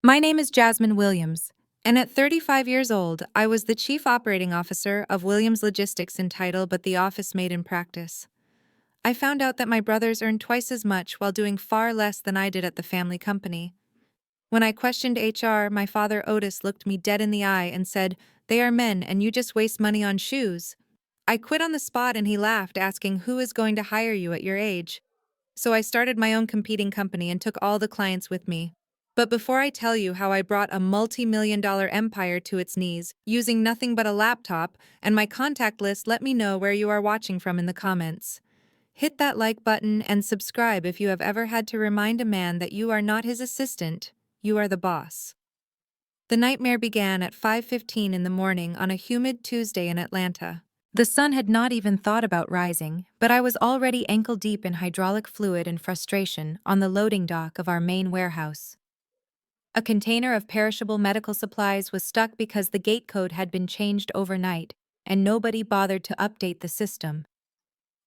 My name is Jasmine Williams, and at 35 years old, I was the Chief Operating Officer of Williams Logistics in title but the office made in practice. I found out that my brothers earned twice as much while doing far less than I did at the family company. When I questioned HR, my father Otis looked me dead in the eye and said, "They are men and you just waste money on shoes." I quit on the spot and he laughed, asking, "Who is going to hire you at your age?" So I started my own competing company and took all the clients with me. But before I tell you how I brought a multi-million-dollar empire to its knees, using nothing but a laptop and my contact list, let me know where you are watching from in the comments. Hit that like button and subscribe if you have ever had to remind a man that you are not his assistant, you are the boss. The nightmare began at 5:15 in the morning on a humid Tuesday in Atlanta. The sun had not even thought about rising, but I was already ankle-deep in hydraulic fluid and frustration on the loading dock of our main warehouse. A container of perishable medical supplies was stuck because the gate code had been changed overnight, and nobody bothered to update the system.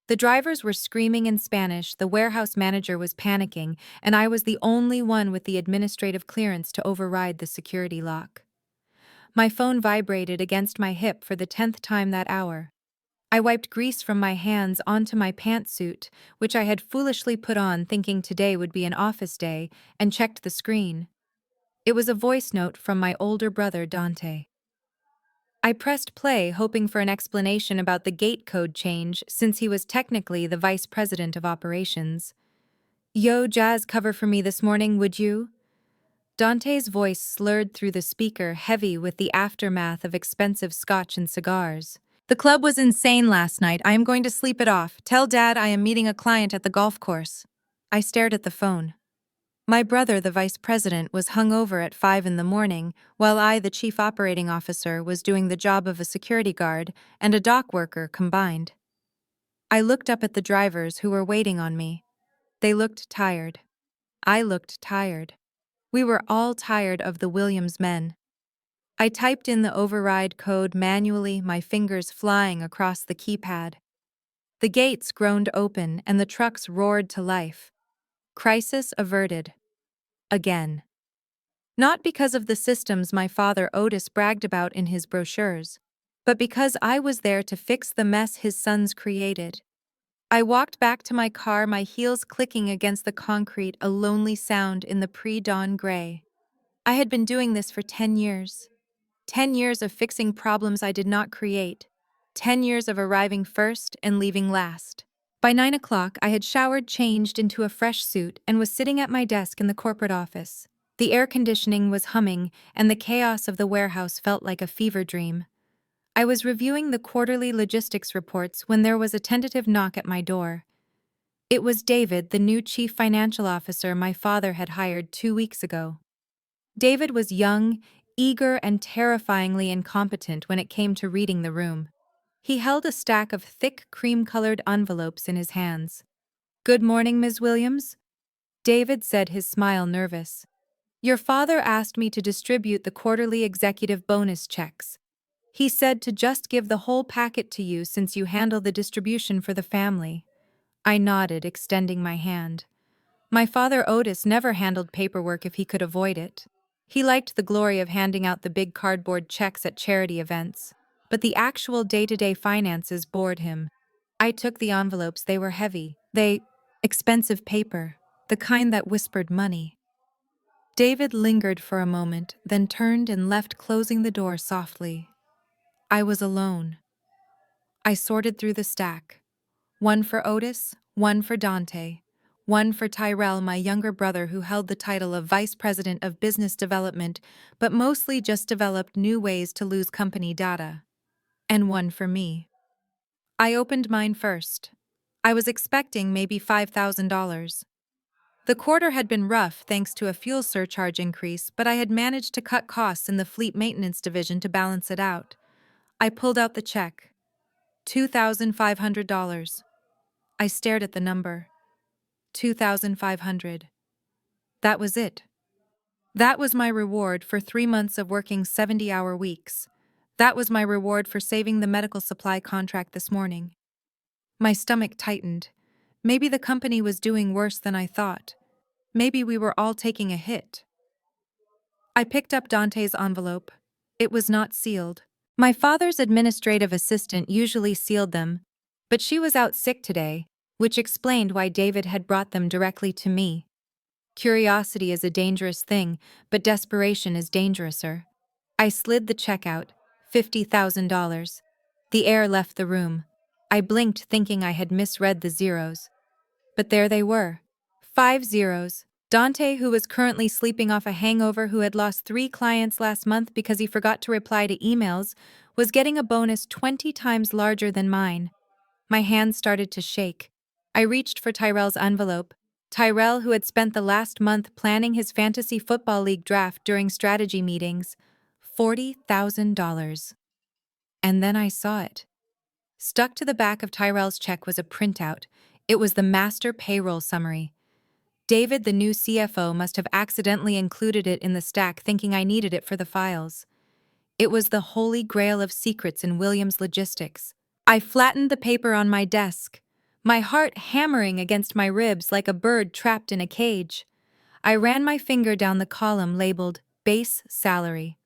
The drivers were screaming in Spanish, the warehouse manager was panicking, and I was the only one with the administrative clearance to override the security lock. My phone vibrated against my hip for the 10th time that hour. I wiped grease from my hands onto my pantsuit, which I had foolishly put on thinking today would be an office day, and checked the screen. It was a voice note from my older brother, Dante. I pressed play, hoping for an explanation about the gate code change, since he was technically the vice president of operations. "Yo, Jazz, cover for me this morning, would you?" Dante's voice slurred through the speaker, heavy with the aftermath of expensive scotch and cigars. "The club was insane last night. I am going to sleep it off. Tell Dad I am meeting a client at the golf course." I stared at the phone. My brother, the vice president, was hungover at 5 in the morning, while I, the chief operating officer, was doing the job of a security guard and a dock worker combined. I looked up at the drivers who were waiting on me. They looked tired. I looked tired. We were all tired of the Williams men. I typed in the override code manually, my fingers flying across the keypad. The gates groaned open and the trucks roared to life. Crisis averted. Again. Not because of the systems my father Otis bragged about in his brochures, but because I was there to fix the mess his sons created. I walked back to my car, my heels clicking against the concrete, a lonely sound in the pre-dawn gray. I had been doing this for 10 years. 10 years of fixing problems I did not create. 10 years of arriving first and leaving last. By 9 o'clock, I had showered, changed into a fresh suit, and was sitting at my desk in the corporate office. The air conditioning was humming, and the chaos of the warehouse felt like a fever dream. I was reviewing the quarterly logistics reports when there was a tentative knock at my door. It was David, the new chief financial officer my father had hired 2 weeks ago. David was young, eager, and terrifyingly incompetent when it came to reading the room. He held a stack of thick, cream-colored envelopes in his hands. "Good morning, Ms. Williams," David said, his smile nervous. "Your father asked me to distribute the quarterly executive bonus checks. He said to just give the whole packet to you since you handle the distribution for the family." I nodded, extending my hand. My father Otis never handled paperwork if he could avoid it. He liked the glory of handing out the big cardboard checks at charity events, but the actual day-to-day finances bored him. I took the envelopes. They were heavy. Expensive paper, the kind that whispered money. David lingered for a moment, then turned and left, closing the door softly. I was alone. I sorted through the stack. One for Otis, one for Dante, one for Tyrell, my younger brother who held the title of Vice President of Business Development, but mostly just developed new ways to lose company data. And one for me. I opened mine first. I was expecting maybe $5,000. The quarter had been rough thanks to a fuel surcharge increase, but I had managed to cut costs in the fleet maintenance division to balance it out. I pulled out the check. $2,500. I stared at the number. 2,500. That was it. That was my reward for 3 months of working 70-hour weeks. That was my reward for saving the medical supply contract this morning. My stomach tightened. Maybe the company was doing worse than I thought. Maybe we were all taking a hit. I picked up Dante's envelope. It was not sealed. My father's administrative assistant usually sealed them, but she was out sick today, which explained why David had brought them directly to me. Curiosity is a dangerous thing, but desperation is dangerouser. I slid the check out, $50,000. The air left the room. I blinked thinking I had misread the zeros. But there they were. 5 zeros. Dante, who was currently sleeping off a hangover who had lost 3 clients last month because he forgot to reply to emails, was getting a bonus 20 times larger than mine. My hands started to shake. I reached for Tyrell's envelope. Tyrell, who had spent the last month planning his fantasy football league draft during strategy meetings. $40,000. And then I saw it. Stuck to the back of Tyrell's check was a printout. It was the master payroll summary. David, the new CFO, must have accidentally included it in the stack thinking I needed it for the files. It was the holy grail of secrets in Williams Logistics. I flattened the paper on my desk, my heart hammering against my ribs like a bird trapped in a cage. I ran my finger down the column labeled Base Salary.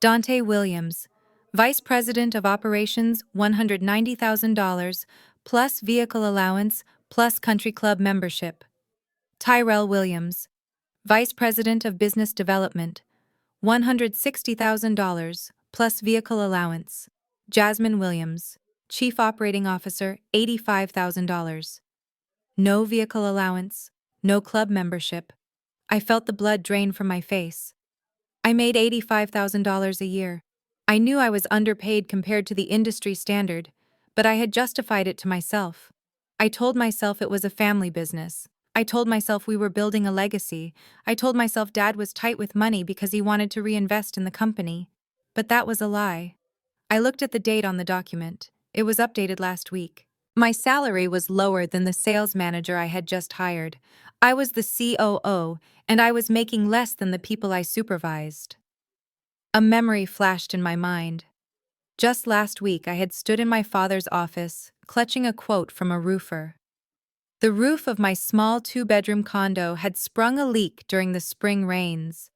Dante Williams, Vice President of Operations, $190,000, plus vehicle allowance, plus country club membership. Tyrell Williams, Vice President of Business Development, $160,000, plus vehicle allowance. Jasmine Williams, Chief Operating Officer, $85,000. No vehicle allowance, no club membership. I felt the blood drain from my face. I made $85,000 a year. I knew I was underpaid compared to the industry standard, but I had justified it to myself. I told myself it was a family business. I told myself we were building a legacy. I told myself Dad was tight with money because he wanted to reinvest in the company. But that was a lie. I looked at the date on the document. It was updated last week. My salary was lower than the sales manager I had just hired. I was the COO, and I was making less than the people I supervised. A memory flashed in my mind. Just last week, I had stood in my father's office, clutching a quote from a roofer. The roof of my small 2-bedroom condo had sprung a leak during the spring rains.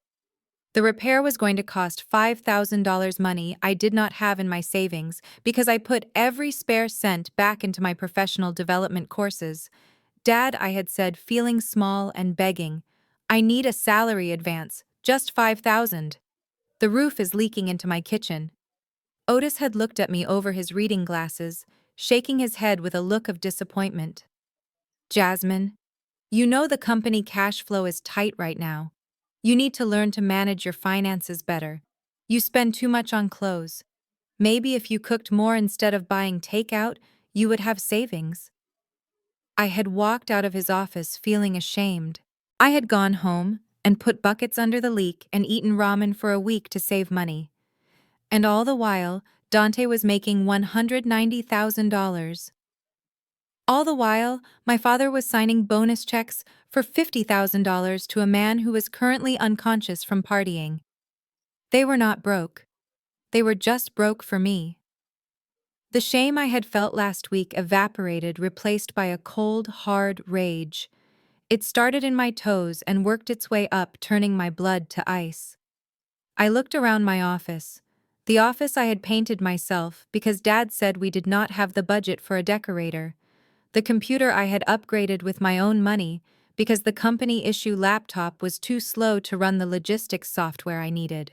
The repair was going to cost $5,000 money I did not have in my savings because I put every spare cent back into my professional development courses. Dad, I had said, feeling small and begging, I need a salary advance, just $5,000. The roof is leaking into my kitchen. Otis had looked at me over his reading glasses, shaking his head with a look of disappointment. Jasmine, you know the company cash flow is tight right now. You need to learn to manage your finances better. You spend too much on clothes. Maybe if you cooked more instead of buying takeout, you would have savings. I had walked out of his office feeling ashamed. I had gone home and put buckets under the leak and eaten ramen for a week to save money. And all the while, Dante was making $190,000. All the while, my father was signing bonus checks for $50,000 to a man who was currently unconscious from partying. They were not broke. They were just broke for me. The shame I had felt last week evaporated, replaced by a cold, hard rage. It started in my toes and worked its way up, turning my blood to ice. I looked around my office. The office I had painted myself because Dad said we did not have the budget for a decorator. The computer I had upgraded with my own money because the company issue laptop was too slow to run the logistics software I needed.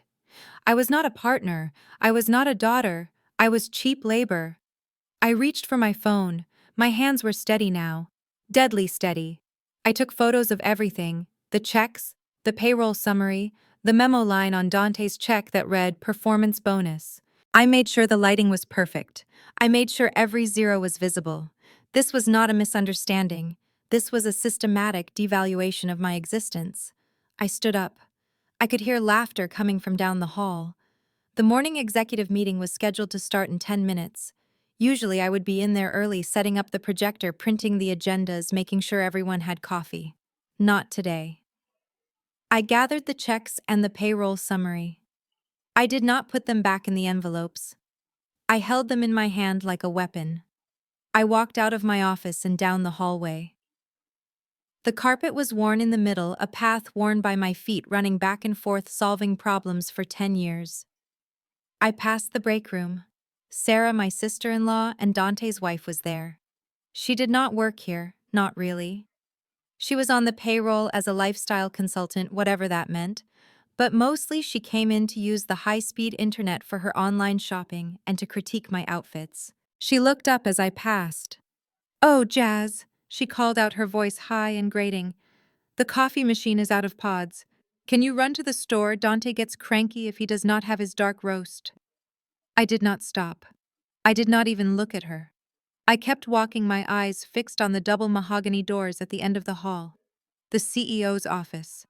I was not a partner. I was not a daughter. I was cheap labor. I reached for my phone. My hands were steady now. Deadly steady. I took photos of everything: the checks, the payroll summary, the memo line on Dante's check that read performance bonus. I made sure the lighting was perfect. I made sure every zero was visible. This was not a misunderstanding. This was a systematic devaluation of my existence. I stood up. I could hear laughter coming from down the hall. The morning executive meeting was scheduled to start in 10 minutes. Usually I would be in there early, setting up the projector, printing the agendas, making sure everyone had coffee. Not today. I gathered the checks and the payroll summary. I did not put them back in the envelopes. I held them in my hand like a weapon. I walked out of my office and down the hallway. The carpet was worn in the middle, a path worn by my feet running back and forth solving problems for 10 years. I passed the break room. Sarah, my sister-in-law, and Dante's wife was there. She did not work here, not really. She was on the payroll as a lifestyle consultant, whatever that meant, but mostly she came in to use the high-speed internet for her online shopping and to critique my outfits. She looked up as I passed. "Oh, Jazz," she called out, her voice high and grating. "The coffee machine is out of pods. Can you run to the store? Dante gets cranky if he does not have his dark roast." I did not stop. I did not even look at her. I kept walking, my eyes fixed on the double mahogany doors at the end of the hall. The CEO's office.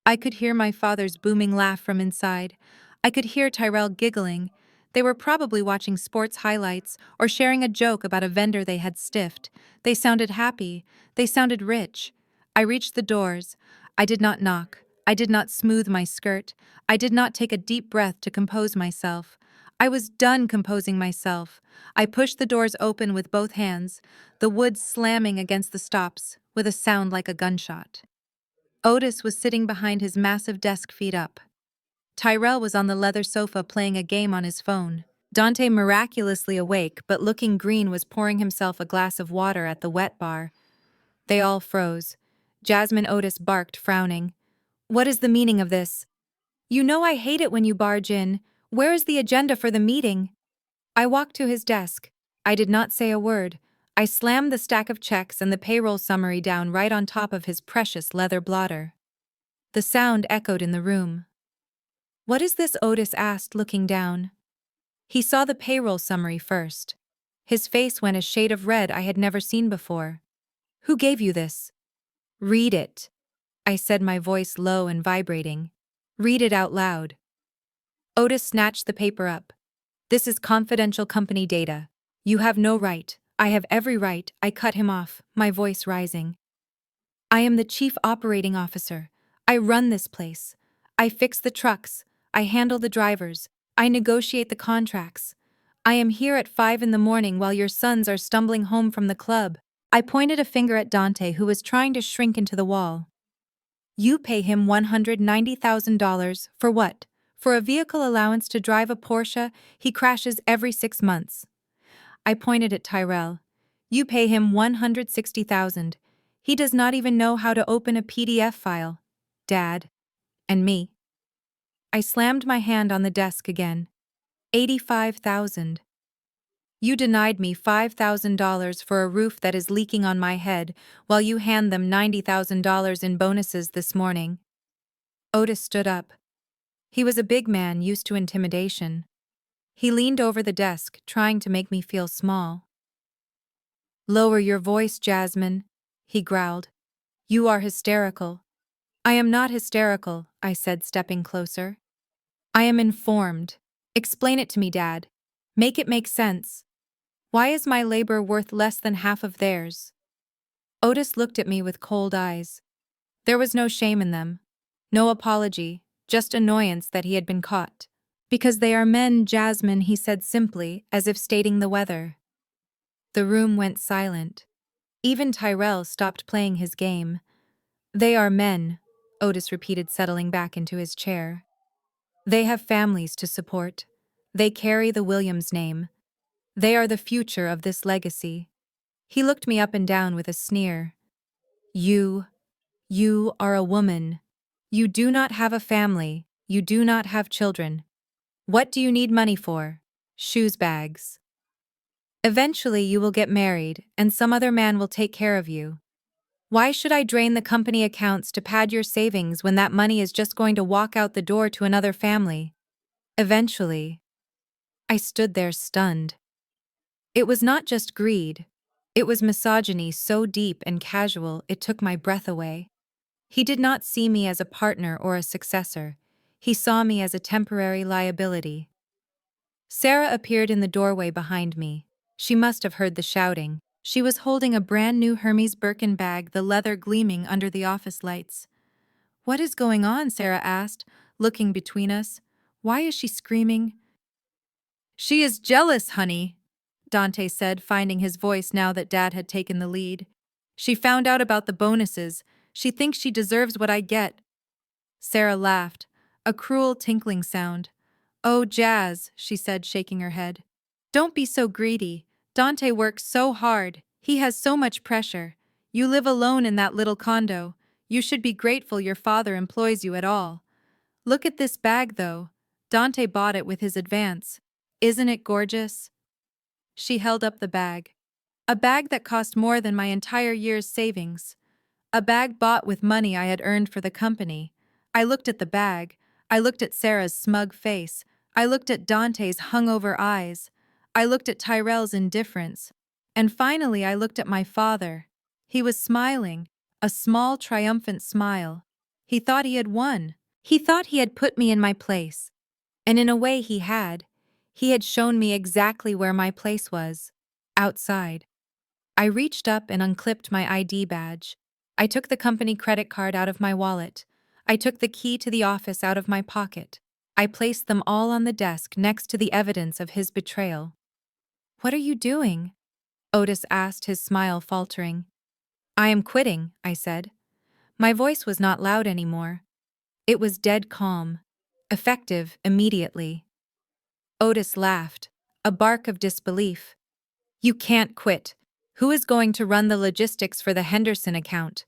I could hear my father's booming laugh from inside. I could hear Tyrell giggling. They were probably watching sports highlights or sharing a joke about a vendor they had stiffed. They sounded happy. They sounded rich. I reached the doors. I did not knock. I did not smooth my skirt. I did not take a deep breath to compose myself. I was done composing myself. I pushed the doors open with both hands, the wood slamming against the stops with a sound like a gunshot. Otis was sitting behind his massive desk, feet up. Tyrell was on the leather sofa playing a game on his phone. Dante, miraculously awake but looking green, was pouring himself a glass of water at the wet bar. They all froze. Jasmine. Otis barked, frowning. "What is the meaning of this?" "You know I hate it when you barge in. Where is the agenda for the meeting?" I walked to his desk. I did not say a word. I slammed the stack of checks and the payroll summary down right on top of his precious leather blotter. The sound echoed in the room. "What is this?" Otis asked, looking down. He saw the payroll summary first. His face went a shade of red I had never seen before. "Who gave you this?" "Read it," I said, my voice low and vibrating. "Read it out loud." Otis snatched the paper up. "This is confidential company data. You have no right." "I have every right," I cut him off, my voice rising. "I am the chief operating officer. I run this place. I fix the trucks. I handle the drivers. I negotiate the contracts. I am here at 5 in the morning while your sons are stumbling home from the club." I pointed a finger at Dante, who was trying to shrink into the wall. "You pay him $190,000 for what? For a vehicle allowance to drive a Porsche he crashes every 6 months." I pointed at Tyrell. "You pay him $160,000. He does not even know how to open a PDF file. Dad. And me." I slammed my hand on the desk again. $85,000. You denied me $5,000 for a roof that is leaking on my head while you hand them $90,000 in bonuses this morning." Otis stood up. He was a big man used to intimidation. He leaned over the desk, trying to make me feel small. "Lower your voice, Jasmine," he growled. "You are hysterical." "I am not hysterical," I said, stepping closer. "I am informed. Explain it to me, Dad. Make it make sense. Why is my labor worth less than half of theirs?" Otis looked at me with cold eyes. There was no shame in them. No apology, just annoyance that he had been caught. "Because they are men, Jasmine," he said simply, as if stating the weather. The room went silent. Even Tyrell stopped playing his game. "They are men," Otis repeated, settling back into his chair. "They have families to support. They carry the Williams name. They are the future of this legacy." He looked me up and down with a sneer. You are a woman. You do not have a family. You do not have children. What do you need money for? Shoes bags. Eventually you will get married, and some other man will take care of you. Why should I drain the company accounts to pad your savings when that money is just going to walk out the door to another family? Eventually. I stood there stunned. It was not just greed. It was misogyny so deep and casual it took my breath away. He did not see me as a partner or a successor. He saw me as a temporary liability. Sarah appeared in the doorway behind me. She must have heard the shouting. She was holding a brand new Hermes Birkin bag, the leather gleaming under the office lights. "What is going on?" Sarah asked, looking between us. "Why is she screaming?" "She is jealous, honey," Dante said, finding his voice now that Dad had taken the lead. She found out about the bonuses. She thinks she deserves what I get. Sarah laughed, a cruel tinkling sound. Oh, Jazz, she said, shaking her head. Don't be so greedy. Dante works so hard. He has so much pressure. You live alone in that little condo. You should be grateful your father employs you at all. Look at this bag, though. Dante bought it with his advance. Isn't it gorgeous? She held up the bag. A bag that cost more than my entire year's savings. A bag bought with money I had earned for the company. I looked at the bag. I looked at Sarah's smug face. I looked at Dante's hungover eyes. I looked at Tyrell's indifference. And finally I looked at my father. He was smiling, a small triumphant smile. He thought he had won. He thought he had put me in my place. And in a way he had. He had shown me exactly where my place was. Outside. I reached up and unclipped my ID badge. I took the company credit card out of my wallet. I took the key to the office out of my pocket. I placed them all on the desk next to the evidence of his betrayal. What are you doing? Otis asked, his smile faltering. I am quitting, I said. My voice was not loud anymore. It was dead calm, effective immediately. Otis laughed, a bark of disbelief. You can't quit. Who is going to run the logistics for the Henderson account?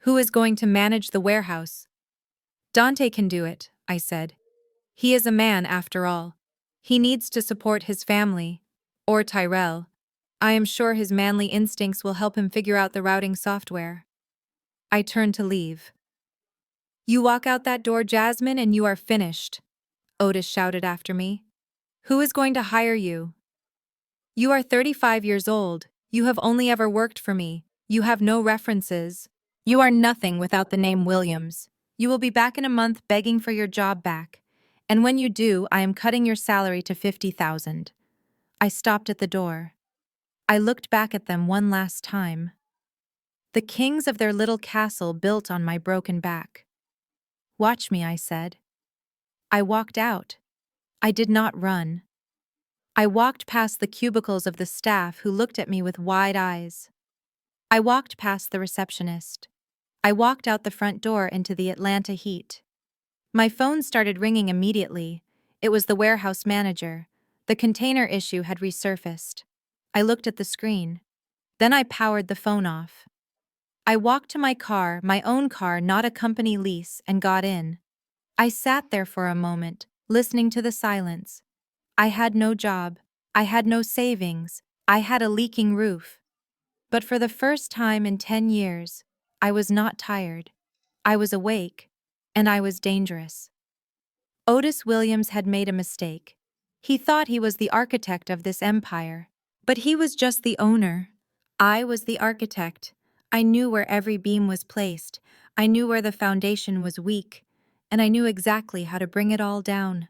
Who is going to manage the warehouse? Dante can do it, I said. He is a man, after all. He needs to support his family. Or Tyrell. I am sure his manly instincts will help him figure out the routing software. I turned to leave. You walk out that door, Jasmine, and you are finished, Otis shouted after me. Who is going to hire you? You are 35 years old. You have only ever worked for me. You have no references. You are nothing without the name Williams. You will be back in a month begging for your job back. And when you do, I am cutting your salary to $50,000. I stopped at the door. I looked back at them one last time. The kings of their little castle built on my broken back. Watch me, I said. I walked out. I did not run. I walked past the cubicles of the staff who looked at me with wide eyes. I walked past the receptionist. I walked out the front door into the Atlanta heat. My phone started ringing immediately. It was the warehouse manager. The container issue had resurfaced. I looked at the screen. Then I powered the phone off. I walked to my car, my own car, not a company lease, and got in. I sat there for a moment, listening to the silence. I had no job. I had no savings. I had a leaking roof. But for the first time in 10 years, I was not tired. I was awake, and I was dangerous. Otis Williams had made a mistake. He thought he was the architect of this empire, but he was just the owner. I was the architect. I knew where every beam was placed. I knew where the foundation was weak, and I knew exactly how to bring it all down.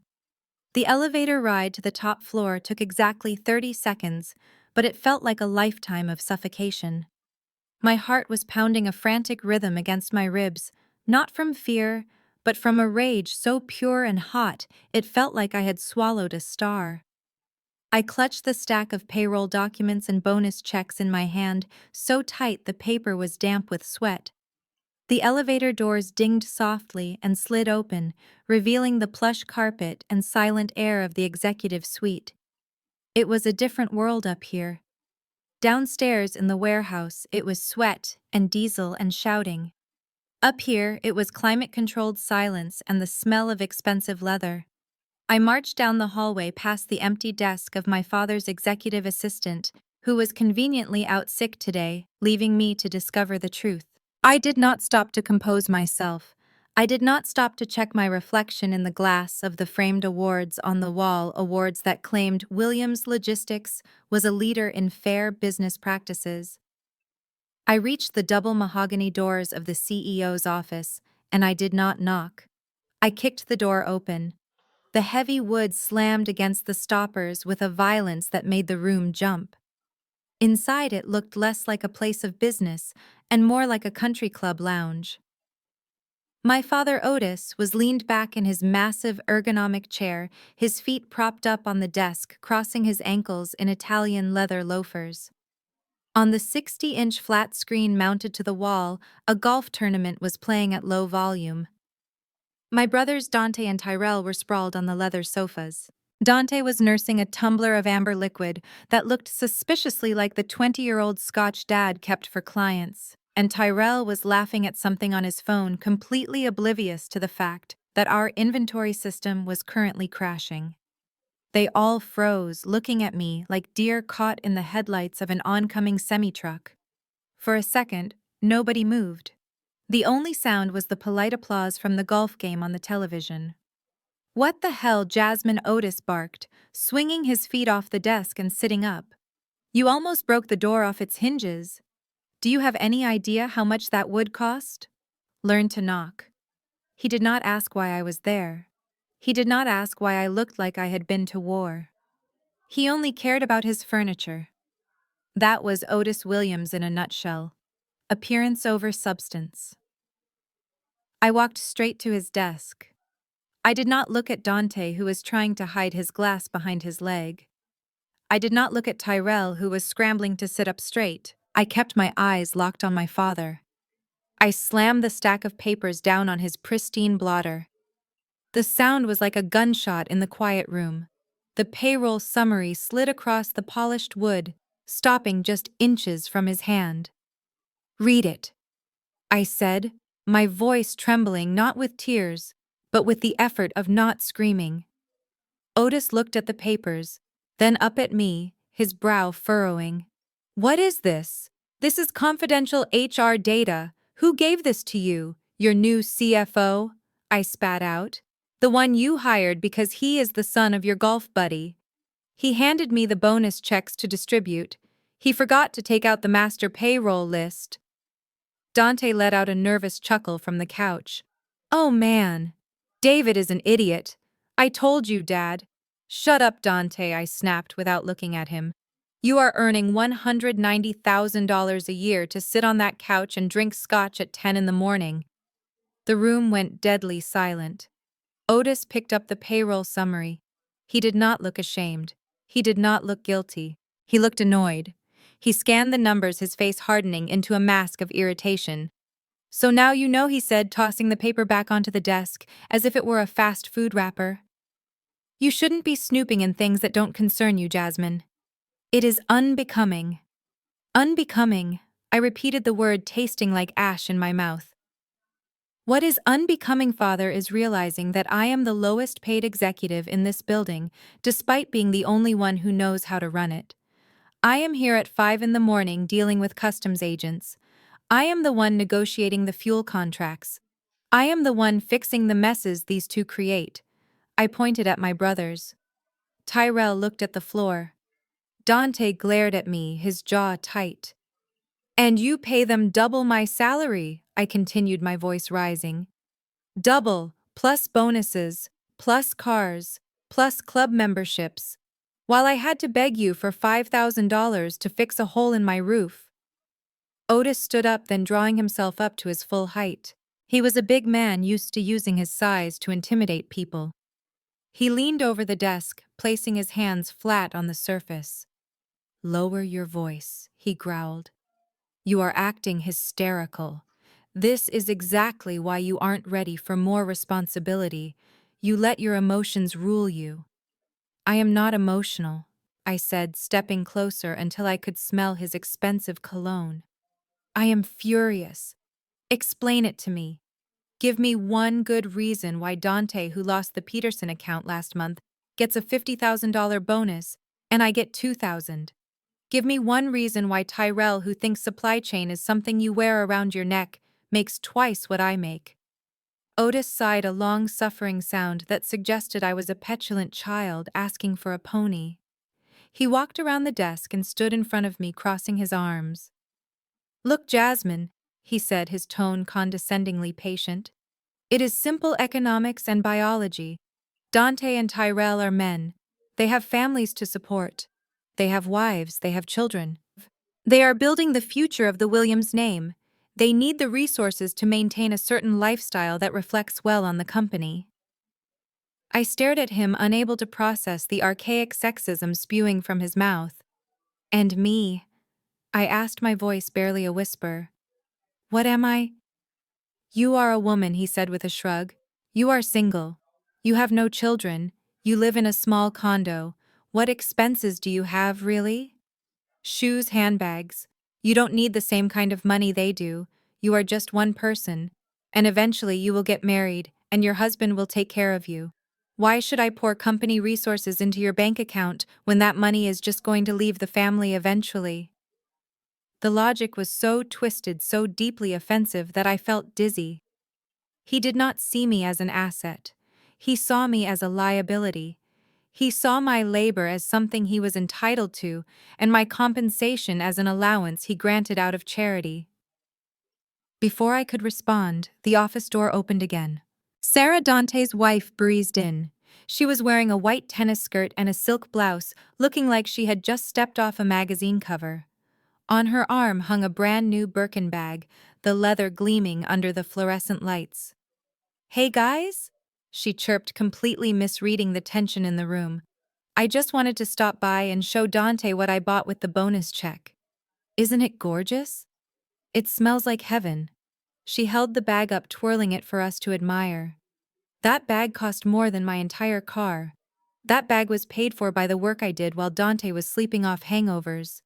The elevator ride to the top floor took exactly 30 seconds, but it felt like a lifetime of suffocation. My heart was pounding a frantic rhythm against my ribs, not from fear, but from a rage so pure and hot it felt like I had swallowed a star. I clutched the stack of payroll documents and bonus checks in my hand, so tight the paper was damp with sweat. The elevator doors dinged softly and slid open, revealing the plush carpet and silent air of the executive suite. It was a different world up here. Downstairs in the warehouse, it was sweat and diesel and shouting. Up here, it was climate-controlled silence and the smell of expensive leather. I marched down the hallway past the empty desk of my father's executive assistant, who was conveniently out sick today, leaving me to discover the truth. I did not stop to compose myself. I did not stop to check my reflection in the glass of the framed awards on the wall, awards that claimed Williams Logistics was a leader in fair business practices. I reached the double mahogany doors of the CEO's office, and I did not knock. I kicked the door open. The heavy wood slammed against the stoppers with a violence that made the room jump. Inside it looked less like a place of business and more like a country club lounge. My father Otis was leaned back in his massive ergonomic chair, his feet propped up on the desk, crossing his ankles in Italian leather loafers. On the 60-inch flat screen mounted to the wall, a golf tournament was playing at low volume. My brothers Dante and Tyrell were sprawled on the leather sofas. Dante was nursing a tumbler of amber liquid that looked suspiciously like the 20-year-old Scotch dad kept for clients, and Tyrell was laughing at something on his phone, completely oblivious to the fact that our inventory system was currently crashing. They all froze, looking at me like deer caught in the headlights of an oncoming semi-truck. For a second, nobody moved. The only sound was the polite applause from the golf game on the television. "What the hell?" Jasmine Otis barked, swinging his feet off the desk and sitting up. "You almost broke the door off its hinges. Do you have any idea how much that would cost?" "Learn to knock." He did not ask why I was there. He did not ask why I looked like I had been to war. He only cared about his furniture. That was Otis Williams in a nutshell. Appearance over substance. I walked straight to his desk. I did not look at Dante, who was trying to hide his glass behind his leg. I did not look at Tyrell, who was scrambling to sit up straight. I kept my eyes locked on my father. I slammed the stack of papers down on his pristine blotter. The sound was like a gunshot in the quiet room. The payroll summary slid across the polished wood, stopping just inches from his hand. "Read it," I said, my voice trembling not with tears, but with the effort of not screaming. Otis looked at the papers, then up at me, his brow furrowing. "What is this? This is confidential HR data. Who gave this to you? Your new CFO?" I spat out. "The one you hired because he is the son of your golf buddy." He handed me the bonus checks to distribute. He forgot to take out the master payroll list. Dante let out a nervous chuckle from the couch. "Oh man, David is an idiot. I told you, Dad." "Shut up, Dante," I snapped without looking at him. "You are earning $190,000 a year to sit on that couch and drink scotch at 10 in the morning." The room went deadly silent. Otis picked up the payroll summary. He did not look ashamed. He did not look guilty. He looked annoyed. He scanned the numbers, his face hardening into a mask of irritation. "So now you know," he said, tossing the paper back onto the desk, as if it were a fast food wrapper. "You shouldn't be snooping in things that don't concern you, Jasmine. It is unbecoming." "Unbecoming," I repeated the word, tasting like ash in my mouth. "What is unbecoming, Father, is realizing that I am the lowest paid executive in this building, despite being the only one who knows how to run it. I am here at 5 in the morning dealing with customs agents. I am the one negotiating the fuel contracts. I am the one fixing the messes these two create." I pointed at my brothers. Tyrell looked at the floor. Dante glared at me, his jaw tight. "And you pay them double my salary," I continued, my voice rising. "Double, plus bonuses, plus cars, plus club memberships. While I had to beg you for $5,000 to fix a hole in my roof." Otis stood up, then drawing himself up to his full height. He was a big man used to using his size to intimidate people. He leaned over the desk, placing his hands flat on the surface. "Lower your voice," he growled. "You are acting hysterical. This is exactly why you aren't ready for more responsibility. You let your emotions rule you." "I am not emotional," I said, stepping closer until I could smell his expensive cologne. "I am furious. Explain it to me. Give me one good reason why Dante, who lost the Peterson account last month, gets a $50,000 bonus, and I get $2,000. Give me one reason why Tyrell, who thinks supply chain is something you wear around your neck, makes twice what I make." Otis sighed, a long, suffering sound that suggested I was a petulant child asking for a pony. He walked around the desk and stood in front of me, crossing his arms. "Look, Jasmine," he said, his tone condescendingly patient. "It is simple economics and biology. Dante and Tyrell are men. They have families to support. They have wives, they have children. They are building the future of the Williams name. They need the resources to maintain a certain lifestyle that reflects well on the company." I stared at him, unable to process the archaic sexism spewing from his mouth. "And me," I asked, my voice barely a whisper. What am I? You are a woman, he said with a shrug. You are single. You have no children. You live in a small condo. What expenses do you have, really? Shoes, handbags. You don't need the same kind of money they do. You are just one person. And eventually you will get married, and your husband will take care of you. Why should I pour company resources into your bank account when that money is just going to leave the family eventually? The logic was so twisted, so deeply offensive that I felt dizzy. He did not see me as an asset. He saw me as a liability. He saw my labor as something he was entitled to, and my compensation as an allowance he granted out of charity. Before I could respond, the office door opened again. Sarah, Dante's wife, breezed in. She was wearing a white tennis skirt and a silk blouse, looking like she had just stepped off a magazine cover. On her arm hung a brand new Birkin bag, the leather gleaming under the fluorescent lights. Hey guys? She chirped, completely misreading the tension in the room. I just wanted to stop by and show Dante what I bought with the bonus check. Isn't it gorgeous? It smells like heaven. She held the bag up, twirling it for us to admire. That bag cost more than my entire car. That bag was paid for by the work I did while Dante was sleeping off hangovers.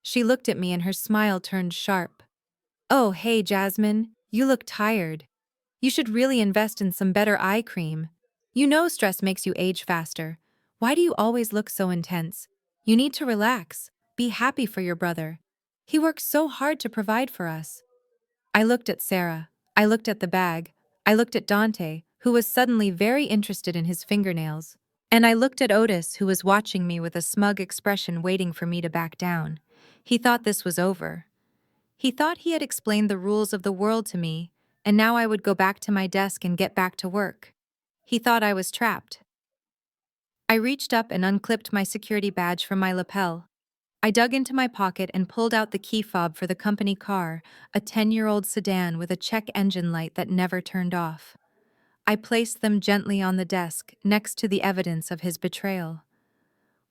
She looked at me and her smile turned sharp. Oh, hey Jasmine, you look tired. You should really invest in some better eye cream. You know stress makes you age faster. Why do you always look so intense? You need to relax. Be happy for your brother. He works so hard to provide for us. I looked at Sarah. I looked at the bag. I looked at Dante, who was suddenly very interested in his fingernails. And I looked at Otis, who was watching me with a smug expression, waiting for me to back down. He thought this was over. He thought he had explained the rules of the world to me, and now I would go back to my desk and get back to work. He thought I was trapped. I reached up and unclipped my security badge from my lapel. I dug into my pocket and pulled out the key fob for the company car, a 10-year-old sedan with a check engine light that never turned off. I placed them gently on the desk, next to the evidence of his betrayal.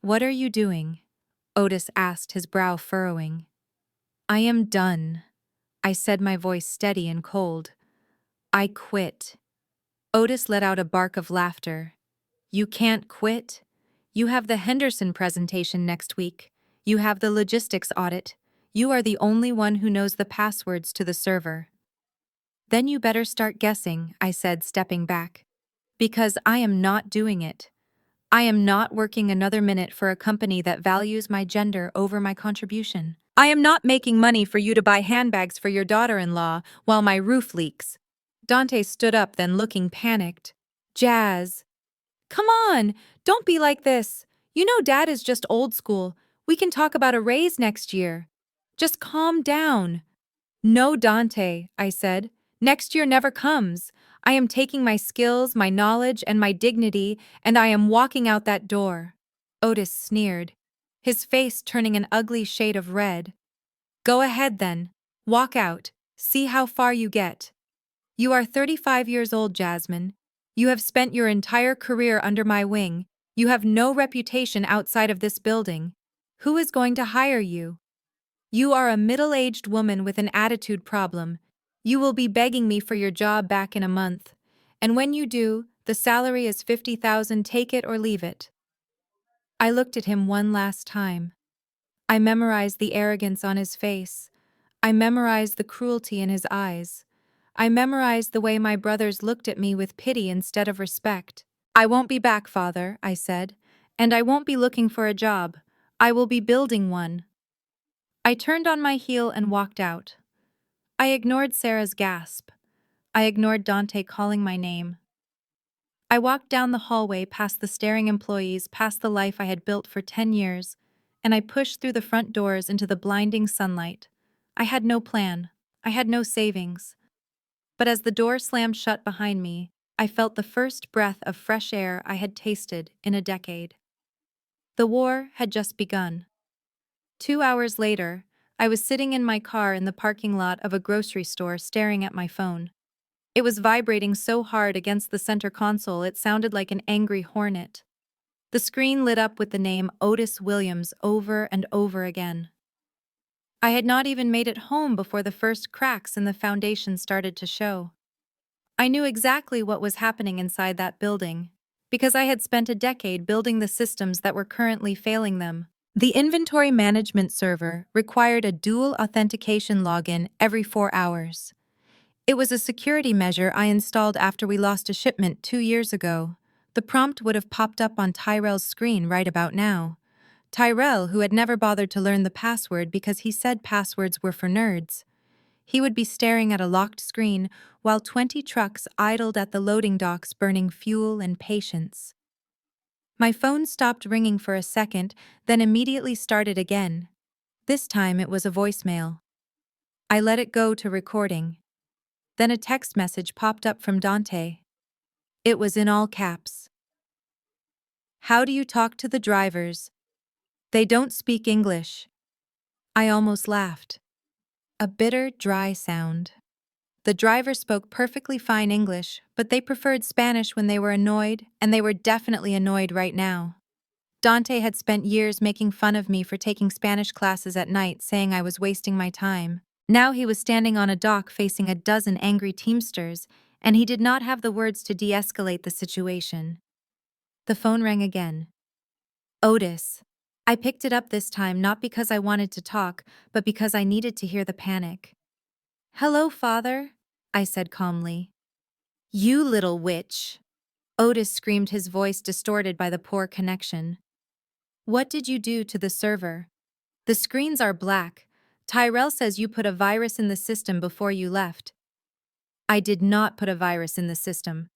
What are you doing? Otis asked, his brow furrowing. I am done, I said, my voice steady and cold. I quit. Otis let out a bark of laughter. You can't quit. You have the Henderson presentation next week. You have the logistics audit. You are the only one who knows the passwords to the server. Then you better start guessing, I said, stepping back. Because I am not doing it. I am not working another minute for a company that values my gender over my contribution. I am not making money for you to buy handbags for your daughter-in-law while my roof leaks. Dante stood up, then looking panicked. Jazz. Come on, don't be like this. You know Dad is just old school. We can talk about a raise next year. Just calm down. No, Dante, I said. Next year never comes. I am taking my skills, my knowledge, and my dignity, and I am walking out that door. Otis sneered, his face turning an ugly shade of red. Go ahead then. Walk out. See how far you get. You are 35 years old, Jasmine. You have spent your entire career under my wing. You have no reputation outside of this building. Who is going to hire you? You are a middle-aged woman with an attitude problem. You will be begging me for your job back in a month. And when you do, the salary is $50,000, take it or leave it. I looked at him one last time. I memorized the arrogance on his face. I memorized the cruelty in his eyes. I memorized the way my brothers looked at me with pity instead of respect. I won't be back, Father, I said, and I won't be looking for a job. I will be building one. I turned on my heel and walked out. I ignored Sarah's gasp. I ignored Dante calling my name. I walked down the hallway, past the staring employees, past the life I had built for 10 years, and I pushed through the front doors into the blinding sunlight. I had no plan. I had no savings. But as the door slammed shut behind me, I felt the first breath of fresh air I had tasted in a decade. The war had just begun. 2 hours later, I was sitting in my car in the parking lot of a grocery store staring at my phone. It was vibrating so hard against the center console it sounded like an angry hornet. The screen lit up with the name Otis Williams over and over again. I had not even made it home before the first cracks in the foundation started to show. I knew exactly what was happening inside that building, because I had spent a decade building the systems that were currently failing them. The inventory management server required a dual authentication login every 4 hours. It was a security measure I installed after we lost a shipment 2 years ago. The prompt would have popped up on Tyrell's screen right about now. Tyrell, who had never bothered to learn the password because he said passwords were for nerds. He would be staring at a locked screen while 20 trucks idled at the loading docks burning fuel and patience. My phone stopped ringing for a second, then immediately started again. This time it was a voicemail. I let it go to recording. Then a text message popped up from Dante. It was in all caps. How do you talk to the drivers? They don't speak English. I almost laughed. A bitter, dry sound. The driver spoke perfectly fine English, but they preferred Spanish when they were annoyed, and they were definitely annoyed right now. Dante had spent years making fun of me for taking Spanish classes at night, saying I was wasting my time. Now he was standing on a dock facing a dozen angry Teamsters, and he did not have the words to de-escalate the situation. The phone rang again. Otis. I picked it up this time not because I wanted to talk, but because I needed to hear the panic. Hello, Father, I said calmly. You little witch. Otis screamed, his voice distorted by the poor connection. What did you do to the server? The screens are black. Tyrell says you put a virus in the system before you left. I did not put a virus in the system.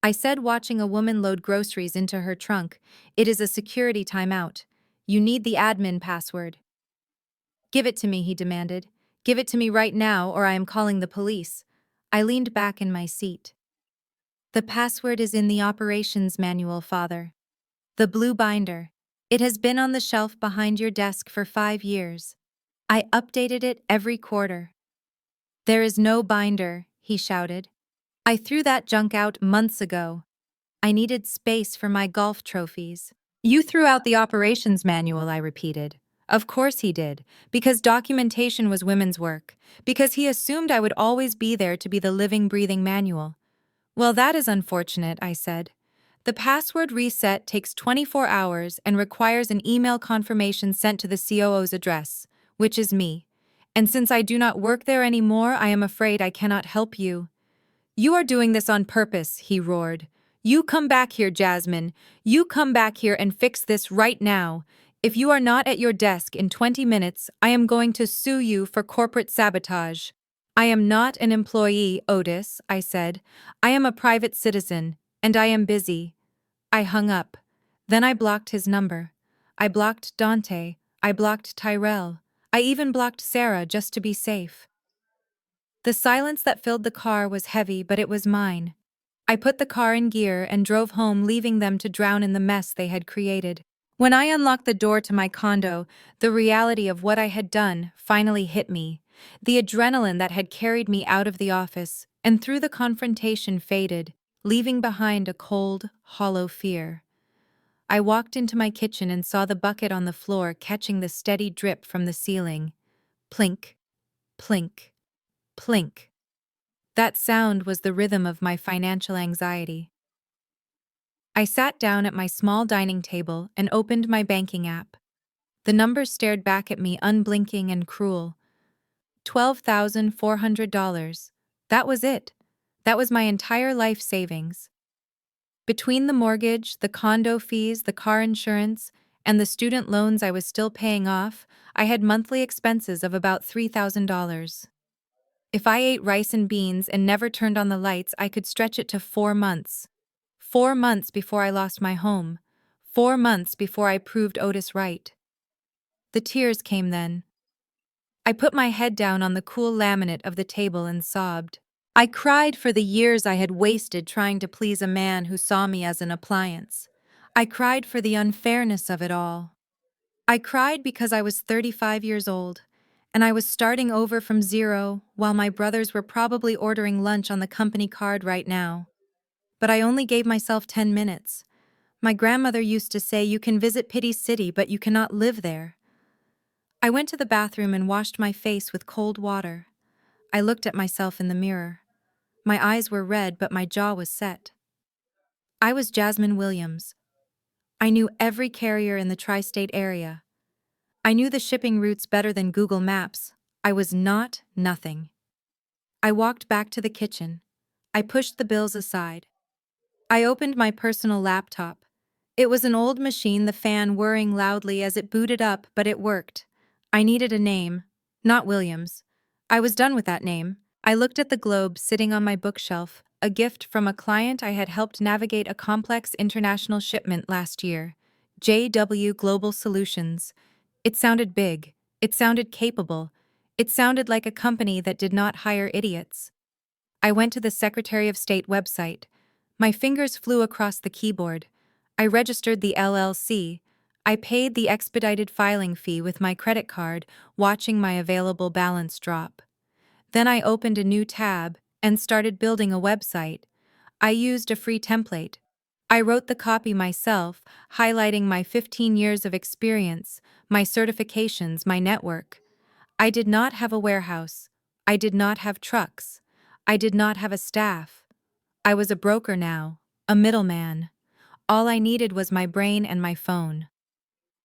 I said, watching a woman load groceries into her trunk. It is a security timeout. You need the admin password. Give it to me, he demanded. Give it to me right now or I am calling the police. I leaned back in my seat. The password is in the operations manual, Father. The blue binder. It has been on the shelf behind your desk for 5 years. I updated it every quarter. There is no binder, he shouted. I threw that junk out months ago. I needed space for my golf trophies. You threw out the operations manual, I repeated. Of course he did, because documentation was women's work, because he assumed I would always be there to be the living, breathing manual. Well, that is unfortunate, I said. The password reset takes 24 hours and requires an email confirmation sent to the COO's address, which is me. And since I do not work there anymore, I am afraid I cannot help you. You are doing this on purpose, he roared. You come back here, Jasmine. You come back here and fix this right now. If you are not at your desk in 20 minutes, I am going to sue you for corporate sabotage. I am not an employee, Otis, I said. I am a private citizen, and I am busy. I hung up. Then I blocked his number. I blocked Dante. I blocked Tyrell. I even blocked Sarah just to be safe. The silence that filled the car was heavy, but it was mine. I put the car in gear and drove home, leaving them to drown in the mess they had created. When I unlocked the door to my condo, the reality of what I had done finally hit me. The adrenaline that had carried me out of the office and through the confrontation faded, leaving behind a cold, hollow fear. I walked into my kitchen and saw the bucket on the floor catching the steady drip from the ceiling. Plink, plink, plink. That sound was the rhythm of my financial anxiety. I sat down at my small dining table and opened my banking app. The numbers stared back at me, unblinking and cruel. $12,400. That was it. That was my entire life savings. Between the mortgage, the condo fees, the car insurance, and the student loans I was still paying off, I had monthly expenses of about $3,000. If I ate rice and beans and never turned on the lights, I could stretch it to 4 months. 4 months before I lost my home. 4 months before I proved Otis right. The tears came then. I put my head down on the cool laminate of the table and sobbed. I cried for the years I had wasted trying to please a man who saw me as an appliance. I cried for the unfairness of it all. I cried because I was 35 years old, and I was starting over from zero while my brothers were probably ordering lunch on the company card right now. But I only gave myself 10 minutes. My grandmother used to say, you can visit Pity City, but you cannot live there. I went to the bathroom and washed my face with cold water. I looked at myself in the mirror. My eyes were red, but my jaw was set. I was Jasmine Williams. I knew every carrier in the tri-state area. I knew the shipping routes better than Google Maps. I was not nothing. I walked back to the kitchen. I pushed the bills aside. I opened my personal laptop. It was an old machine, the fan whirring loudly as it booted up, but it worked. I needed a name, not Williams. I was done with that name. I looked at the globe sitting on my bookshelf, a gift from a client I had helped navigate a complex international shipment last year. JW Global Solutions. It sounded big. It sounded capable. It sounded like a company that did not hire idiots. I went to the Secretary of State website. My fingers flew across the keyboard. I registered the LLC. I paid the expedited filing fee with my credit card, watching my available balance drop. Then I opened a new tab and started building a website. I used a free template. I wrote the copy myself, highlighting my 15 years of experience, my certifications, my network. I did not have a warehouse. I did not have trucks. I did not have a staff. I was a broker now, a middleman. All I needed was my brain and my phone.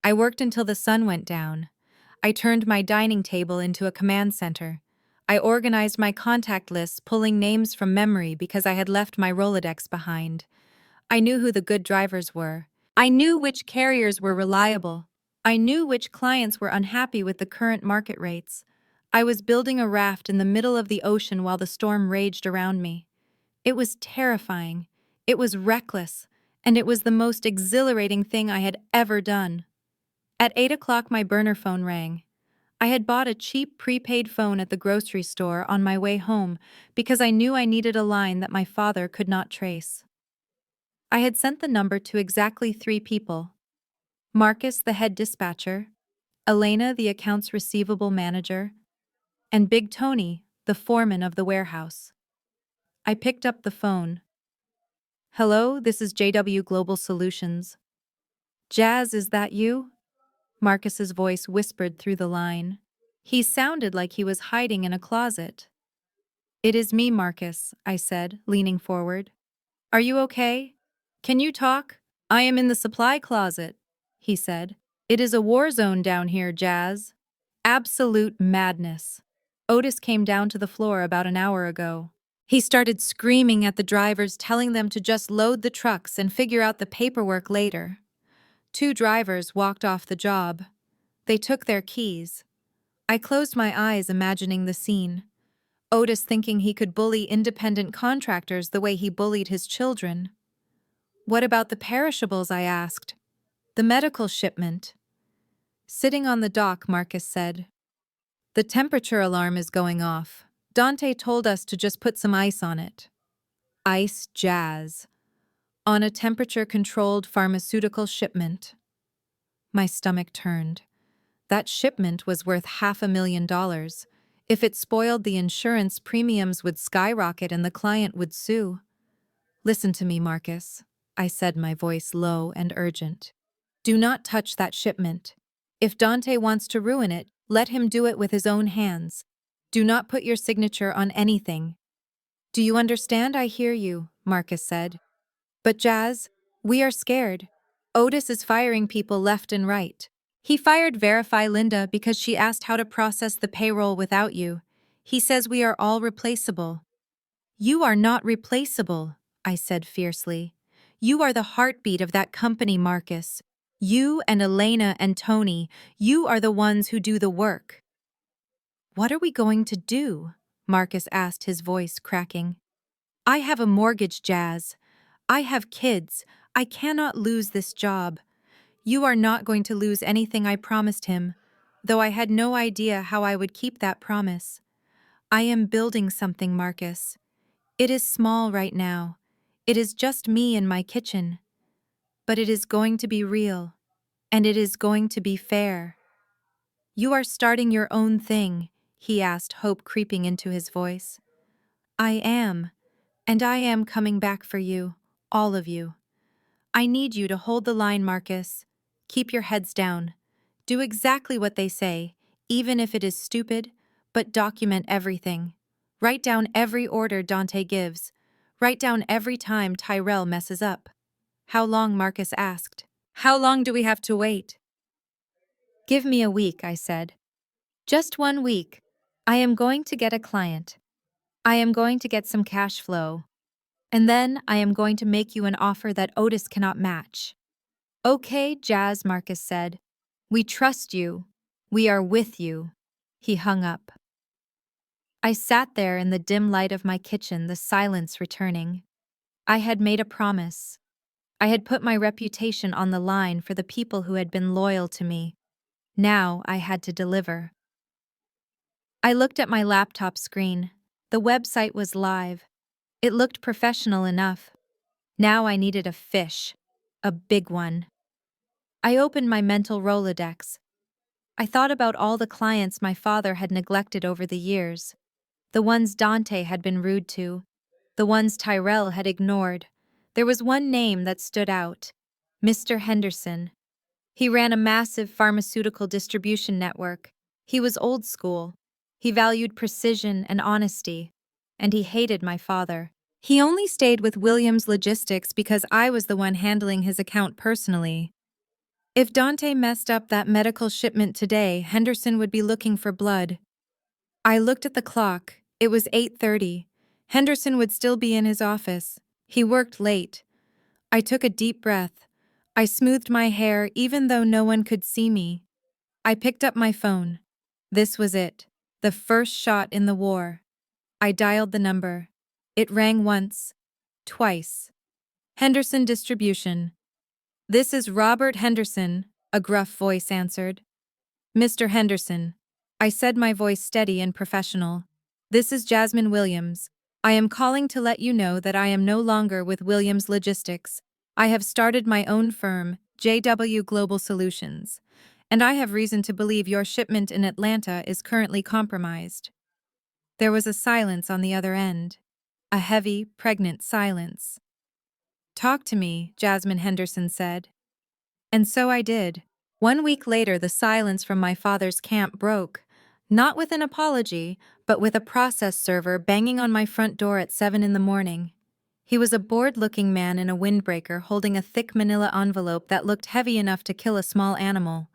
I worked until the sun went down. I turned my dining table into a command center. I organized my contact lists, pulling names from memory because I had left my Rolodex behind. I knew who the good drivers were. I knew which carriers were reliable. I knew which clients were unhappy with the current market rates. I was building a raft in the middle of the ocean while the storm raged around me. It was terrifying. It was reckless. And it was the most exhilarating thing I had ever done. At 8 o'clock, my burner phone rang. I had bought a cheap prepaid phone at the grocery store on my way home because I knew I needed a line that my father could not trace. I had sent the number to exactly 3 people: Marcus, the head dispatcher; Elena, the accounts receivable manager; and Big Tony, the foreman of the warehouse. I picked up the phone. "Hello, this is JW Global Solutions." "Jazz, is that you?" Marcus's voice whispered through the line. He sounded like he was hiding in a closet. "It is me, Marcus," I said, leaning forward. "Are you okay? Can you talk?" "I am in the supply closet," he said. "It is a war zone down here, Jazz." Absolute madness. Otis came down to the floor about an hour ago. He started screaming at the drivers, telling them to just load the trucks and figure out the paperwork later. 2 drivers walked off the job. They took their keys. I closed my eyes, imagining the scene. Otis thinking he could bully independent contractors the way he bullied his children. "What about the perishables?" I asked. "The medical shipment." "Sitting on the dock," Marcus said. "The temperature alarm is going off. Dante told us to just put some ice on it." Ice, Jazz. On a temperature-controlled pharmaceutical shipment. My stomach turned. That shipment was worth $500,000. If it spoiled, the insurance premiums would skyrocket and the client would sue. "Listen to me, Marcus," I said, my voice low and urgent. "Do not touch that shipment. If Dante wants to ruin it, let him do it with his own hands. Do not put your signature on anything." "Do you understand?" "I hear you," Marcus said. "But Jazz, we are scared. Otis is firing people left and right. He fired Verify Linda because she asked how to process the payroll without you. He says we are all replaceable." "You are not replaceable," I said fiercely. "You are the heartbeat of that company, Marcus. You and Elena and Tony, you are the ones who do the work." "What are we going to do?" Marcus asked, his voice cracking. "I have a mortgage, Jazz. I have kids. I cannot lose this job." "You are not going to lose anything," I promised him, though I had no idea how I would keep that promise. "I am building something, Marcus. It is small right now. It is just me in my kitchen. But it is going to be real, and it is going to be fair." "You are starting your own thing?" he asked, hope creeping into his voice. "I am, and I am coming back for you, all of you. I need you to hold the line, Marcus. Keep your heads down. Do exactly what they say, even if it is stupid, but document everything. Write down every order Dante gives. Write down every time Tyrell messes up. How long, Marcus asked. How long do we have to wait? Give me a week, I said. Just 1 week. I am going to get a client. I am going to get some cash flow. And then I am going to make you an offer that Otis cannot match. Okay, Jazz, Marcus said. We trust you. We are with you. He hung up. I sat there in the dim light of my kitchen, the silence returning. I had made a promise. I had put my reputation on the line for the people who had been loyal to me. Now I had to deliver. I looked at my laptop screen. The website was live. It looked professional enough. Now I needed a fish. A big one. I opened my mental Rolodex. I thought about all the clients my father had neglected over the years. The ones Dante had been rude to. The ones Tyrell had ignored. There was one name that stood out. Mr. Henderson. He ran a massive pharmaceutical distribution network. He was old school. He valued precision and honesty. And he hated my father. He only stayed with Williams Logistics because I was the one handling his account personally. If Dante messed up that medical shipment today, Henderson would be looking for blood. I looked at the clock. It was 8:30. Henderson would still be in his office. He worked late. I took a deep breath. I smoothed my hair even though no one could see me. I picked up my phone. This was it. The first shot in the war. I dialed the number. It rang once. Twice. Henderson Distribution. This is Robert Henderson, a gruff voice answered. Mr. Henderson. I said, my voice steady and professional. This is Jasmine Williams. I am calling to let you know that I am no longer with Williams Logistics. I have started my own firm, JW Global Solutions, and I have reason to believe your shipment in Atlanta is currently compromised. There was a silence on the other end. A heavy, pregnant silence. Talk to me, Jasmine Henderson said. And so I did. 1 week later, the silence from my father's camp broke, not with an apology, but with a process server banging on my front door at 7 in the morning. He was a bored-looking man in a windbreaker holding a thick manila envelope that looked heavy enough to kill a small animal.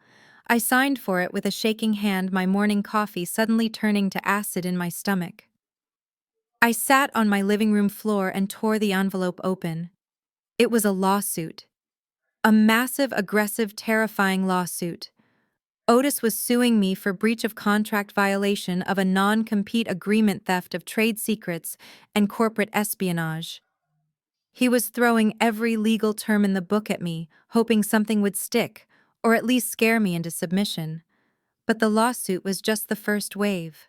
I signed for it with a shaking hand, my morning coffee suddenly turning to acid in my stomach. I sat on my living room floor and tore the envelope open. It was a lawsuit. A massive, aggressive, terrifying lawsuit. Otis was suing me for breach of contract violation of a non-compete agreement, theft of trade secrets, and corporate espionage. He was throwing every legal term in the book at me, hoping something would stick, or at least scare me into submission. But the lawsuit was just the first wave.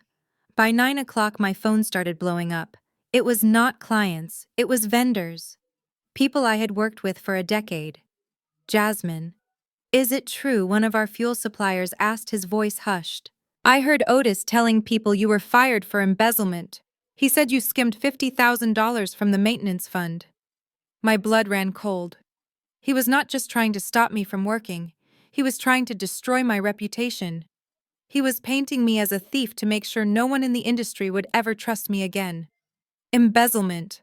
By 9 o'clock, my phone started blowing up. It was not clients, it was vendors. People I had worked with for a decade. Jasmine. Is it true? One of our fuel suppliers asked, his voice hushed. I heard Otis telling people you were fired for embezzlement. He said you skimmed $50,000 from the maintenance fund. My blood ran cold. He was not just trying to stop me from working. He was trying to destroy my reputation. He was painting me as a thief to make sure no one in the industry would ever trust me again. Embezzlement.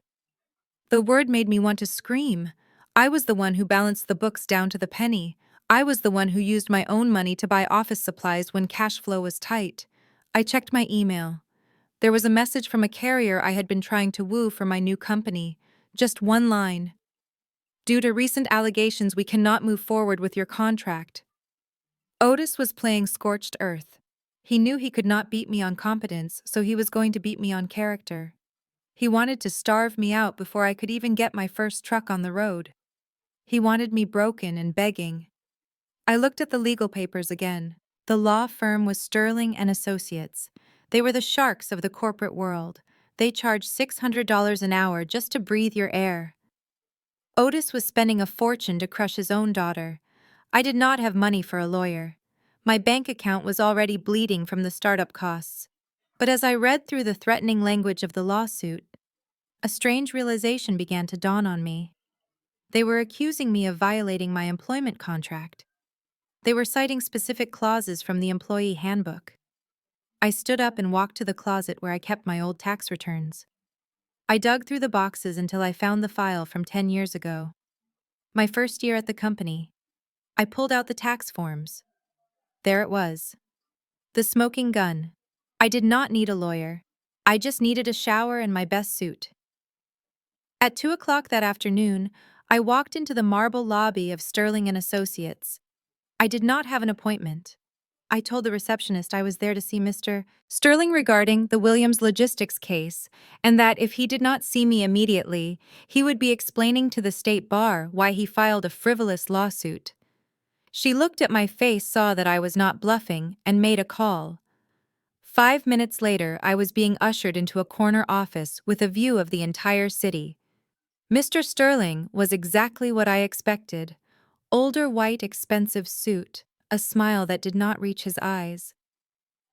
The word made me want to scream. I was the one who balanced the books down to the penny. I was the one who used my own money to buy office supplies when cash flow was tight. I checked my email. There was a message from a carrier I had been trying to woo for my new company. Just one line. Due to recent allegations, we cannot move forward with your contract. Otis was playing scorched earth. He knew he could not beat me on competence, so he was going to beat me on character. He wanted to starve me out before I could even get my first truck on the road. He wanted me broken and begging. I looked at the legal papers again. The law firm was Sterling and Associates. They were the sharks of the corporate world. They charged $600 an hour just to breathe your air. Otis was spending a fortune to crush his own daughter. I did not have money for a lawyer. My bank account was already bleeding from the startup costs. But as I read through the threatening language of the lawsuit, a strange realization began to dawn on me. They were accusing me of violating my employment contract. They were citing specific clauses from the employee handbook. I stood up and walked to the closet where I kept my old tax returns. I dug through the boxes until I found the file from 10 years ago. My first year at the company. I pulled out the tax forms. There it was. The smoking gun. I did not need a lawyer. I just needed a shower and my best suit. At 2 o'clock that afternoon, I walked into the marble lobby of Sterling and Associates. I did not have an appointment. I told the receptionist I was there to see Mr. Sterling regarding the Williams logistics case, and that if he did not see me immediately, he would be explaining to the state bar why he filed a frivolous lawsuit. She looked at my face, saw that I was not bluffing, and made a call. 5 minutes later, I was being ushered into a corner office with a view of the entire city. Mr. Sterling was exactly what I expected. Older white expensive suit, a smile that did not reach his eyes.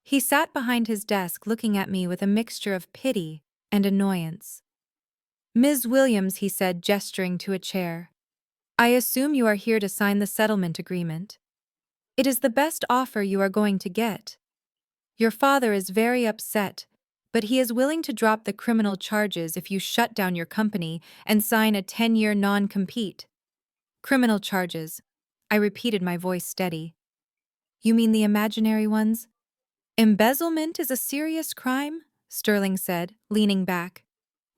He sat behind his desk looking at me with a mixture of pity and annoyance. "Ms. Williams," he said, gesturing to a chair, "I assume you are here to sign the settlement agreement. It is the best offer you are going to get. Your father is very upset, but he is willing to drop the criminal charges if you shut down your company and sign a 10-year non-compete." Criminal charges. I repeated, my voice steady. "You mean the imaginary ones?" "Embezzlement is a serious crime," Sterling said, leaning back.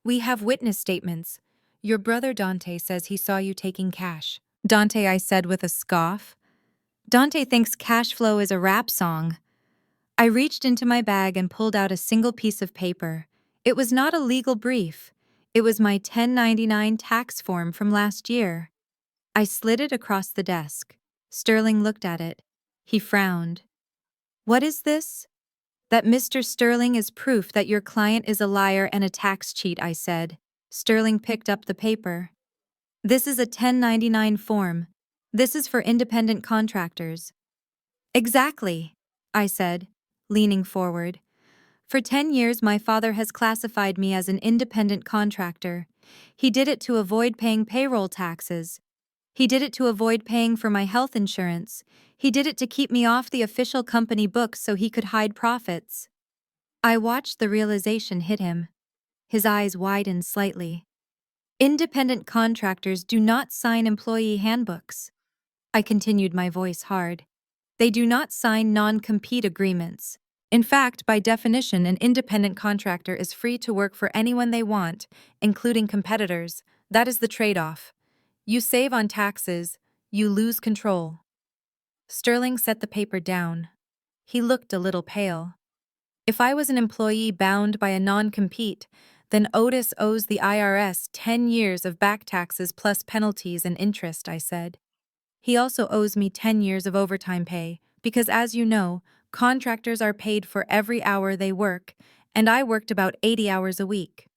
"We have witness statements. Your brother Dante says he saw you taking cash." "Dante," I said with a scoff. "Dante thinks cash flow is a rap song." I reached into my bag and pulled out a single piece of paper. It was not a legal brief. It was my 1099 tax form from last year. I slid it across the desk. Sterling looked at it. He frowned. "What is this?" "That Mr. Sterling is proof that your client is a liar and a tax cheat," I said. Sterling picked up the paper. "This is a 1099 form. This is for independent contractors." "Exactly," I said, leaning forward. "For 10 years my father has classified me as an independent contractor. He did it to avoid paying payroll taxes. He did it to avoid paying for my health insurance. He did it to keep me off the official company books so he could hide profits." I watched the realization hit him. His eyes widened slightly. "Independent contractors do not sign employee handbooks." I continued, my voice hard. "They do not sign non-compete agreements. In fact, by definition, an independent contractor is free to work for anyone they want, including competitors. That is the trade-off. You save on taxes, you lose control." Sterling set the paper down. He looked a little pale. "If I was an employee bound by a non-compete, then Otis owes the IRS 10 years of back taxes plus penalties and interest," I said. "He also owes me 10 years of overtime pay, because as you know, contractors are paid for every hour they work, and I worked about 80 hours a week."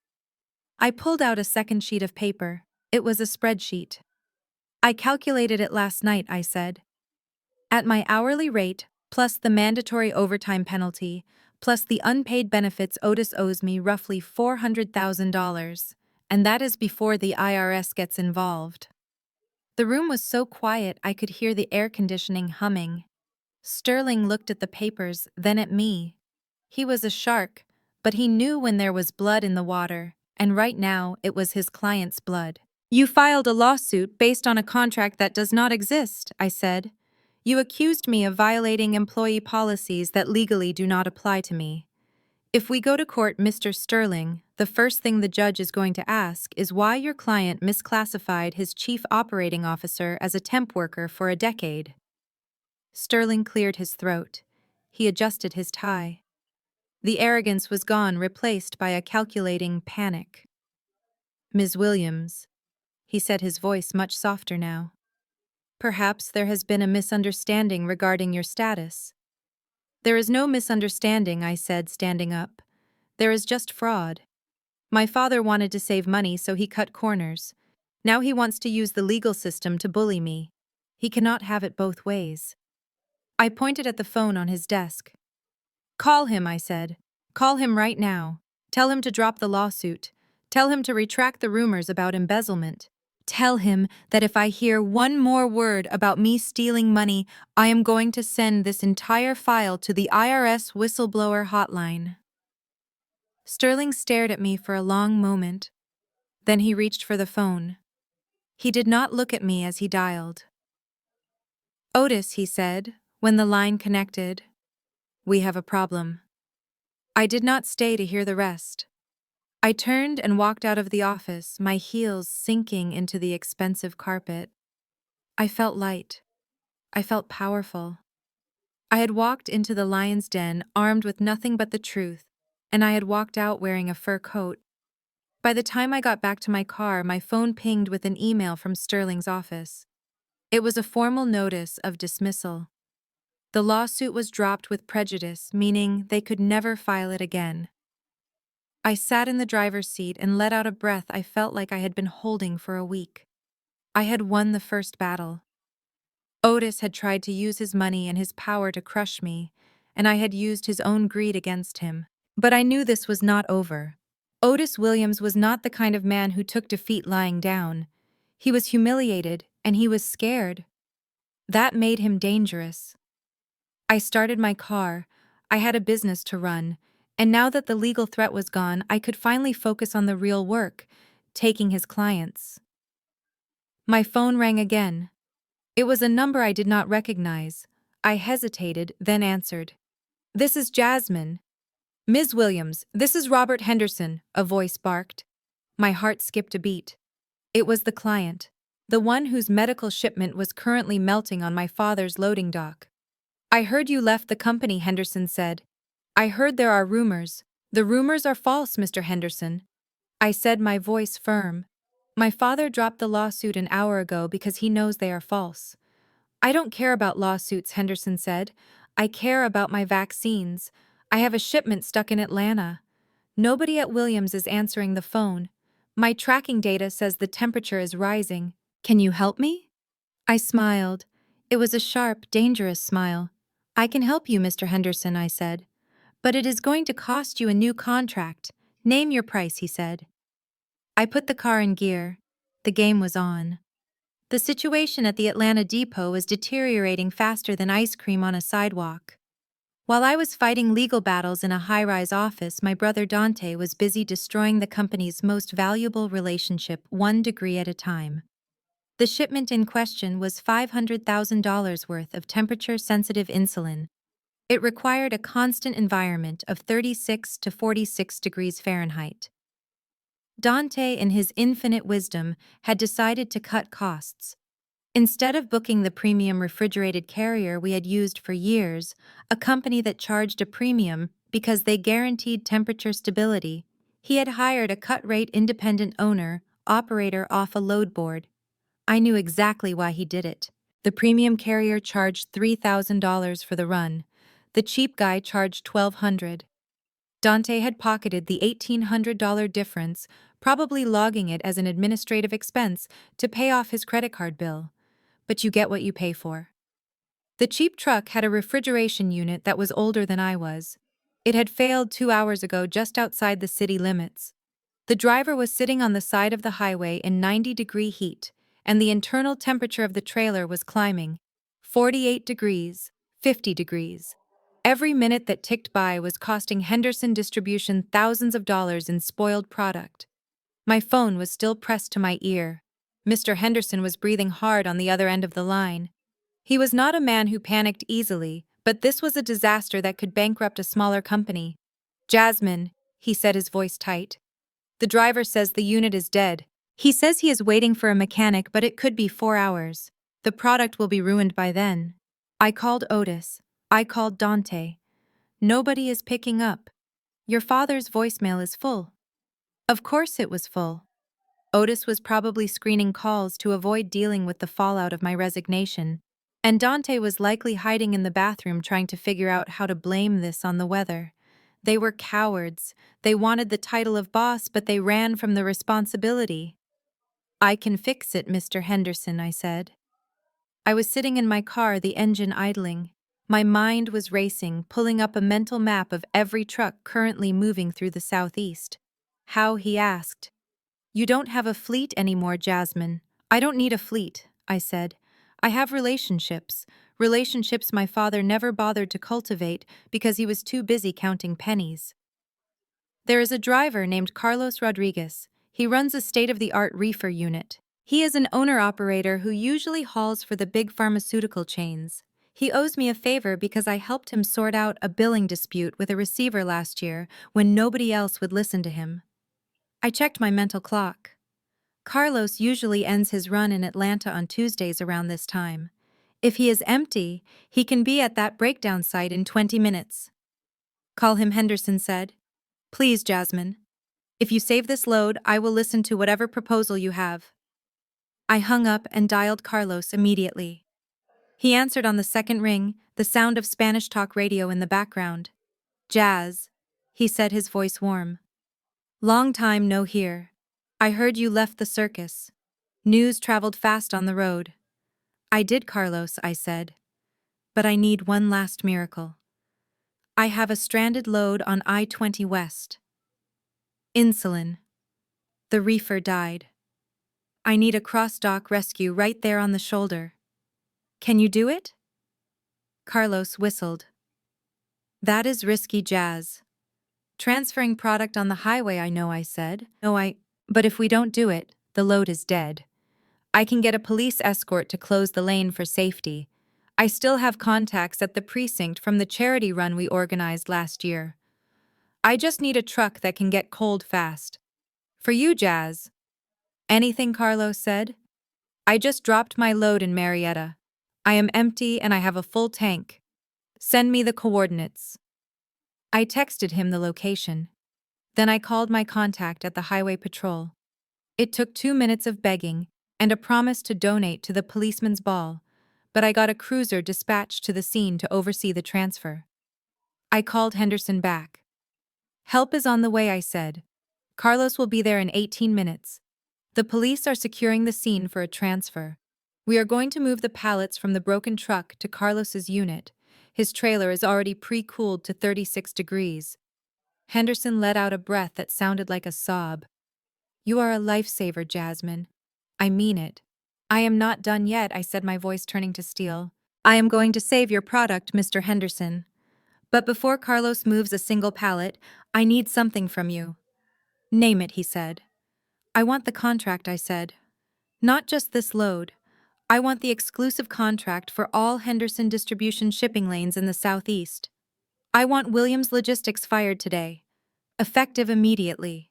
I pulled out a second sheet of paper. It was a spreadsheet. "I calculated it last night," I said. "At my hourly rate, plus the mandatory overtime penalty, plus the unpaid benefits, Otis owes me roughly $400,000, and that is before the IRS gets involved." The room was so quiet I could hear the air conditioning humming. Sterling looked at the papers, then at me. He was a shark, but he knew when there was blood in the water, and right now it was his client's blood. "You filed a lawsuit based on a contract that does not exist," I said. "You accused me of violating employee policies that legally do not apply to me. If we go to court, Mr. Sterling, the first thing the judge is going to ask is why your client misclassified his chief operating officer as a temp worker for a decade." Sterling cleared his throat. He adjusted his tie. The arrogance was gone, replaced by a calculating panic. "Ms. Williams," he said, his voice much softer now, "perhaps there has been a misunderstanding regarding your status." "There is no misunderstanding," I said, standing up. "There is just fraud. My father wanted to save money, so he cut corners. Now he wants to use the legal system to bully me. He cannot have it both ways." I pointed at the phone on his desk. "Call him," I said. "Call him right now. Tell him to drop the lawsuit. Tell him to retract the rumors about embezzlement. Tell him that if I hear one more word about me stealing money, I am going to send this entire file to the IRS whistleblower hotline." Sterling stared at me for a long moment. Then he reached for the phone. He did not look at me as he dialed. "Otis," he said, when the line connected, "we have a problem." I did not stay to hear the rest. I turned and walked out of the office, my heels sinking into the expensive carpet. I felt light. I felt powerful. I had walked into the lion's den armed with nothing but the truth, and I had walked out wearing a fur coat. By the time I got back to my car, my phone pinged with an email from Sterling's office. It was a formal notice of dismissal. The lawsuit was dropped with prejudice, meaning they could never file it again. I sat in the driver's seat and let out a breath I felt like I had been holding for a week. I had won the first battle. Otis had tried to use his money and his power to crush me, and I had used his own greed against him. But I knew this was not over. Otis Williams was not the kind of man who took defeat lying down. He was humiliated, and he was scared. That made him dangerous. I started my car. I had a business to run, and now that the legal threat was gone, I could finally focus on the real work, taking his clients. My phone rang again. It was a number I did not recognize. I hesitated, then answered. "This is Jasmine." "Ms. Williams, this is Robert Henderson," a voice barked. My heart skipped a beat. It was the client, the one whose medical shipment was currently melting on my father's loading dock. "I heard you left the company," Henderson said. "I heard there are rumors. The rumors are false, Mr. Henderson." I said, my voice firm. "My father dropped the lawsuit an hour ago because he knows they are false." "I don't care about lawsuits," Henderson said. "I care about my vaccines. I have a shipment stuck in Atlanta. Nobody at Williams is answering the phone. My tracking data says the temperature is rising. Can you help me?" I smiled. It was a sharp, dangerous smile. "I can help you, Mr. Henderson," I said. "But it is going to cost you a new contract. Name your price," he said. I put the car in gear. The game was on. The situation at the Atlanta depot was deteriorating faster than ice cream on a sidewalk. While I was fighting legal battles in a high-rise office, my brother Dante was busy destroying the company's most valuable relationship 1 degree at a time. The shipment in question was $500,000 worth of temperature-sensitive insulin. It required a constant environment of 36 to 46 degrees Fahrenheit. Dante, in his infinite wisdom, had decided to cut costs. Instead of booking the premium refrigerated carrier we had used for years, a company that charged a premium because they guaranteed temperature stability, he had hired a cut-rate independent operator off a load board. I knew exactly why he did it. The premium carrier charged $3,000 for the run. The cheap guy charged $1,200. Dante had pocketed the $1,800 difference, probably logging it as an administrative expense to pay off his credit card bill. But you get what you pay for. The cheap truck had a refrigeration unit that was older than I was. It had failed 2 hours ago just outside the city limits. The driver was sitting on the side of the highway in 90-degree heat, and the internal temperature of the trailer was climbing. 48 degrees, 50 degrees. Every minute that ticked by was costing Henderson Distribution thousands of dollars in spoiled product. My phone was still pressed to my ear. Mr. Henderson was breathing hard on the other end of the line. He was not a man who panicked easily, but this was a disaster that could bankrupt a smaller company. "Jasmine," he said, his voice tight. "The driver says the unit is dead. He says he is waiting for a mechanic, but it could be 4 hours. The product will be ruined by then." I called Otis. I called Dante. Nobody is picking up. "Your father's voicemail is full." Of course it was full. Otis was probably screening calls to avoid dealing with the fallout of my resignation, and Dante was likely hiding in the bathroom trying to figure out how to blame this on the weather. They were cowards. They wanted the title of boss, but they ran from the responsibility. "I can fix it, Mr. Henderson," I said. I was sitting in my car, the engine idling. My mind was racing, pulling up a mental map of every truck currently moving through the southeast. "How?" he asked. "You don't have a fleet anymore, Jasmine. I don't need a fleet, I said. I have relationships. Relationships my father never bothered to cultivate because he was too busy counting pennies. There is a driver named Carlos Rodriguez. He runs a state-of-the-art reefer unit. He is an owner-operator who usually hauls for the big pharmaceutical chains. He owes me a favor because I helped him sort out a billing dispute with a receiver last year when nobody else would listen to him. I checked my mental clock. Carlos usually ends his run in Atlanta on Tuesdays around this time. If he is empty, he can be at that breakdown site in 20 minutes. Call him, Henderson said. Please, Jasmine. If you save this load, I will listen to whatever proposal you have. I hung up and dialed Carlos immediately. He answered on the second ring, the sound of Spanish talk radio in the background. Jazz, he said, his voice warm. Long time no hear. I heard you left the circus. News traveled fast on the road. I did, Carlos, I said. But I need one last miracle. I have a stranded load on I-20 West. Insulin. The reefer died. I need a cross-dock rescue right there on the shoulder. Can you do it? Carlos whistled. That is risky, Jazz. Transferring product on the highway, I know, I said. But if we don't do it, the load is dead. I can get a police escort to close the lane for safety. I still have contacts at the precinct from the charity run we organized last year. I just need a truck that can get cold fast. For you, Jazz. Anything, Carlos said. I just dropped my load in Marietta. I am empty and I have a full tank. Send me the coordinates. I texted him the location. Then I called my contact at the highway patrol. It took 2 minutes of begging and a promise to donate to the policeman's ball, but I got a cruiser dispatched to the scene to oversee the transfer. I called Henderson back. Help is on the way, I said. Carlos will be there in 18 minutes. The police are securing the scene for a transfer. We are going to move the pallets from the broken truck to Carlos's unit. His trailer is already pre-cooled to 36 degrees. Henderson let out a breath that sounded like a sob. You are a lifesaver, Jasmine. I mean it. I am not done yet, I said, my voice turning to steel. I am going to save your product, Mr. Henderson. But before Carlos moves a single pallet, I need something from you. Name it, he said. I want the contract, I said. Not just this load. I want the exclusive contract for all Henderson distribution shipping lanes in the Southeast. I want Williams Logistics fired today. Effective immediately.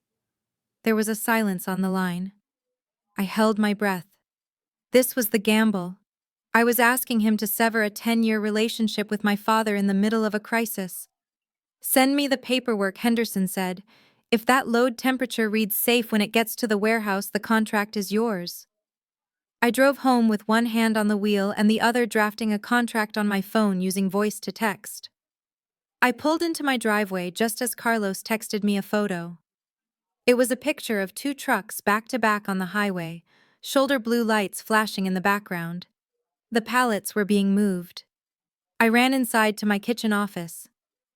There was a silence on the line. I held my breath. This was the gamble. I was asking him to sever a 10-year relationship with my father in the middle of a crisis. Send me the paperwork, Henderson said. If that load temperature reads safe when it gets to the warehouse, the contract is yours. I drove home with one hand on the wheel and the other drafting a contract on my phone using voice to text. I pulled into my driveway just as Carlos texted me a photo. It was a picture of 2 trucks back to back on the highway, shoulder blue lights flashing in the background. The pallets were being moved. I ran inside to my kitchen office.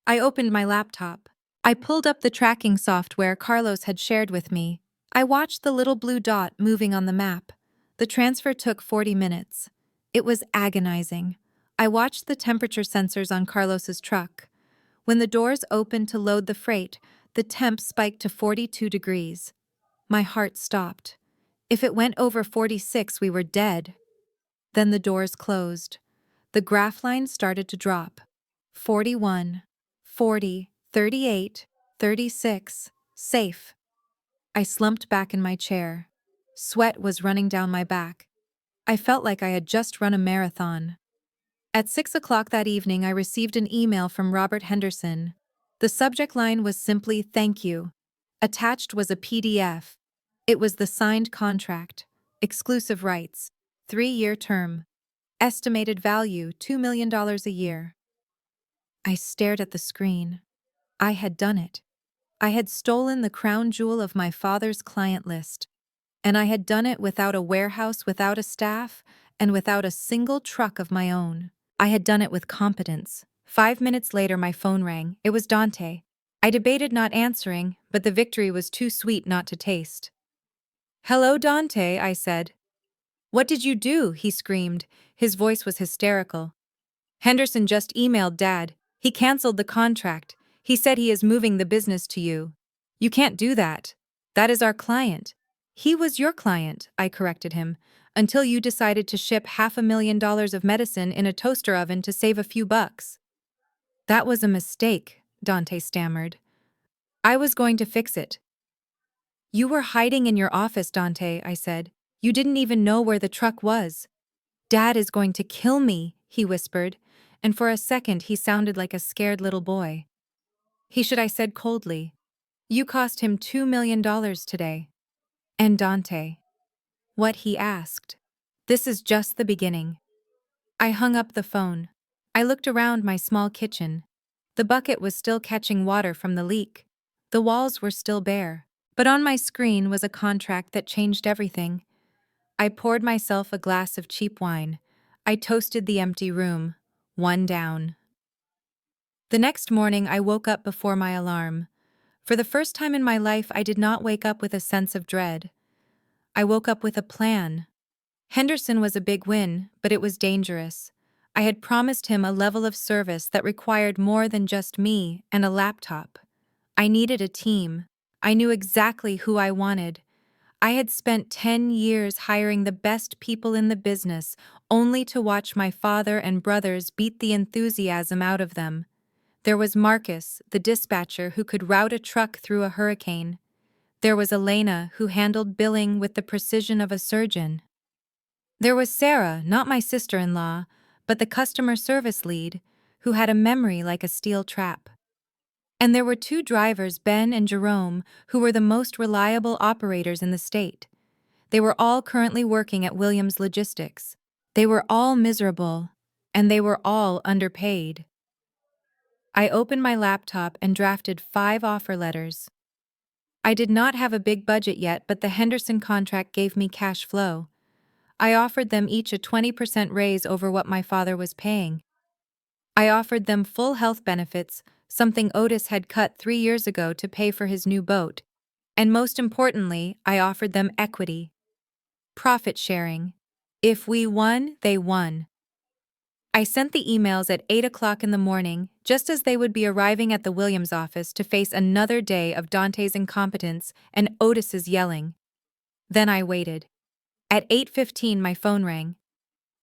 I opened my laptop. I pulled up the tracking software Carlos had shared with me. I watched the little blue dot moving on the map. The transfer took 40 minutes. It was agonizing. I watched the temperature sensors on Carlos's truck. When the doors opened to load the freight, the temp spiked to 42 degrees. My heart stopped. If it went over 46, we were dead. Then the doors closed. The graph line started to drop. 41, 40, 38, 36, safe. I slumped back in my chair. Sweat was running down my back. I felt like I had just run a marathon. At 6 o'clock that evening, I received an email from Robert Henderson. The subject line was simply, "Thank you." Attached was a PDF. It was the signed contract. Exclusive rights. 3-year term. Estimated value, $2 million a year. I stared at the screen. I had done it. I had stolen the crown jewel of my father's client list. And I had done it without a warehouse, without a staff, and without a single truck of my own. I had done it with competence. 5 minutes later, my phone rang. It was Dante. I debated not answering, but the victory was too sweet not to taste. "Hello, Dante," I said. "What did you do?" he screamed. His voice was hysterical. "Henderson just emailed Dad. He canceled the contract. He said he is moving the business to you. You can't do that. That is our client." "He was your client," I corrected him, "until you decided to ship $500,000 of medicine in a toaster oven to save a few bucks." "That was a mistake," Dante stammered. "I was going to fix it." "You were hiding in your office, Dante," I said. "You didn't even know where the truck was." "Dad is going to kill me," he whispered, and for a second he sounded like a scared little boy. "He should," I said coldly. "You cost him $2 million today." "And Dante?" "What?" he asked. "This is just the beginning." I hung up the phone. I looked around my small kitchen. The bucket was still catching water from the leak. The walls were still bare. But on my screen was a contract that changed everything. I poured myself a glass of cheap wine. I toasted the empty room, one down. The next morning, I woke up before my alarm. For the first time in my life, I did not wake up with a sense of dread. I woke up with a plan. Henderson was a big win, but it was dangerous. I had promised him a level of service that required more than just me and a laptop. I needed a team. I knew exactly who I wanted. I had spent 10 years hiring the best people in the business, only to watch my father and brothers beat the enthusiasm out of them. There was Marcus, the dispatcher who could route a truck through a hurricane. There was Elena, who handled billing with the precision of a surgeon. There was Sarah, not my sister-in-law, but the customer service lead, who had a memory like a steel trap. And there were two drivers, Ben and Jerome, who were the most reliable operators in the state. They were all currently working at Williams Logistics. They were all miserable, and they were all underpaid. I opened my laptop and drafted 5 offer letters. I did not have a big budget yet, but the Henderson contract gave me cash flow. I offered them each a 20% raise over what my father was paying. I offered them full health benefits, something Otis had cut 3 years ago to pay for his new boat. And most importantly, I offered them equity. Profit sharing. If we won, they won. I sent the emails at 8 o'clock in the morning, just as they would be arriving at the Williams office to face another day of Dante's incompetence and Otis's yelling. Then I waited. At 8:15 my phone rang.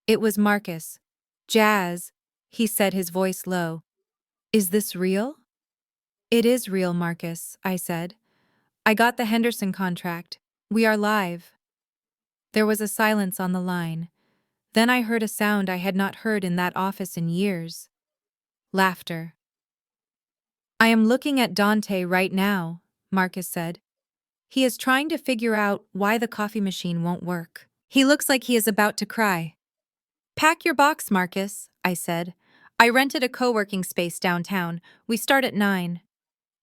It was Marcus. "Jazz," he said, his voice low. "Is this real?" "It is real, Marcus," I said. "I got the Henderson contract. We are live." There was a silence on the line. Then I heard a sound I had not heard in that office in years. Laughter. "I am looking at Dante right now," Marcus said. "He is trying to figure out why the coffee machine won't work. He looks like he is about to cry." "Pack your box, Marcus," I said. "I rented a co-working space downtown. We start at 9.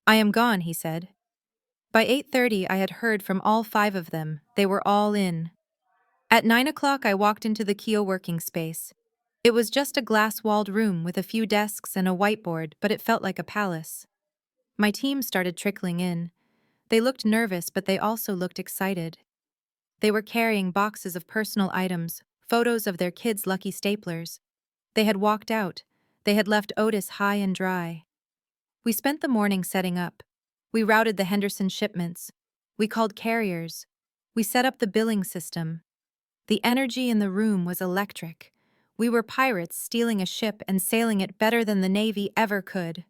"I am gone," he said. By 8:30 I had heard from all 5 of them. They were all in. At 9 o'clock I walked into the Keo working space. It was just a glass-walled room with a few desks and a whiteboard, but it felt like a palace. My team started trickling in. They looked nervous, but they also looked excited. They were carrying boxes of personal items, photos of their kids' lucky staplers. They had walked out. They had left Otis high and dry. We spent the morning setting up. We routed the Henderson shipments. We called carriers. We set up the billing system. The energy in the room was electric. We were pirates stealing a ship and sailing it better than the Navy ever could.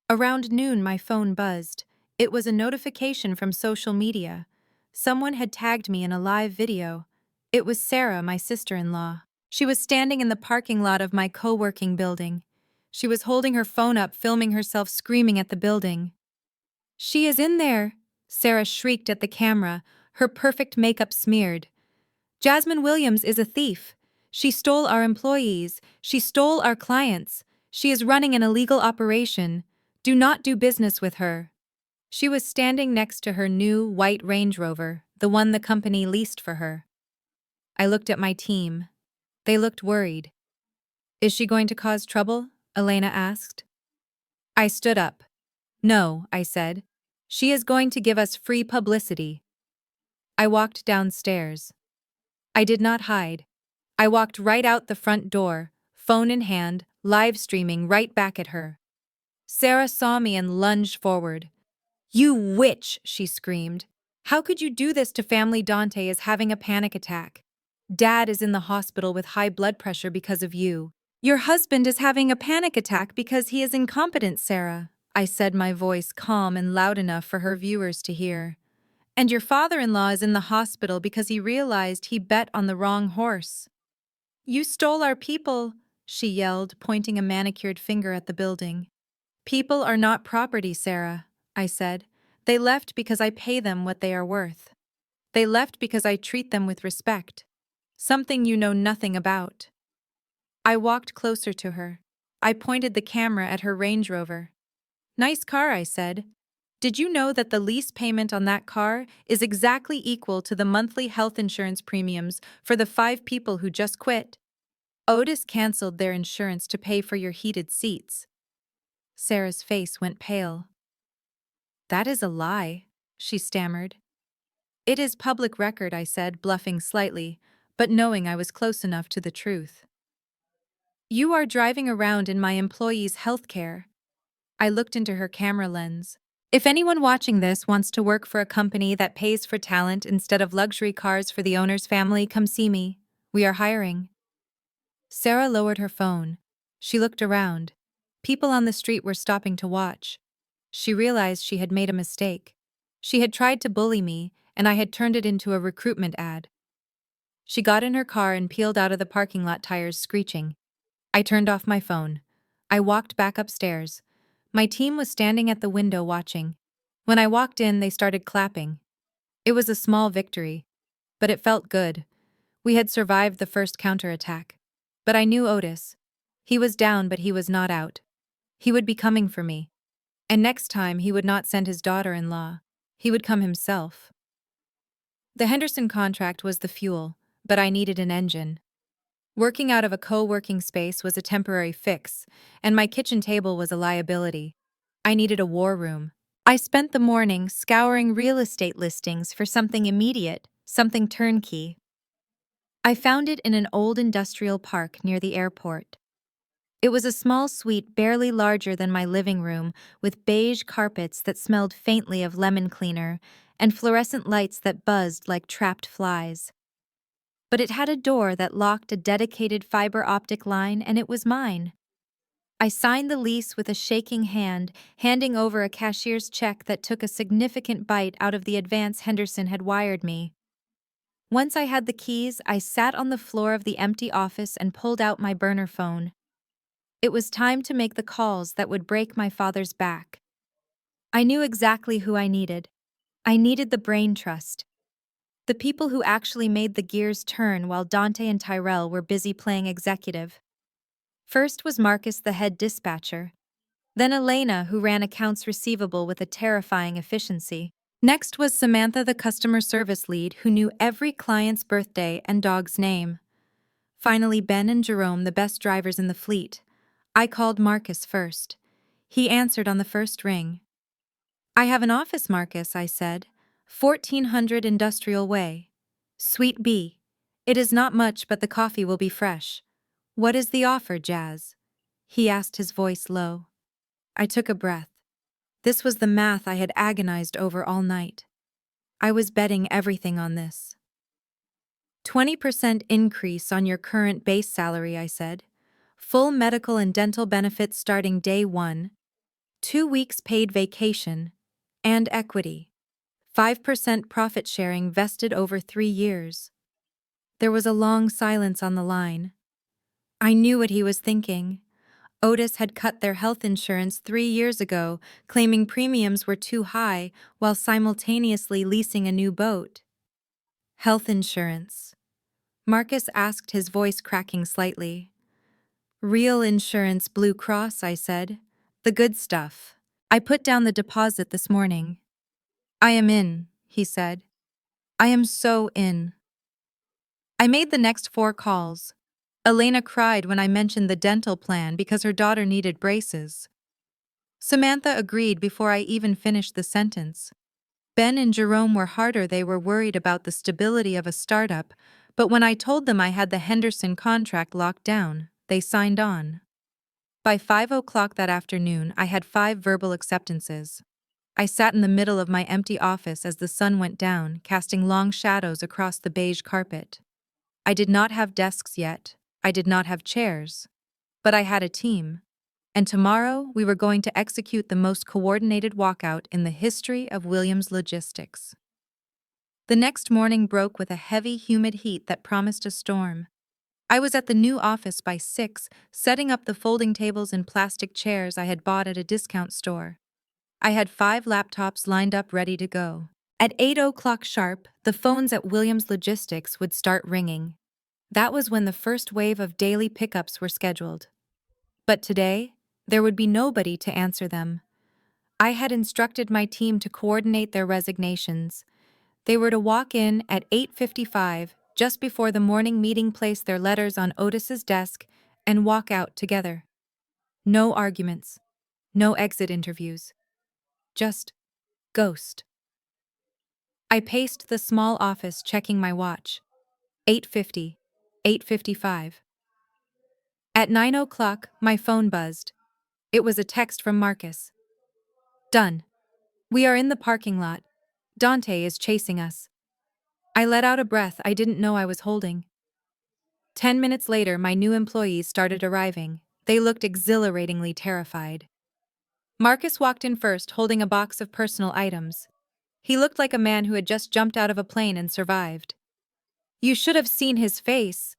Around noon, my phone buzzed. It was a notification from social media. Someone had tagged me in a live video. It was Sarah, my sister-in-law. She was standing in the parking lot of my co-working building. She was holding her phone up, filming herself screaming at the building. "She is in there!" Sarah shrieked at the camera, her perfect makeup smeared. "Jasmine Williams is a thief. She stole our employees. She stole our clients. She is running an illegal operation. Do not do business with her." She was standing next to her new white Range Rover, the one the company leased for her. I looked at my team. They looked worried. "Is she going to cause trouble?" Elena asked. I stood up. "No," I said. "She is going to give us free publicity." I walked downstairs. I did not hide. I walked right out the front door, phone in hand, live streaming right back at her. Sarah saw me and lunged forward. "You witch!" she screamed. "How could you do this to family? Dante is having a panic attack. Dad is in the hospital with high blood pressure because of you. Your husband is having a panic attack because he is incompetent, Sarah," I said, my voice calm and loud enough for her viewers to hear. "And your father-in-law is in the hospital because he realized he bet on the wrong horse." "You stole our people," she yelled, pointing a manicured finger at the building. "People are not property, Sarah," I said. "They left because I pay them what they are worth. They left because I treat them with respect. Something you know nothing about." I walked closer to her. I pointed the camera at her Range Rover. "Nice car," I said. "Did you know that the lease payment on that car is exactly equal to the monthly health insurance premiums for the 5 people who just quit? Otis canceled their insurance to pay for your heated seats." Sarah's face went pale. "That is a lie," she stammered. "It is public record," I said, bluffing slightly, but knowing I was close enough to the truth. "You are driving around in my employees' healthcare." I looked into her camera lens. "If anyone watching this wants to work for a company that pays for talent instead of luxury cars for the owner's family, come see me. We are hiring." Sarah lowered her phone. She looked around. People on the street were stopping to watch. She realized she had made a mistake. She had tried to bully me, and I had turned it into a recruitment ad. She got in her car and peeled out of the parking lot, tires screeching. I turned off my phone. I walked back upstairs. My team was standing at the window watching. When I walked in, they started clapping. It was a small victory, but it felt good. We had survived the first counterattack. But I knew Otis. He was down, but he was not out. He would be coming for me. And next time, he would not send his daughter-in-law. He would come himself. The Henderson contract was the fuel, but I needed an engine. Working out of a co-working space was a temporary fix, and my kitchen table was a liability. I needed a war room. I spent the morning scouring real estate listings for something immediate, something turnkey. I found it in an old industrial park near the airport. It was a small suite barely larger than my living room, with beige carpets that smelled faintly of lemon cleaner and fluorescent lights that buzzed like trapped flies. But it had a door that locked a dedicated fiber optic line, and it was mine. I signed the lease with a shaking hand, handing over a cashier's check that took a significant bite out of the advance Henderson had wired me. Once I had the keys, I sat on the floor of the empty office and pulled out my burner phone. It was time to make the calls that would break my father's back. I knew exactly who I needed. I needed the brain trust. The people who actually made the gears turn while Dante and Tyrell were busy playing executive. First was Marcus, the head dispatcher. Then Elena, who ran accounts receivable with a terrifying efficiency. Next was Samantha, the customer service lead, who knew every client's birthday and dog's name. Finally, Ben and Jerome, the best drivers in the fleet. I called Marcus first. He answered on the first ring. "I have an office, Marcus," I said. 1400 Industrial Way. Suite B. It is not much, but the coffee will be fresh. What is the offer, Jazz?" He asked, his voice low. I took a breath. This was the math I had agonized over all night. I was betting everything on this. 20% increase on your current base salary, I said. Full medical and dental benefits starting day 1. 2 weeks paid vacation. And equity. 5% profit sharing vested over 3 years. There was a long silence on the line. I knew what he was thinking. Otis had cut their health insurance 3 years ago, claiming premiums were too high while simultaneously leasing a new boat. Health insurance. Marcus asked, his voice cracking slightly. "Real insurance, Blue Cross," I said. "The good stuff. I put down the deposit this morning." "I am in," he said. "I am so in." I made the next 4 calls. Elena cried when I mentioned the dental plan because her daughter needed braces. Samantha agreed before I even finished the sentence. Ben and Jerome were harder. They were worried about the stability of a startup, But when I told them I had the Henderson contract locked down, they signed on. By 5 o'clock that afternoon, I had 5 verbal acceptances. I sat in the middle of my empty office as the sun went down, casting long shadows across the beige carpet. I did not have desks yet. I did not have chairs. But I had a team. And tomorrow, we were going to execute the most coordinated walkout in the history of Williams Logistics. The next morning broke with a heavy, humid heat that promised a storm. I was at the new office by 6, setting up the folding tables and plastic chairs I had bought at a discount store. I had 5 laptops lined up ready to go. At 8 o'clock sharp, the phones at Williams Logistics would start ringing. That was when the first wave of daily pickups were scheduled. But today, there would be nobody to answer them. I had instructed my team to coordinate their resignations. They were to walk in at 8:55, just before the morning meeting, place their letters on Otis's desk, and walk out together. No arguments. No exit interviews. Just ghost. I paced the small office, checking my watch. 8:50. 8:55. At 9 o'clock, my phone buzzed. It was a text from Marcus. Done. We are in the parking lot. Dante is chasing us. I let out a breath I didn't know I was holding. 10 minutes later, my new employees started arriving. They looked exhilaratingly terrified. Marcus walked in first, holding a box of personal items. He looked like a man who had just jumped out of a plane and survived. You should have seen his face,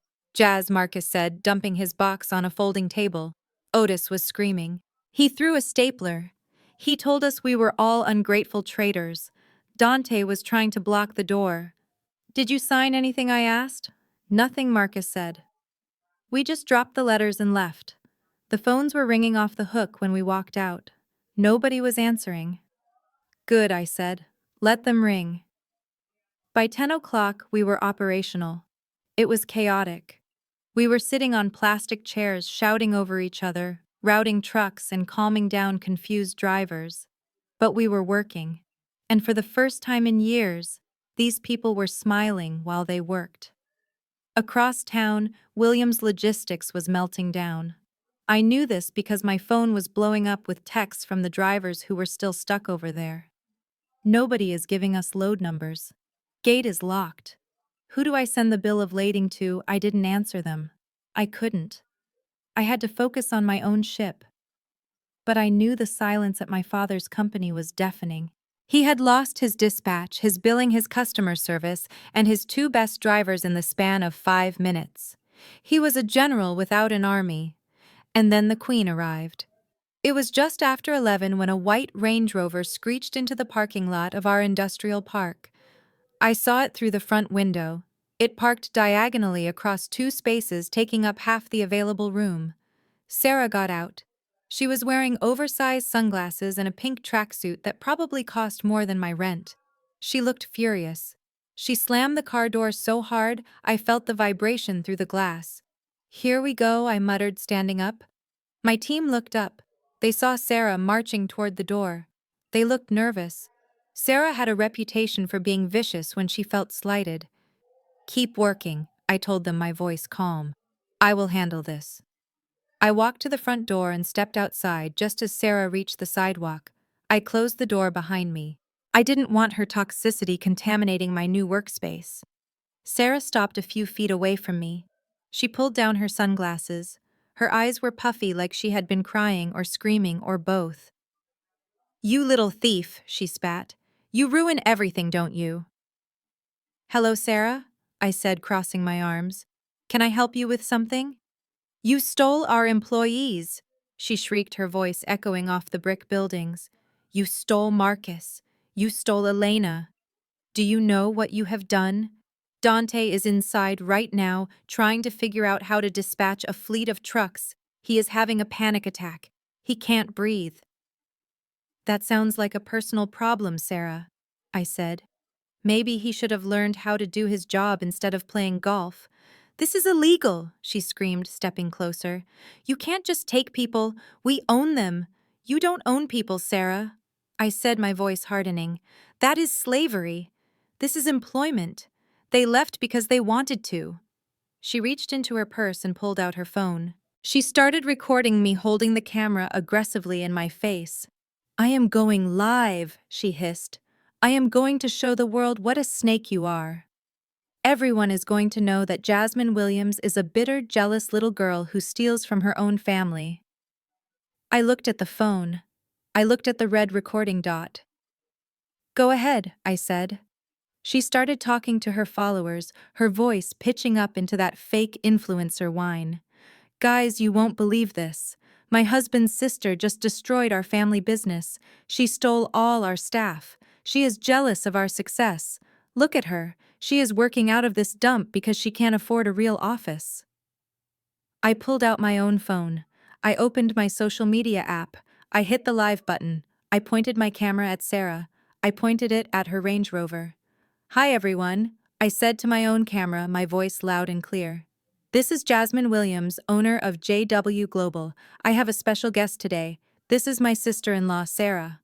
Marcus said, dumping his box on a folding table. Otis was screaming. He threw a stapler. He told us we were all ungrateful traitors. Dante was trying to block the door. Did you sign anything, I asked? Nothing, Marcus said. We just dropped the letters and left. The phones were ringing off the hook when we walked out. Nobody was answering. Good, I said. Let them ring. By 10 o'clock, we were operational. It was chaotic. We were sitting on plastic chairs, shouting over each other, routing trucks and calming down confused drivers. But we were working. And for the first time in years, these people were smiling while they worked. Across town, Williams Logistics was melting down. I knew this because my phone was blowing up with texts from the drivers who were still stuck over there. Nobody is giving us load numbers. Gate is locked. Who do I send the bill of lading to? I didn't answer them. I couldn't. I had to focus on my own ship. But I knew the silence at my father's company was deafening. He had lost his dispatch, his billing, his customer service, and his 2 best drivers in the span of 5 minutes. He was a general without an army. And then the Queen arrived. It was just after 11 when a white Range Rover screeched into the parking lot of our industrial park. I saw it through the front window. It parked diagonally across 2 spaces, taking up half the available room. Sarah got out. She was wearing oversized sunglasses and a pink tracksuit that probably cost more than my rent. She looked furious. She slammed the car door so hard I felt the vibration through the glass. Here we go, I muttered, standing up. My team looked up. They saw Sarah marching toward the door. They looked nervous. Sarah had a reputation for being vicious when she felt slighted. Keep working, I told them, my voice calm. I will handle this. I walked to the front door and stepped outside just as Sarah reached the sidewalk. I closed the door behind me. I didn't want her toxicity contaminating my new workspace. Sarah stopped a few feet away from me. She pulled down her sunglasses. Her eyes were puffy, like she had been crying or screaming or both. You little thief, she spat. You ruin everything, don't you? Hello, Sarah, I said, crossing my arms. Can I help you with something? You stole our employees, she shrieked, her voice echoing off the brick buildings. You stole Marcus. You stole Elena. Do you know what you have done? Dante is inside right now, trying to figure out how to dispatch a fleet of trucks. He is having a panic attack. He can't breathe. That sounds like a personal problem, Sarah, I said. Maybe he should have learned how to do his job instead of playing golf. This is illegal, she screamed, stepping closer. You can't just take people. We own them. You don't own people, Sarah, I said, my voice hardening. That is slavery. This is employment. They left because they wanted to. She reached into her purse and pulled out her phone. She started recording me holding the camera aggressively in my face. "I am going live," she hissed. "I am going to show the world what a snake you are. Everyone is going to know that Jasmine Williams is a bitter, jealous little girl who steals from her own family." I looked at the phone. I looked at the red recording dot. "Go ahead," I said. She started talking to her followers, her voice pitching up into that fake influencer whine. "Guys, you won't believe this. My husband's sister just destroyed our family business. She stole all our staff. She is jealous of our success. Look at her. She is working out of this dump because she can't afford a real office." I pulled out my own phone. I opened my social media app. I hit the live button. I pointed my camera at Sarah. I pointed it at her Range Rover. "Hi everyone," I said to my own camera, my voice loud and clear. "This is Jasmine Williams, owner of JW Global. I have a special guest today. This is my sister-in-law, Sarah."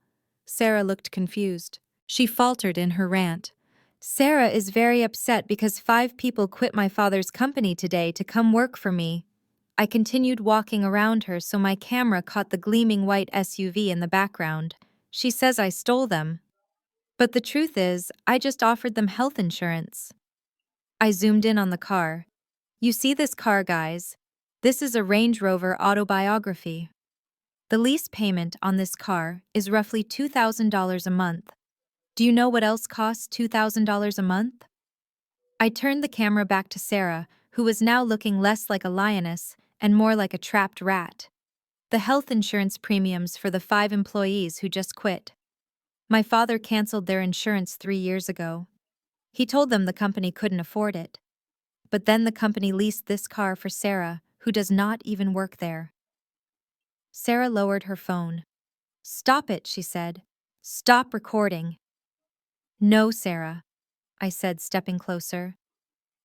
Sarah looked confused. She faltered in her rant. "Sarah is very upset because 5 people quit my father's company today to come work for me." I continued walking around her so my camera caught the gleaming white SUV in the background. "She says I stole them. But the truth is, I just offered them health insurance." I zoomed in on the car. "You see this car, guys? This is a Range Rover autobiography. The lease payment on this car is roughly $2,000 a month. Do you know what else costs $2,000 a month?" I turned the camera back to Sarah, who was now looking less like a lioness and more like a trapped rat. "The health insurance premiums for the 5 employees who just quit. My father canceled their insurance 3 years ago. He told them the company couldn't afford it. But then the company leased this car for Sarah, who does not even work there." Sarah lowered her phone. "Stop it," she said. "Stop recording." "No, Sarah," I said, stepping closer.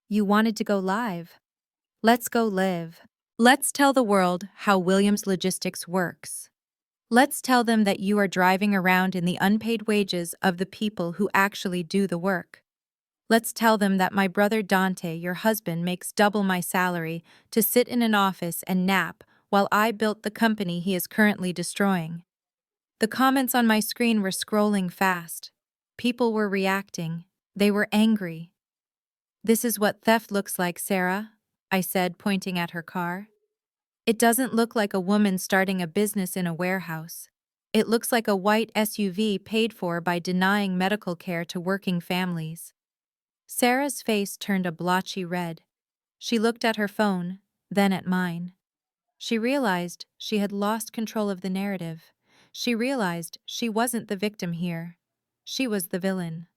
"You wanted to go live. Let's go live. Let's tell the world how Williams Logistics works. Let's tell them that you are driving around in the unpaid wages of the people who actually do the work. Let's tell them that my brother Dante, your husband, makes double my salary to sit in an office and nap while I built the company he is currently destroying." The comments on my screen were scrolling fast. People were reacting. They were angry. "This is what theft looks like, Sarah," I said, pointing at her car. "It doesn't look like a woman starting a business in a warehouse. It looks like a white SUV paid for by denying medical care to working families." Sarah's face turned a blotchy red. She looked at her phone, then at mine. She realized she had lost control of the narrative. She realized she wasn't the victim here. She was the villain.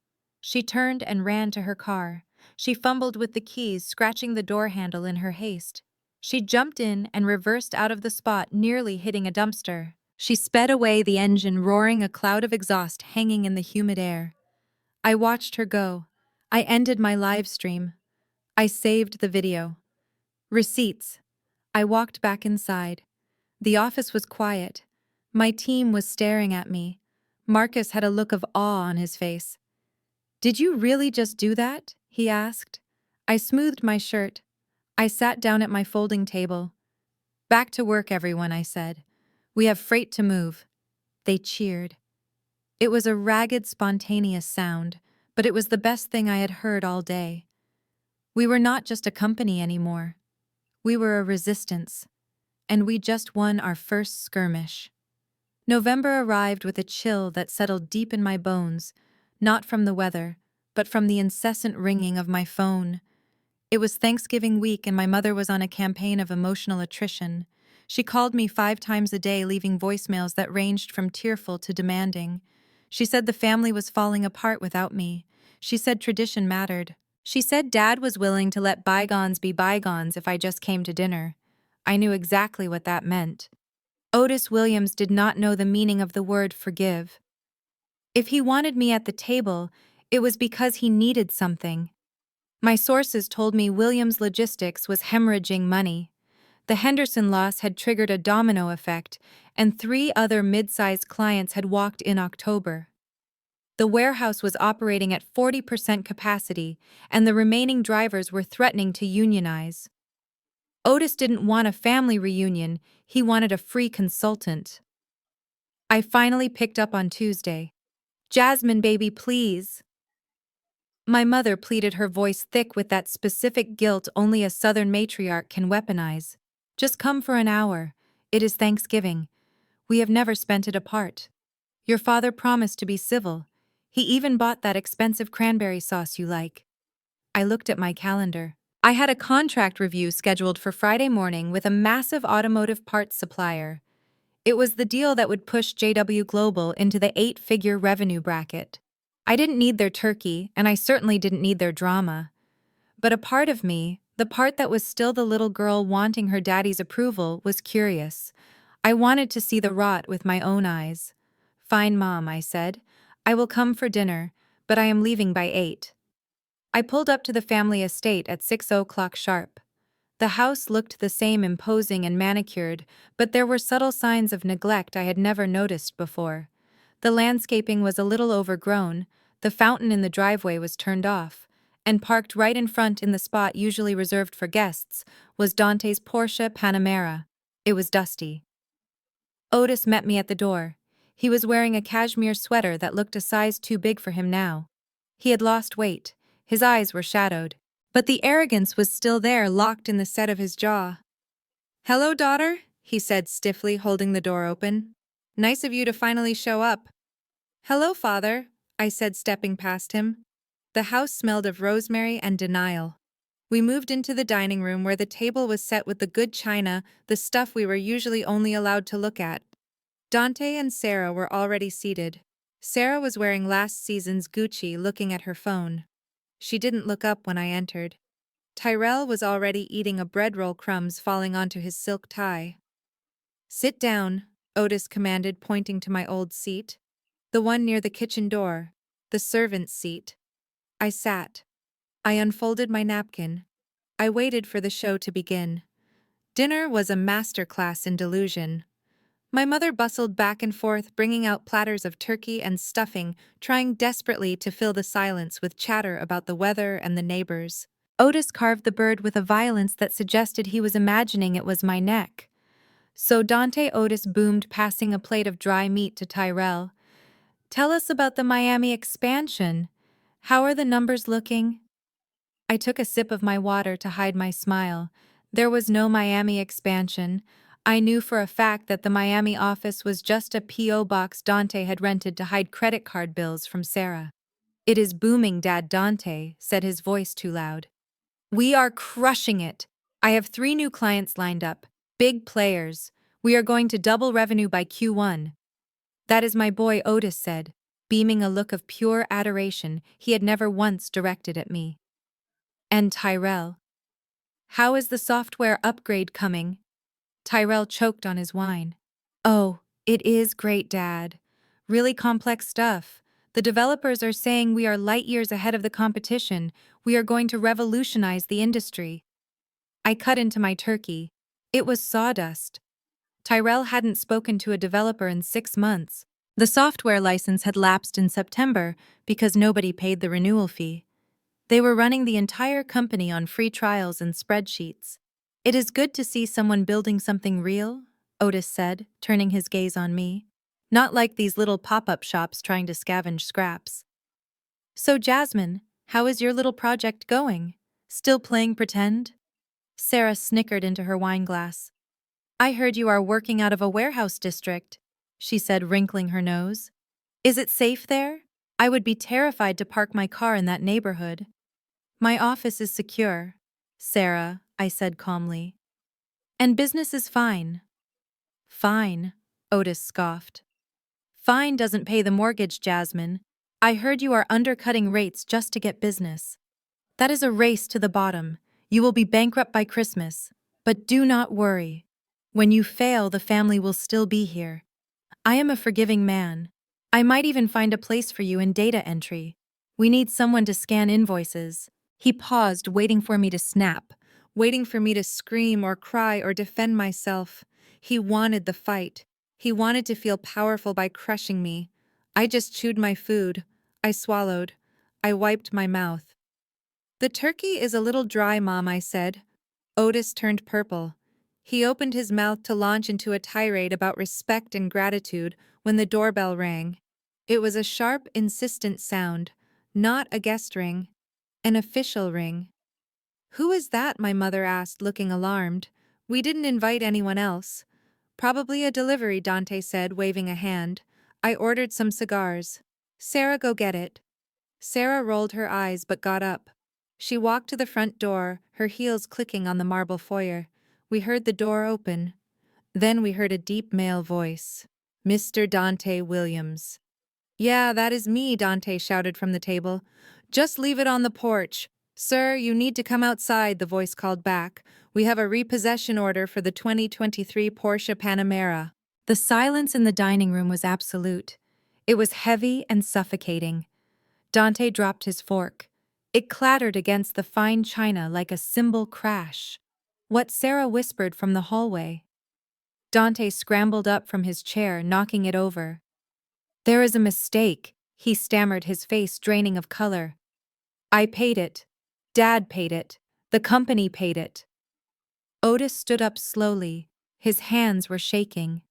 She turned and ran to her car. She fumbled with the keys, scratching the door handle in her haste. She jumped in and reversed out of the spot, nearly hitting a dumpster. She sped away, the engine roaring, a cloud of exhaust hanging in the humid air. I watched her go. I ended my live stream. I saved the video. Receipts. I walked back inside. The office was quiet. My team was staring at me. Marcus had a look of awe on his face. "Did you really just do that?" he asked. I smoothed my shirt. I sat down at my folding table. "Back to work, everyone," I said. "We have freight to move." They cheered. It was a ragged, spontaneous sound, but it was the best thing I had heard all day. We were not just a company anymore. We were a resistance, and we just won our first skirmish. November arrived with a chill that settled deep in my bones, not from the weather, but from the incessant ringing of my phone. It was Thanksgiving week and my mother was on a campaign of emotional attrition. She called me 5 times a day, leaving voicemails that ranged from tearful to demanding. She said the family was falling apart without me. She said tradition mattered. She said Dad was willing to let bygones be bygones if I just came to dinner. I knew exactly what that meant. Otis Williams did not know the meaning of the word forgive. If he wanted me at the table, it was because he needed something. My sources told me Williams Logistics was hemorrhaging money. The Henderson loss had triggered a domino effect, and 3 other mid-sized clients had walked in October. The warehouse was operating at 40% capacity, and the remaining drivers were threatening to unionize. Otis didn't want a family reunion, he wanted a free consultant. I finally picked up on Tuesday. "Jasmine, baby, please." My mother pleaded, her voice thick with that specific guilt only a Southern matriarch can weaponize. "Just come for an hour. It is Thanksgiving. We have never spent it apart. Your father promised to be civil. He even bought that expensive cranberry sauce you like." I looked at my calendar. I had a contract review scheduled for Friday morning with a massive automotive parts supplier. It was the deal that would push JW Global into the 8-figure revenue bracket. I didn't need their turkey, and I certainly didn't need their drama. But a part of me, the part that was still the little girl wanting her daddy's approval, was curious. I wanted to see the rot with my own eyes. "Fine, Mom," I said. "I will come for dinner, but I am leaving by 8. I pulled up to the family estate at 6 o'clock sharp. The house looked the same, imposing and manicured, but there were subtle signs of neglect I had never noticed before. The landscaping was a little overgrown, the fountain in the driveway was turned off, and parked right in front in the spot usually reserved for guests was Dante's Porsche Panamera. It was dusty. Otis met me at the door. He was wearing a cashmere sweater that looked a size too big for him now. He had lost weight, his eyes were shadowed, but the arrogance was still there, locked in the set of his jaw. "Hello, daughter," he said stiffly, holding the door open. "Nice of you to finally show up." "Hello, father," I said, stepping past him. The house smelled of rosemary and denial. We moved into the dining room where the table was set with the good china, the stuff we were usually only allowed to look at. Dante and Sarah were already seated. Sarah was wearing last season's Gucci, looking at her phone. She didn't look up when I entered. Tyrell was already eating a bread roll, crumbs falling onto his silk tie. "Sit down," Otis commanded, pointing to my old seat. The one near the kitchen door. The servant's seat. I sat. I unfolded my napkin. I waited for the show to begin. Dinner was a masterclass in delusion. My mother bustled back and forth, bringing out platters of turkey and stuffing, trying desperately to fill the silence with chatter about the weather and the neighbors. Otis carved the bird with a violence that suggested he was imagining it was my neck. So Dante Otis boomed, passing a plate of dry meat to Tyrell. "Tell us about the Miami expansion. How are the numbers looking?" I took a sip of my water to hide my smile. There was no Miami expansion. I knew for a fact that the Miami office was just a P.O. box Dante had rented to hide credit card bills from Sarah. "It is booming, Dad," Dante said, his voice too loud. "We are crushing it. I have 3 new clients lined up. Big players. We are going to double revenue by Q1. "That is my boy," Otis said, beaming a look of pure adoration he had never once directed at me. "And Tyrell? How is the software upgrade coming?" Tyrell choked on his wine. "Oh, it is great, Dad. Really complex stuff. The developers are saying we are light years ahead of the competition. We are going to revolutionize the industry." I cut into my turkey. It was sawdust. Tyrell hadn't spoken to a developer in 6 months. The software license had lapsed in September because nobody paid the renewal fee. They were running the entire company on free trials and spreadsheets. "It is good to see someone building something real," Otis said, turning his gaze on me. "Not like these little pop-up shops trying to scavenge scraps." "So, Jasmine, how is your little project going? Still playing pretend?" Sarah snickered into her wineglass. "I heard you are working out of a warehouse district," she said, wrinkling her nose. "Is it safe there? I would be terrified to park my car in that neighborhood." "My office is secure, Sarah," I said calmly. "And business is fine." "Fine," Otis scoffed. "Fine doesn't pay the mortgage, Jasmine. I heard you are undercutting rates just to get business. That is a race to the bottom. You will be bankrupt by Christmas. But do not worry. When you fail, the family will still be here. I am a forgiving man. I might even find a place for you in data entry. We need someone to scan invoices." He paused, waiting for me to snap, waiting for me to scream or cry or defend myself. He wanted the fight. He wanted to feel powerful by crushing me. I just chewed my food. I swallowed. I wiped my mouth. The turkey is a little dry, Mom, I said. Otis turned purple. He opened his mouth to launch into a tirade about respect and gratitude when the doorbell rang. It was a sharp, insistent sound, not a guest ring, an official ring. Who is that? My mother asked, looking alarmed. We didn't invite anyone else. Probably a delivery, Dante said, waving a hand. I ordered some cigars. Sarah, go get it. Sarah rolled her eyes but got up. She walked to the front door, her heels clicking on the marble foyer. We heard the door open. Then we heard a deep male voice. Mr. Dante Williams. Yeah, that is me, Dante shouted from the table. Just leave it on the porch. Sir, you need to come outside, the voice called back. We have a repossession order for the 2023 Porsche Panamera. The silence in the dining room was absolute. It was heavy and suffocating. Dante dropped his fork. It clattered against the fine china like a cymbal crash. What Sarah whispered from the hallway. Dante scrambled up from his chair, knocking it over. There is a mistake, he stammered, his face draining of color. I paid it. Dad paid it. The company paid it. Otis stood up slowly. His hands were shaking.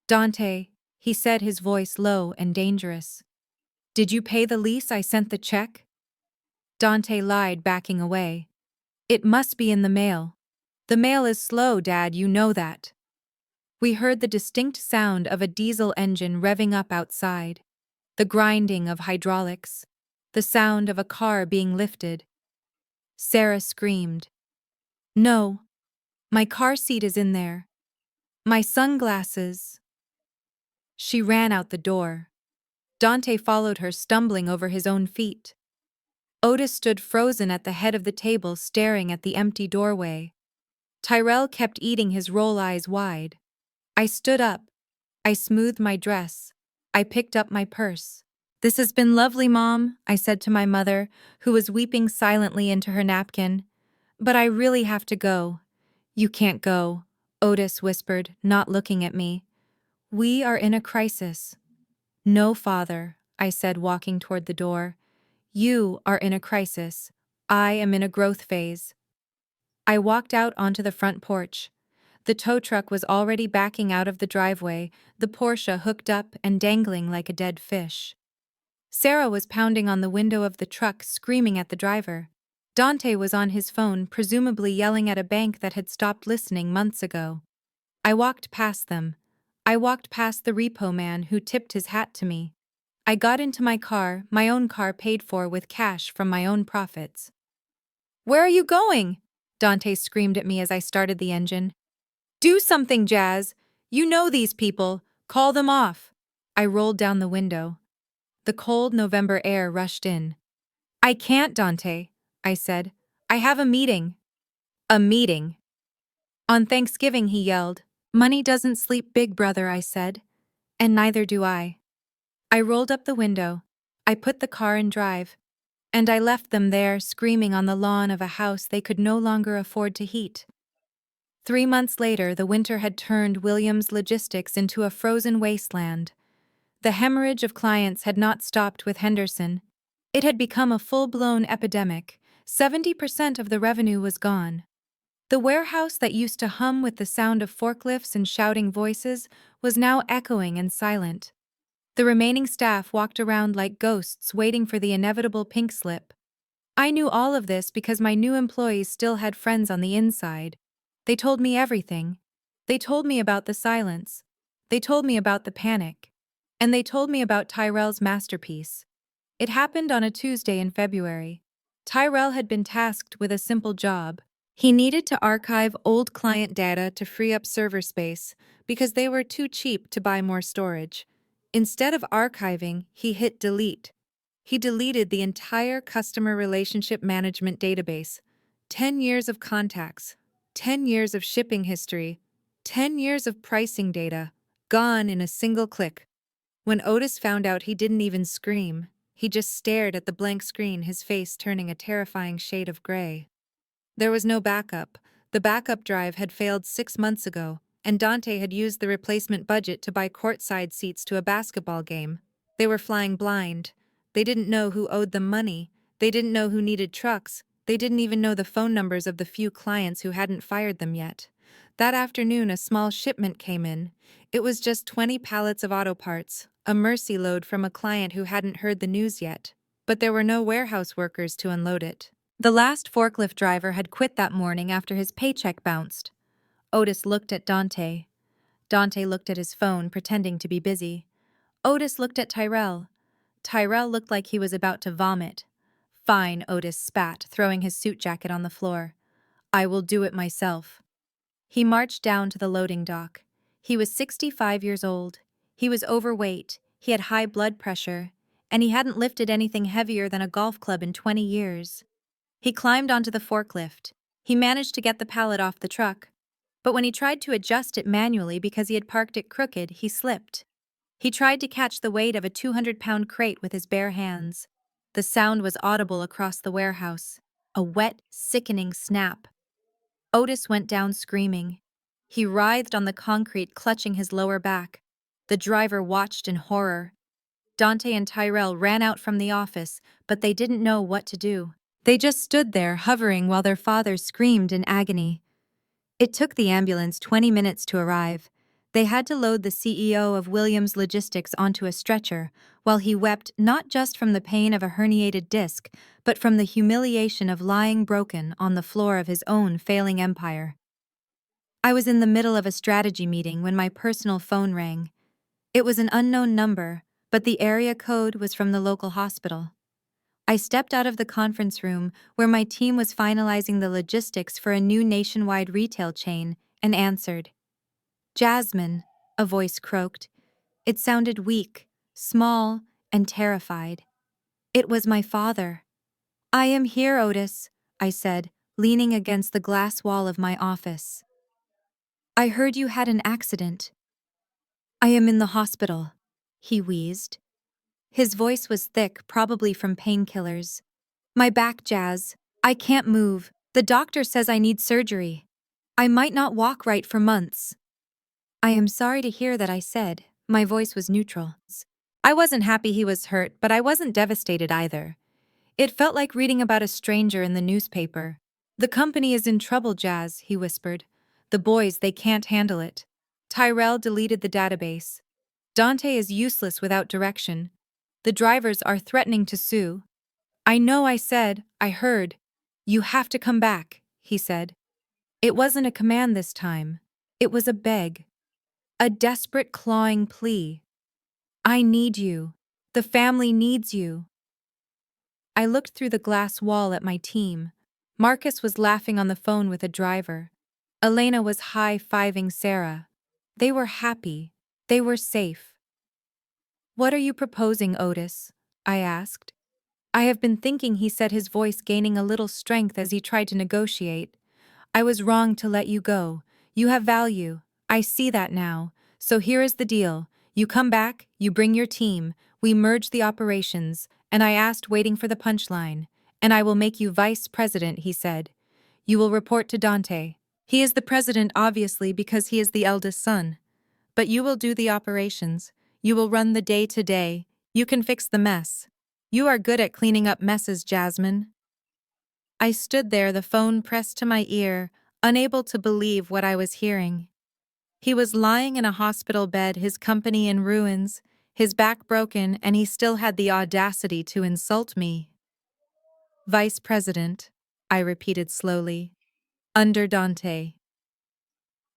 Dante, he said, his voice low and dangerous. Did you pay the lease? I sent the check. Dante lied, backing away. It must be in the mail. The mail is slow, Dad, you know that. We heard the distinct sound of a diesel engine revving up outside, the grinding of hydraulics, the sound of a car being lifted. Sarah screamed. No, my car seat is in there. My sunglasses. She ran out the door. Dante followed her, stumbling over his own feet. Otis stood frozen at the head of the table, staring at the empty doorway. Tyrell kept eating his roll, eyes wide. I stood up. I smoothed my dress. I picked up my purse. This has been lovely, Mom, I said to my mother, who was weeping silently into her napkin. But I really have to go. You can't go, Otis whispered, not looking at me. We are in a crisis. No, Father, I said, walking toward the door. You are in a crisis. I am in a growth phase. I walked out onto the front porch. The tow truck was already backing out of the driveway, the Porsche hooked up and dangling like a dead fish. Sarah was pounding on the window of the truck, screaming at the driver. Dante was on his phone, presumably yelling at a bank that had stopped listening months ago. I walked past them. I walked past the repo man who tipped his hat to me. I got into my car, my own car paid for with cash from my own profits. Where are you going? Dante screamed at me as I started the engine. Do something, Jazz. You know these people. Call them off. I rolled down the window. The cold November air rushed in. I can't, Dante, I said. I have a meeting. A meeting. On Thanksgiving, he yelled. Money doesn't sleep, big brother, I said. And neither do I. I rolled up the window. I put the car in drive. And I left them there, screaming on the lawn of a house they could no longer afford to heat. 3 months later, the winter had turned Williams Logistics into a frozen wasteland. The hemorrhage of clients had not stopped with Henderson. It had become a full-blown epidemic. 70% of the revenue was gone. The warehouse that used to hum with the sound of forklifts and shouting voices was now echoing and silent. The remaining staff walked around like ghosts, waiting for the inevitable pink slip. I knew all of this because my new employees still had friends on the inside. They told me everything. They told me about the silence. They told me about the panic. And they told me about Tyrell's masterpiece. It happened on a Tuesday in February. Tyrell had been tasked with a simple job. He needed to archive old client data to free up server space because they were too cheap to buy more storage. Instead of archiving, he hit delete. He deleted the entire customer relationship management database. 10 years of contacts, 10 years of shipping history, 10 years of pricing data, gone in a single click. When Otis found out, he didn't even scream. He just stared at the blank screen, his face turning a terrifying shade of gray. There was no backup. The backup drive had failed 6 months ago, and Dante had used the replacement budget to buy courtside seats to a basketball game. They were flying blind. They didn't know who owed them money. They didn't know who needed trucks. They didn't even know the phone numbers of the few clients who hadn't fired them yet. That afternoon, a small shipment came in. It was just 20 pallets of auto parts, a mercy load from a client who hadn't heard the news yet. But there were no warehouse workers to unload it. The last forklift driver had quit that morning after his paycheck bounced. Otis looked at Dante. Dante looked at his phone, pretending to be busy. Otis looked at Tyrell. Tyrell looked like he was about to vomit. "Fine," Otis spat, throwing his suit jacket on the floor. "I will do it myself." He marched down to the loading dock. He was 65 years old. He was overweight, he had high blood pressure, and he hadn't lifted anything heavier than a golf club in 20 years. He climbed onto the forklift. He managed to get the pallet off the truck. But when he tried to adjust it manually because he had parked it crooked, he slipped. He tried to catch the weight of a 200-pound crate with his bare hands. The sound was audible across the warehouse. A wet, sickening snap. Otis went down screaming. He writhed on the concrete, clutching his lower back. The driver watched in horror. Dante and Tyrell ran out from the office, but they didn't know what to do. They just stood there, hovering while their father screamed in agony. It took the ambulance 20 minutes to arrive. They had to load the CEO of Williams Logistics onto a stretcher, while he wept not just from the pain of a herniated disc, but from the humiliation of lying broken on the floor of his own failing empire. I was in the middle of a strategy meeting when my personal phone rang. It was an unknown number, but the area code was from the local hospital. I stepped out of the conference room where my team was finalizing the logistics for a new nationwide retail chain and answered. "Jasmine," a voice croaked. It sounded weak, small, and terrified. It was my father. "I am here, Otis," I said, leaning against the glass wall of my office. "I heard you had an accident." "I am in the hospital," he wheezed. His voice was thick, probably from painkillers. "My back, Jazz. I can't move. The doctor says I need surgery. I might not walk right for months." "I am sorry to hear that," I said. My voice was neutral. I wasn't happy he was hurt, but I wasn't devastated either. It felt like reading about a stranger in the newspaper. "The company is in trouble, Jazz," he whispered. "The boys, they can't handle it." Tyrell deleted the database. "Dante is useless without direction. The drivers are threatening to sue." "I know," I said. "I heard." "You have to come back," he said. It wasn't a command this time. It was a beg. A desperate, clawing plea. "I need you. The family needs you." I looked through the glass wall at my team. Marcus was laughing on the phone with a driver. Elena was high-fiving Sarah. They were happy. They were safe. "What are you proposing, Otis?" I asked. "I have been thinking," he said, his voice gaining a little strength as he tried to negotiate. "I was wrong to let you go. You have value. I see that now. So here is the deal. You come back, you bring your team, we merge the operations," and I asked, waiting for the punchline. "And I will make you vice president," he said. "You will report to Dante. He is the president, obviously, because he is the eldest son. But you will do the operations. You will run the day-to-day. You can fix the mess. You are good at cleaning up messes, Jasmine." I stood there, the phone pressed to my ear, unable to believe what I was hearing. He was lying in a hospital bed, his company in ruins, his back broken, and he still had the audacity to insult me. "Vice President," I repeated slowly. "Under Dante."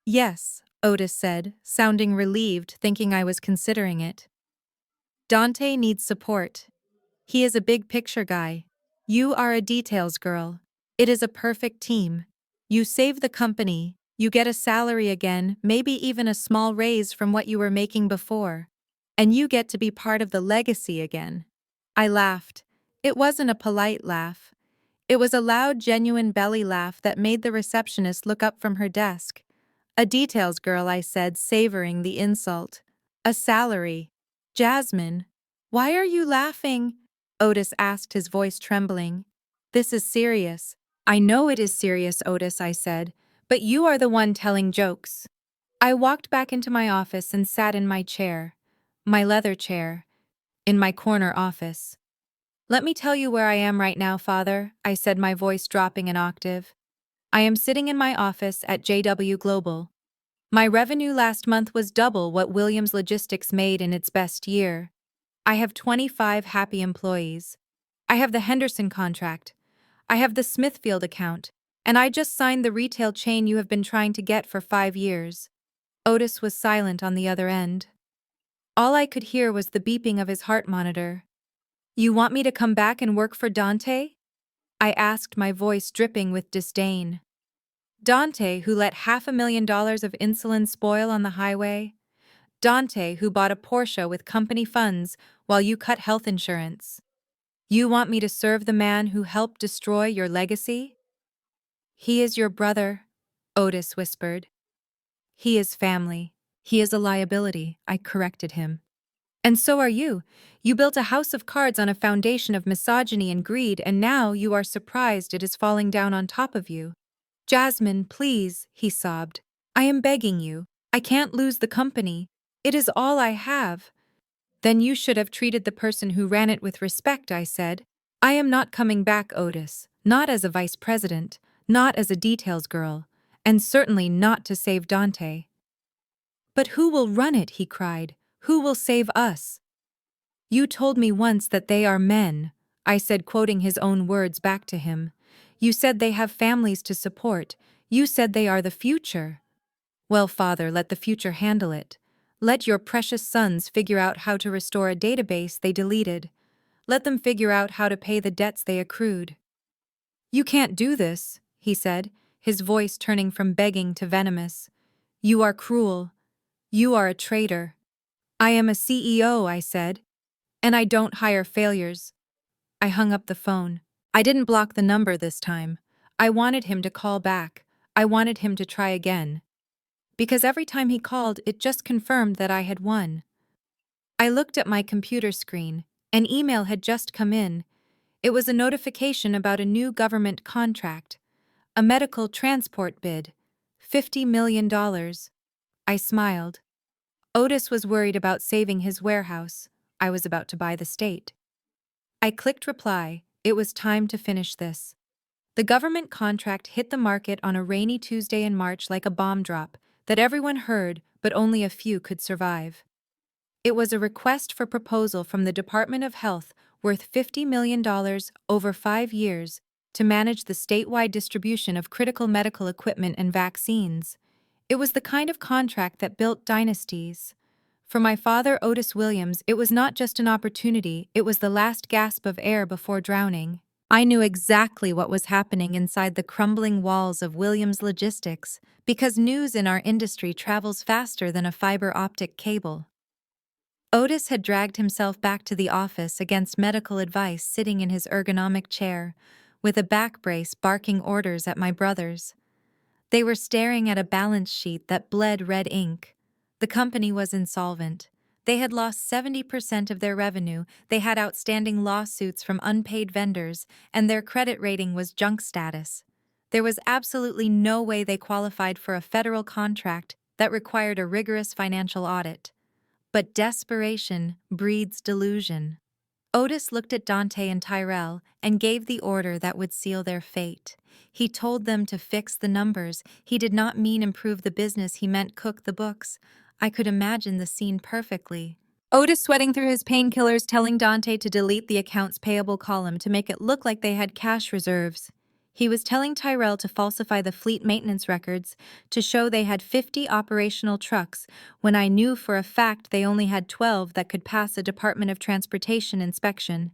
"Yes," Otis said, sounding relieved, thinking I was considering it. "Dante needs support. He is a big-picture guy. You are a details girl. It is a perfect team. You save the company, you get a salary again, maybe even a small raise from what you were making before. And you get to be part of the legacy again." I laughed. It wasn't a polite laugh. It was a loud, genuine belly laugh that made the receptionist look up from her desk. "A details girl," I said, savoring the insult. "A salary. Jasmine, why are you laughing?" Otis asked, his voice trembling. "This is serious." "I know it is serious, Otis," I said, "but you are the one telling jokes." I walked back into my office and sat in my chair, my leather chair, in my corner office. Let me tell you where I am right now, Father, I said, my voice dropping an octave. I am sitting in my office at JW Global. My revenue last month was double what Williams Logistics made in its best year. I have 25 happy employees. I have the Henderson contract. I have the Smithfield account. And I just signed the retail chain you have been trying to get for 5 years. Otis was silent on the other end. All I could hear was the beeping of his heart monitor. You want me to come back and work for Dante? I asked, my voice dripping with disdain. Dante, who let $500,000 of insulin spoil on the highway? Dante, who bought a Porsche with company funds while you cut health insurance? You want me to serve the man who helped destroy your legacy? He is your brother, Otis whispered. He is family. He is a liability, I corrected him. And so are you. You built a house of cards on a foundation of misogyny and greed, and now you are surprised it is falling down on top of you. Jasmine, please, he sobbed. I am begging you. I can't lose the company. It is all I have. Then you should have treated the person who ran it with respect, I said. I am not coming back, Otis. Not as a vice president, not as a details girl, and certainly not to save Dante. But who will run it, he cried. Who will save us? You told me once that they are men, I said, quoting his own words back to him. You said they have families to support. You said they are the future. Well, Father, let the future handle it. Let your precious sons figure out how to restore a database they deleted. Let them figure out how to pay the debts they accrued. You can't do this, he said, his voice turning from begging to venomous. You are cruel. You are a traitor. I am a CEO, I said, and I don't hire failures. I hung up the phone. I didn't block the number this time. I wanted him to call back. I wanted him to try again. Because every time he called, it just confirmed that I had won. I looked at my computer screen. An email had just come in. It was a notification about a new government contract. A medical transport bid. $50 million. I smiled. Otis was worried about saving his warehouse. I was about to buy the state. I clicked reply. It was time to finish this. The government contract hit the market on a rainy Tuesday in March like a bomb drop that everyone heard, but only a few could survive. It was a request for proposal from the Department of Health worth $50 million over 5 years to manage the statewide distribution of critical medical equipment and vaccines. It was the kind of contract that built dynasties. For my father, Otis Williams, it was not just an opportunity, it was the last gasp of air before drowning. I knew exactly what was happening inside the crumbling walls of Williams Logistics, because news in our industry travels faster than a fiber optic cable. Otis had dragged himself back to the office against medical advice, sitting in his ergonomic chair, with a back brace barking orders at my brothers. They were staring at a balance sheet that bled red ink. The company was insolvent. They had lost 70% of their revenue, they had outstanding lawsuits from unpaid vendors, and their credit rating was junk status. There was absolutely no way they qualified for a federal contract that required a rigorous financial audit. But desperation breeds delusion. Otis looked at Dante and Tyrell and gave the order that would seal their fate. He told them to fix the numbers. He did not mean improve the business, he meant cook the books. I could imagine the scene perfectly. Otis sweating through his painkillers, telling Dante to delete the accounts payable column to make it look like they had cash reserves. He was telling Tyrell to falsify the fleet maintenance records to show they had 50 operational trucks, when I knew for a fact they only had 12 that could pass a Department of Transportation inspection.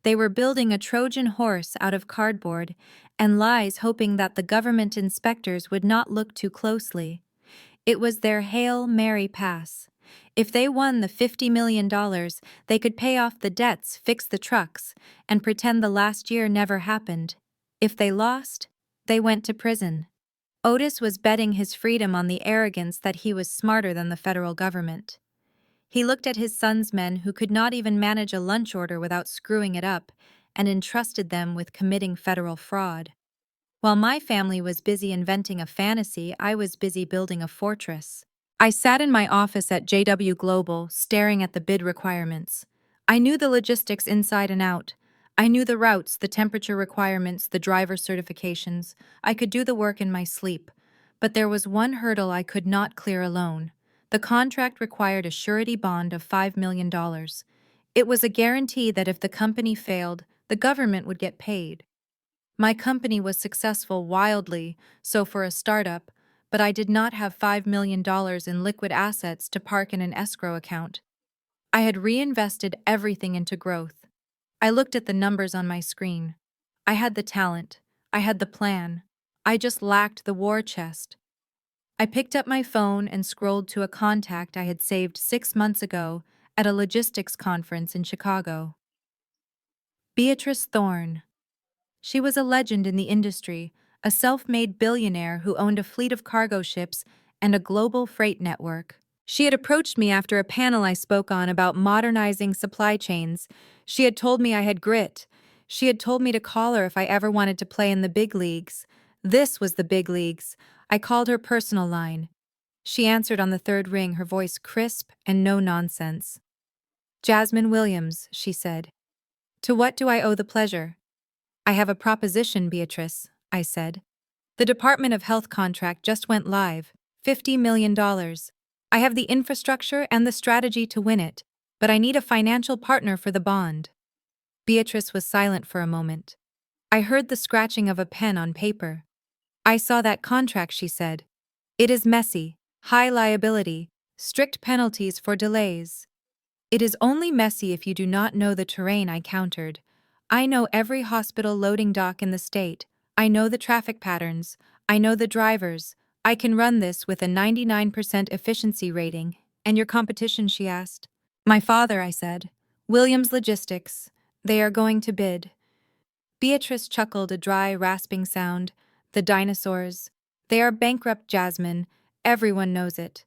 They were building a Trojan horse out of cardboard, and lies hoping that the government inspectors would not look too closely. It was their Hail Mary pass. If they won the $50 million, they could pay off the debts, fix the trucks, and pretend the last year never happened. If they lost, they went to prison. Otis was betting his freedom on the arrogance that he was smarter than the federal government. He looked at his son's men who could not even manage a lunch order without screwing it up, and entrusted them with committing federal fraud. While my family was busy inventing a fantasy, I was busy building a fortress. I sat in my office at JW Global, staring at the bid requirements. I knew the logistics inside and out. I knew the routes, the temperature requirements, the driver certifications. I could do the work in my sleep. But there was one hurdle I could not clear alone. The contract required a surety bond of $5 million. It was a guarantee that if the company failed, the government would get paid. My company was successful wildly, so for a startup, but I did not have $5 million in liquid assets to park in an escrow account. I had reinvested everything into growth. I looked at the numbers on my screen. I had the talent. I had the plan. I just lacked the war chest. I picked up my phone and scrolled to a contact I had saved 6 months ago at a logistics conference in Chicago. Beatrice Thorne. She was a legend in the industry, a self-made billionaire who owned a fleet of cargo ships and a global freight network. She had approached me after a panel I spoke on about modernizing supply chains. She had told me I had grit. She had told me to call her if I ever wanted to play in the big leagues. This was the big leagues. I called her personal line. She answered on the third ring, her voice crisp and no nonsense. "Jasmine Williams," she said. "To what do I owe the pleasure?" "I have a proposition, Beatrice," I said. "The Department of Health contract just went live, $50 million. I have the infrastructure and the strategy to win it, but I need a financial partner for the bond." Beatrice was silent for a moment. I heard the scratching of a pen on paper. "I saw that contract," she said. "It is messy, high liability, strict penalties for delays." "It is only messy if you do not know the terrain," I countered. "I know every hospital loading dock in the state. I know the traffic patterns. I know the drivers. I can run this with a 99% efficiency rating." "And your competition?" she asked. "My father," I said. "Williams Logistics. They are going to bid." Beatrice chuckled, a dry, rasping sound. "The dinosaurs. They are bankrupt, Jasmine. Everyone knows it."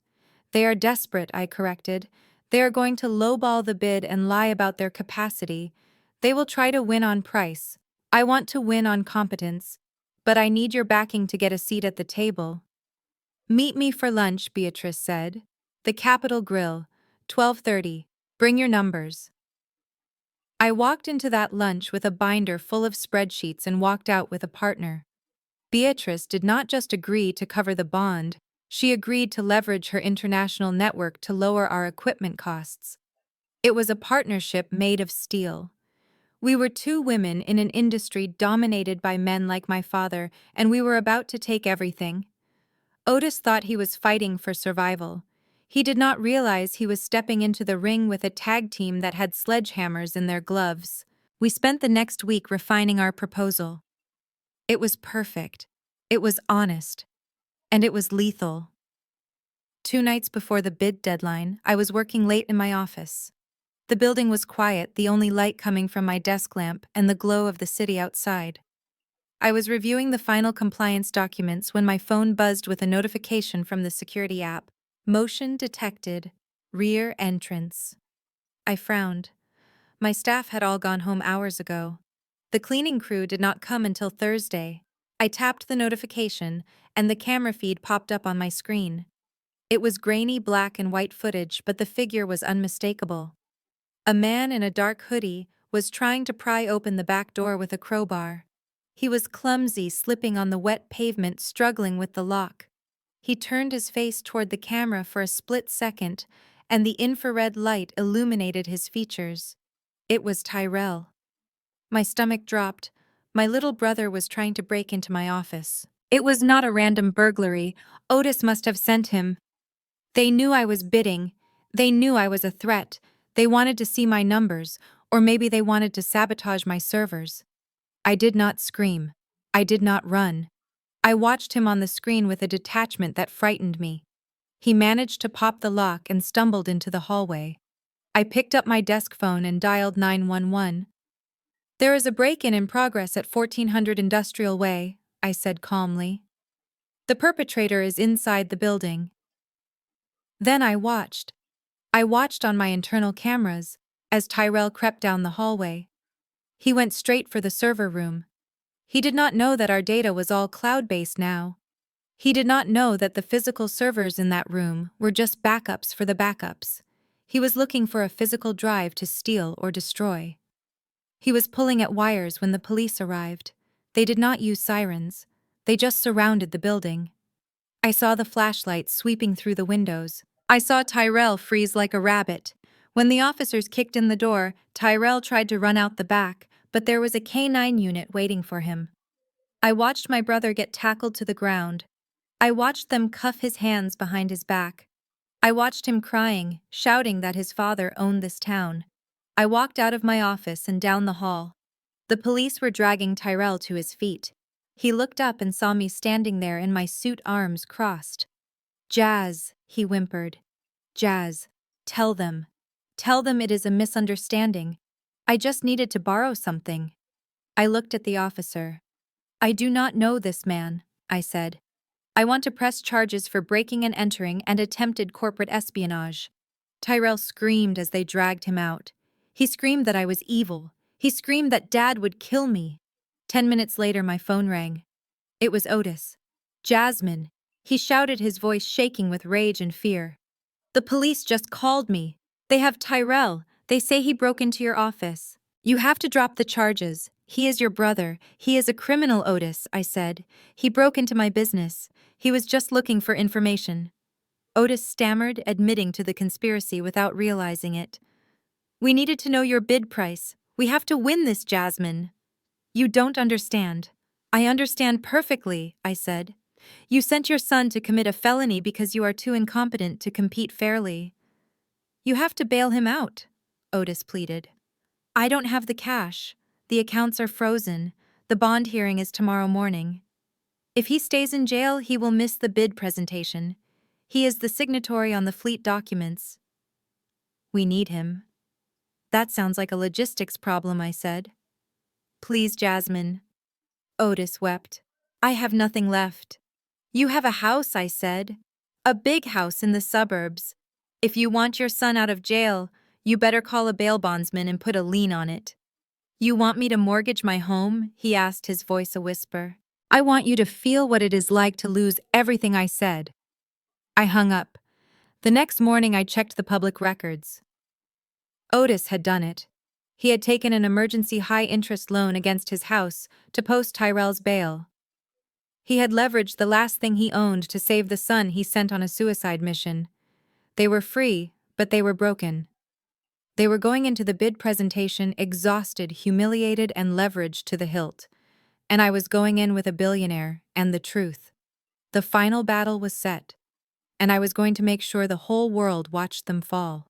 "They are desperate," I corrected. "They are going to lowball the bid and lie about their capacity. They will try to win on price. I want to win on competence. But I need your backing to get a seat at the table." "Meet me for lunch," Beatrice said. "The Capitol Grill, 12:30. Bring your numbers." I walked into that lunch with a binder full of spreadsheets and walked out with a partner. Beatrice did not just agree to cover the bond, she agreed to leverage her international network to lower our equipment costs. It was a partnership made of steel. We were two women in an industry dominated by men like my father, and we were about to take everything. Otis thought he was fighting for survival. He did not realize he was stepping into the ring with a tag team that had sledgehammers in their gloves. We spent the next week refining our proposal. It was perfect. It was honest. And it was lethal. 2 nights before the bid deadline, I was working late in my office. The building was quiet, the only light coming from my desk lamp and the glow of the city outside. I was reviewing the final compliance documents when my phone buzzed with a notification from the security app. "Motion detected. Rear entrance." I frowned. My staff had all gone home hours ago. The cleaning crew did not come until Thursday. I tapped the notification, and the camera feed popped up on my screen. It was grainy black and white footage, but the figure was unmistakable. A man in a dark hoodie was trying to pry open the back door with a crowbar. He was clumsy, slipping on the wet pavement, struggling with the lock. He turned his face toward the camera for a split second, and the infrared light illuminated his features. It was Tyrell. My stomach dropped. My little brother was trying to break into my office. It was not a random burglary. Otis must have sent him. They knew I was bidding. They knew I was a threat. They wanted to see my numbers, or maybe they wanted to sabotage my servers. I did not scream. I did not run. I watched him on the screen with a detachment that frightened me. He managed to pop the lock and stumbled into the hallway. I picked up my desk phone and dialed 911. "There is a break-in in progress at 1400 Industrial Way," I said calmly. "The perpetrator is inside the building." Then I watched. I watched on my internal cameras as Tyrell crept down the hallway. He went straight for the server room. He did not know that our data was all cloud-based now. He did not know that the physical servers in that room were just backups for the backups. He was looking for a physical drive to steal or destroy. He was pulling at wires when the police arrived. They did not use sirens. They just surrounded the building. I saw the flashlights sweeping through the windows. I saw Tyrell freeze like a rabbit. When the officers kicked in the door, Tyrell tried to run out the back, but there was a K-9 unit waiting for him. I watched my brother get tackled to the ground. I watched them cuff his hands behind his back. I watched him crying, shouting that his father owned this town. I walked out of my office and down the hall. The police were dragging Tyrell to his feet. He looked up and saw me standing there in my suit, arms crossed. "Jazz," he whimpered. "Jazz, tell them. Tell them it is a misunderstanding. I just needed to borrow something." I looked at the officer. "I do not know this man," I said. "I want to press charges for breaking and entering and attempted corporate espionage." Tyrell screamed as they dragged him out. He screamed that I was evil. He screamed that Dad would kill me. 10 minutes later, my phone rang. It was Otis. "Jasmine," he shouted, his voice shaking with rage and fear. "The police just called me. They have Tyrell. They say he broke into your office. You have to drop the charges. He is your brother. He is a criminal, Otis," I said. "He broke into my business. He was just looking for information." Otis stammered, admitting to the conspiracy without realizing it. "We needed to know your bid price. We have to win this, Jasmine." "You don't understand." "I understand perfectly," I said. "You sent your son to commit a felony because you are too incompetent to compete fairly." "You have to bail him out," Otis pleaded. "I don't have the cash. The accounts are frozen. The bond hearing is tomorrow morning. If he stays in jail, he will miss the bid presentation. He is the signatory on the fleet documents." "We need him." "That sounds like a logistics problem," I said. "Please, Jasmine." Otis wept. "I have nothing left." "You have a house," I said. "A big house in the suburbs. If you want your son out of jail, you better call a bail bondsman and put a lien on it." "You want me to mortgage my home?" he asked, his voice a whisper. "I want you to feel what it is like to lose everything," I said. I hung up. The next morning I checked the public records. Otis had done it. He had taken an emergency high-interest loan against his house to post Tyrell's bail. He had leveraged the last thing he owned to save the son he sent on a suicide mission. They were free, but they were broken. They were going into the bid presentation exhausted, humiliated, and leveraged to the hilt. And I was going in with a billionaire and the truth. The final battle was set, and I was going to make sure the whole world watched them fall.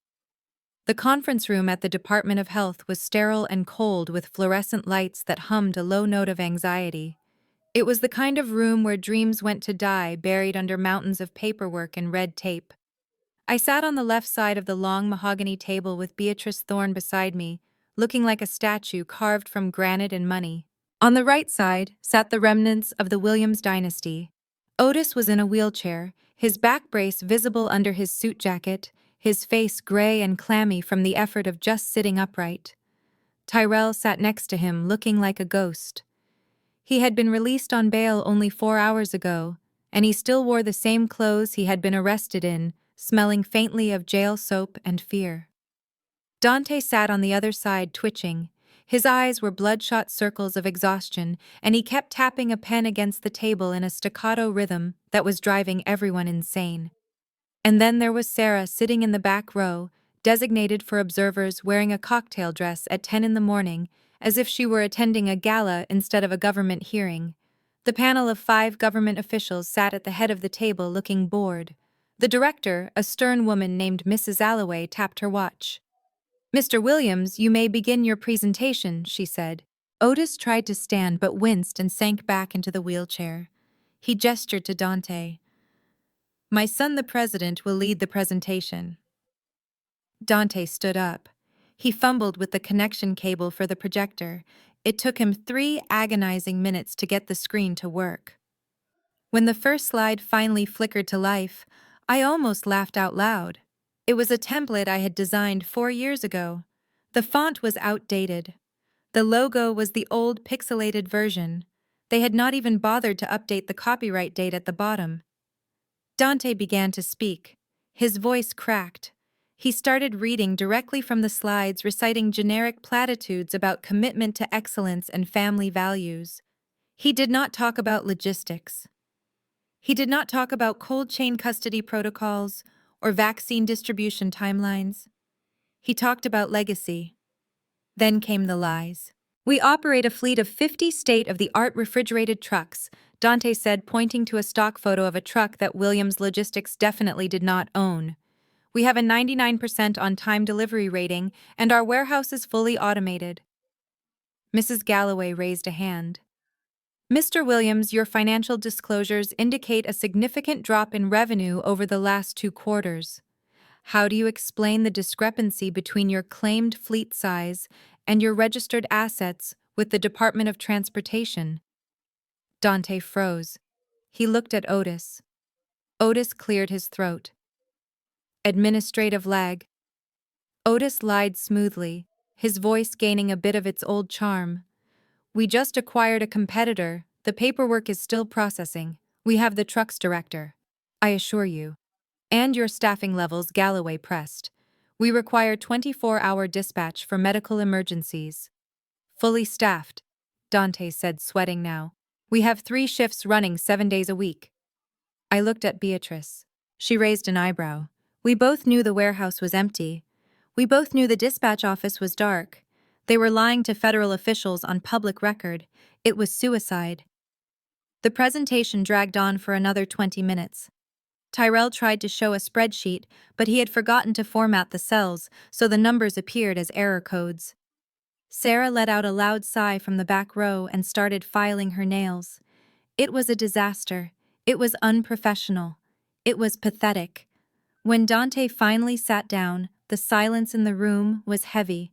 The conference room at the Department of Health was sterile and cold, with fluorescent lights that hummed a low note of anxiety. It was the kind of room where dreams went to die, buried under mountains of paperwork and red tape. I sat on the left side of the long mahogany table with Beatrice Thorne beside me, looking like a statue carved from granite and money. On the right side sat the remnants of the Williams dynasty. Otis was in a wheelchair, his back brace visible under his suit jacket, his face gray and clammy from the effort of just sitting upright. Tyrell sat next to him, looking like a ghost. He had been released on bail only 4 hours ago, and he still wore the same clothes he had been arrested in, smelling faintly of jail soap and fear. Dante sat on the other side, twitching. His eyes were bloodshot circles of exhaustion, and he kept tapping a pen against the table in a staccato rhythm that was driving everyone insane. And then there was Sarah sitting in the back row, designated for observers, wearing a cocktail dress at 10 in the morning, as if she were attending a gala instead of a government hearing. The panel of 5 government officials sat at the head of the table, looking bored. The director, a stern woman named Mrs. Alloway, tapped her watch. "Mr. Williams, you may begin your presentation," she said. Otis tried to stand but winced and sank back into the wheelchair. He gestured to Dante. "My son, the president, will lead the presentation." Dante stood up. He fumbled with the connection cable for the projector. It took him 3 agonizing minutes to get the screen to work. When the first slide finally flickered to life, I almost laughed out loud. It was a template I had designed 4 years ago. The font was outdated. The logo was the old pixelated version. They had not even bothered to update the copyright date at the bottom. Dante began to speak. His voice cracked. He started reading directly from the slides, reciting generic platitudes about commitment to excellence and family values. He did not talk about logistics. He did not talk about cold chain custody protocols or vaccine distribution timelines. He talked about legacy. Then came the lies. We operate a fleet of 50 state-of-the-art refrigerated trucks, Dante said, pointing to a stock photo of a truck that Williams Logistics definitely did not own. We have a 99% on-time delivery rating, and our warehouse is fully automated. Mrs. Galloway raised a hand. Mr. Williams, your financial disclosures indicate a significant drop in revenue over the last 2 quarters. How do you explain the discrepancy between your claimed fleet size and your registered assets with the Department of Transportation? Dante froze. He looked at Otis. Otis cleared his throat. Administrative lag. Otis lied smoothly, his voice gaining a bit of its old charm. We just acquired a competitor. The paperwork is still processing. We have the trucks director. I assure you. And your staffing levels, Galloway pressed. We require 24-hour dispatch for medical emergencies. Fully staffed, Dante said, sweating now. We have 3 shifts running 7 days a week. I looked at Beatrice. She raised an eyebrow. We both knew the warehouse was empty. We both knew the dispatch office was dark. They were lying to federal officials on public record. It was suicide. The presentation dragged on for another 20 minutes. Tyrell tried to show a spreadsheet, but he had forgotten to format the cells, so the numbers appeared as error codes. Sarah let out a loud sigh from the back row and started filing her nails. It was a disaster. It was unprofessional. It was pathetic. When Dante finally sat down, the silence in the room was heavy.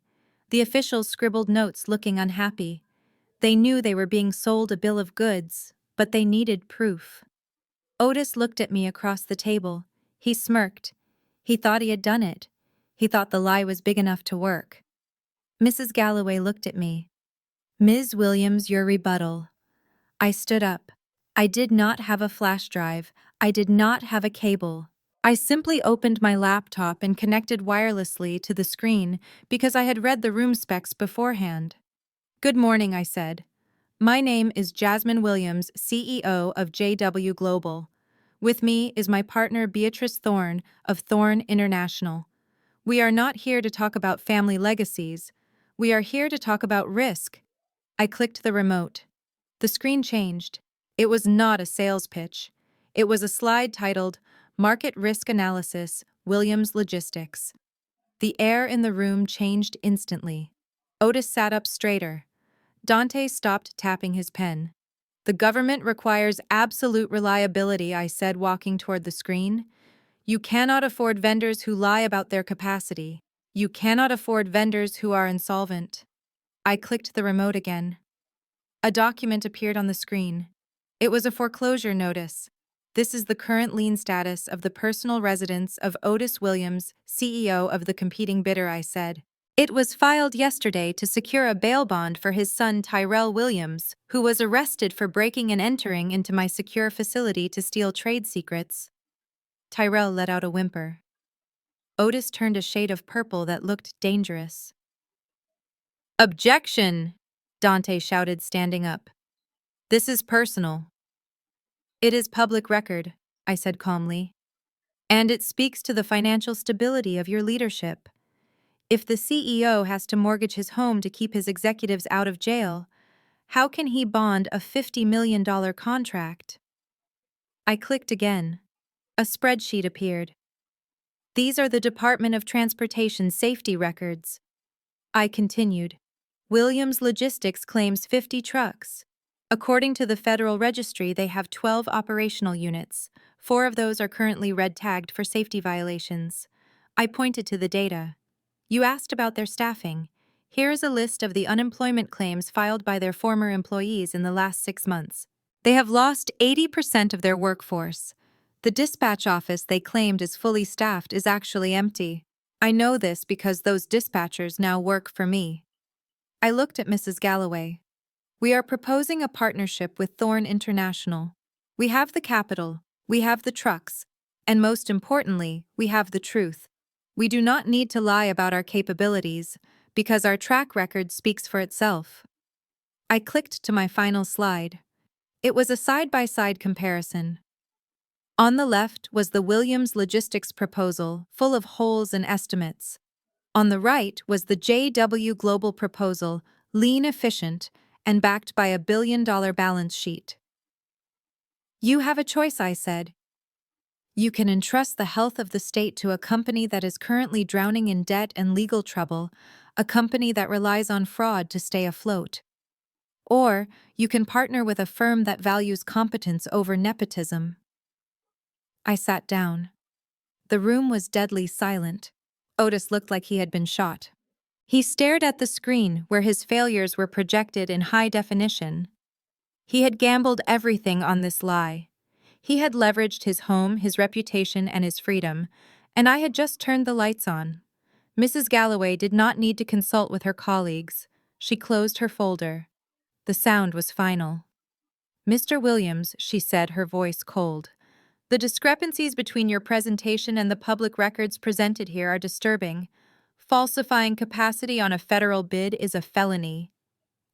The officials scribbled notes looking unhappy. They knew they were being sold a bill of goods, but they needed proof. Otis looked at me across the table. He smirked. He thought he had done it. He thought the lie was big enough to work. Mrs. Galloway looked at me. Ms. Williams, your rebuttal. I stood up. I did not have a flash drive. I did not have a cable. I simply opened my laptop and connected wirelessly to the screen because I had read the room specs beforehand. Good morning, I said. My name is Jasmine Williams, CEO of JW Global. With me is my partner Beatrice Thorne of Thorne International. We are not here to talk about family legacies. We are here to talk about risk. I clicked the remote. The screen changed. It was not a sales pitch. It was a slide titled, Market Risk Analysis, Williams Logistics. The air in the room changed instantly. Otis sat up straighter. Dante stopped tapping his pen. The government requires absolute reliability, I said, walking toward the screen. You cannot afford vendors who lie about their capacity. You cannot afford vendors who are insolvent. I clicked the remote again. A document appeared on the screen. It was a foreclosure notice. This is the current lien status of the personal residence of Otis Williams, CEO of the competing bidder, I said. It was filed yesterday to secure a bail bond for his son Tyrell Williams, who was arrested for breaking and entering into my secure facility to steal trade secrets. Tyrell let out a whimper. Otis turned a shade of purple that looked dangerous. Objection! Dante shouted, standing up. This is personal. It is public record, I said calmly. And it speaks to the financial stability of your leadership. If the CEO has to mortgage his home to keep his executives out of jail, how can he bond a $50 million contract? I clicked again. A spreadsheet appeared. These are the Department of Transportation safety records. I continued. Williams Logistics claims 50 trucks. According to the Federal Registry, they have 12 operational units. 4 of those are currently red-tagged for safety violations. I pointed to the data. You asked about their staffing. Here is a list of the unemployment claims filed by their former employees in the last 6 months. They have lost 80% of their workforce. The dispatch office they claimed is fully staffed is actually empty. I know this because those dispatchers now work for me. I looked at Mrs. Galloway. We are proposing a partnership with Thorne International. We have the capital, we have the trucks, and most importantly, we have the truth. We do not need to lie about our capabilities, because our track record speaks for itself. I clicked to my final slide. It was a side-by-side comparison. On the left was the Williams Logistics proposal, full of holes and estimates. On the right was the JW Global proposal, lean, efficient, and backed by a billion-dollar balance sheet. You have a choice, I said. You can entrust the health of the state to a company that is currently drowning in debt and legal trouble, a company that relies on fraud to stay afloat. Or you can partner with a firm that values competence over nepotism. I sat down. The room was deadly silent. Otis looked like he had been shot. He stared at the screen where his failures were projected in high definition. He had gambled everything on this lie. He had leveraged his home, his reputation, and his freedom, and I had just turned the lights on. Mrs. Galloway did not need to consult with her colleagues. She closed her folder. The sound was final. "Mr. Williams," she said, her voice cold, "the discrepancies between your presentation and the public records presented here are disturbing. Falsifying capacity on a federal bid is a felony."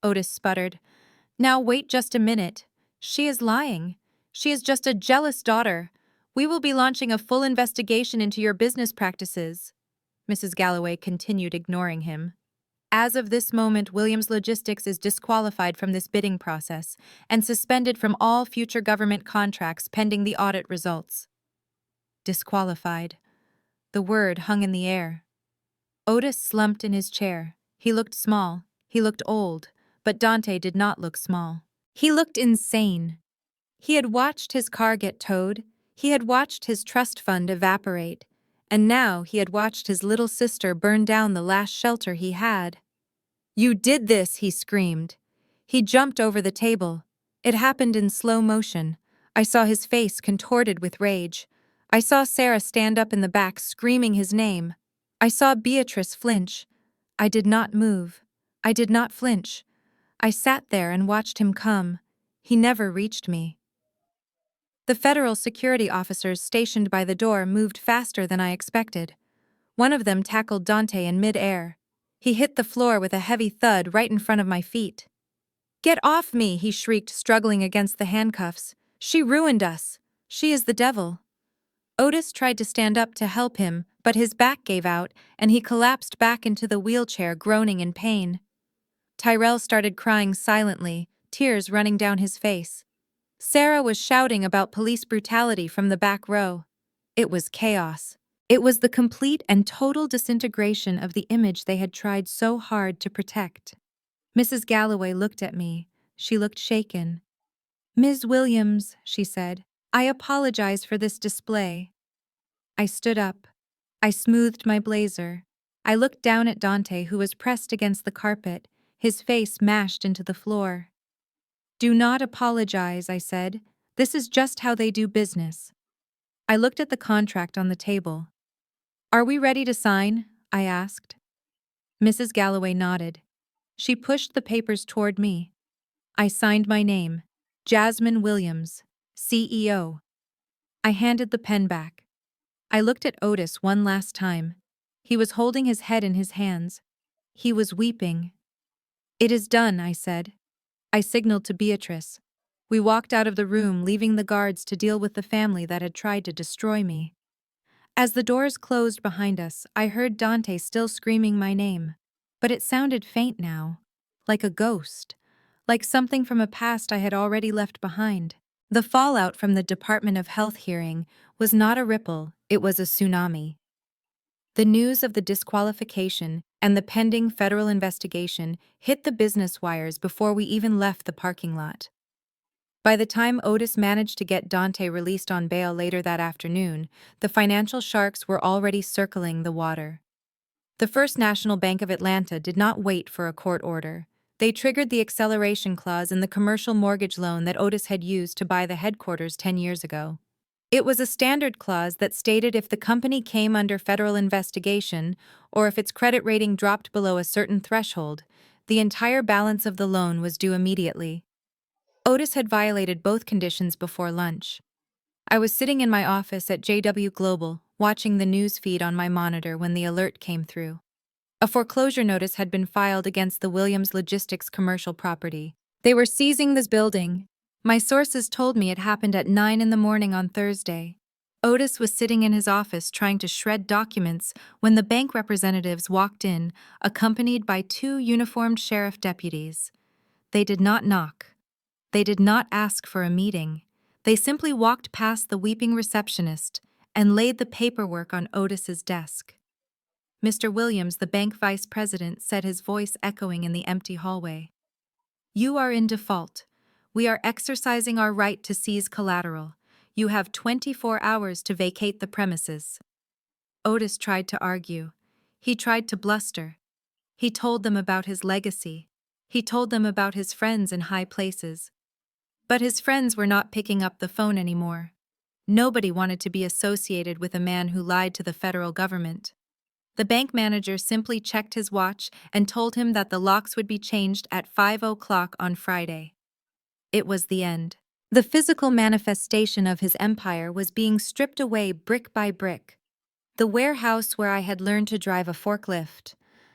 Otis sputtered. "Now wait just a minute. She is lying. She is just a jealous daughter. We will be launching a full investigation into your business practices." Mrs. Galloway continued, ignoring him. "As of this moment, Williams Logistics is disqualified from this bidding process and suspended from all future government contracts pending the audit results." Disqualified. The word hung in the air. Otis slumped in his chair. He looked small. He looked old. But Dante did not look small. He looked insane. He had watched his car get towed. He had watched his trust fund evaporate. And now he had watched his little sister burn down the last shelter he had. "You did this!" he screamed. He jumped over the table. It happened in slow motion. I saw his face contorted with rage. I saw Sarah stand up in the back screaming his name. I saw Beatrice flinch. I did not move. I did not flinch. I sat there and watched him come. He never reached me. The federal security officers stationed by the door moved faster than I expected. One of them tackled Dante in mid-air. He hit the floor with a heavy thud right in front of my feet. "Get off me!" he shrieked, struggling against the handcuffs. "She ruined us. She is the devil." Otis tried to stand up to help him, but his back gave out, and he collapsed back into the wheelchair, groaning in pain. Tyrell started crying silently, tears running down his face. Sarah was shouting about police brutality from the back row. It was chaos. It was the complete and total disintegration of the image they had tried so hard to protect. Mrs. Galloway looked at me. She looked shaken. "Ms. Williams," she said, "I apologize for this display." I stood up. I smoothed my blazer. I looked down at Dante, who was pressed against the carpet, his face mashed into the floor. "Do not apologize," I said. "This is just how they do business." I looked at the contract on the table. "Are we ready to sign?" I asked. Mrs. Galloway nodded. She pushed the papers toward me. I signed my name, Jasmine Williams, CEO. I handed the pen back. I looked at Otis one last time. He was holding his head in his hands. He was weeping. "It is done," I said. I signaled to Beatrice. We walked out of the room, leaving the guards to deal with the family that had tried to destroy me. As the doors closed behind us, I heard Dante still screaming my name. But it sounded faint now, like a ghost, like something from a past I had already left behind. The fallout from the Department of Health hearing was not a ripple, it was a tsunami. The news of the disqualification and the pending federal investigation hit the business wires before we even left the parking lot. By the time Otis managed to get Dante released on bail later that afternoon, the financial sharks were already circling the water. The First National Bank of Atlanta did not wait for a court order. They triggered the acceleration clause in the commercial mortgage loan that Otis had used to buy the headquarters 10 years ago. It was a standard clause that stated if the company came under federal investigation or if its credit rating dropped below a certain threshold, the entire balance of the loan was due immediately. Otis had violated both conditions before lunch. I was sitting in my office at JW Global, watching the news feed on my monitor when the alert came through. A foreclosure notice had been filed against the Williams Logistics commercial property. They were seizing this building. My sources told me it happened at 9 in the morning on Thursday. Otis was sitting in his office trying to shred documents when the bank representatives walked in, accompanied by two uniformed sheriff deputies. They did not knock. They did not ask for a meeting. They simply walked past the weeping receptionist and laid the paperwork on Otis's desk. Mr. Williams, the bank vice president, said, his voice echoing in the empty hallway. "You are in default. We are exercising our right to seize collateral. You have 24 hours to vacate the premises." Otis tried to argue. He tried to bluster. He told them about his legacy. He told them about his friends in high places. But his friends were not picking up the phone anymore. Nobody wanted to be associated with a man who lied to the federal government. The bank manager simply checked his watch and told him that the locks would be changed at 5 o'clock on Friday. It was the end. The physical manifestation of his empire was being stripped away brick by brick. The warehouse where I had learned to drive a forklift,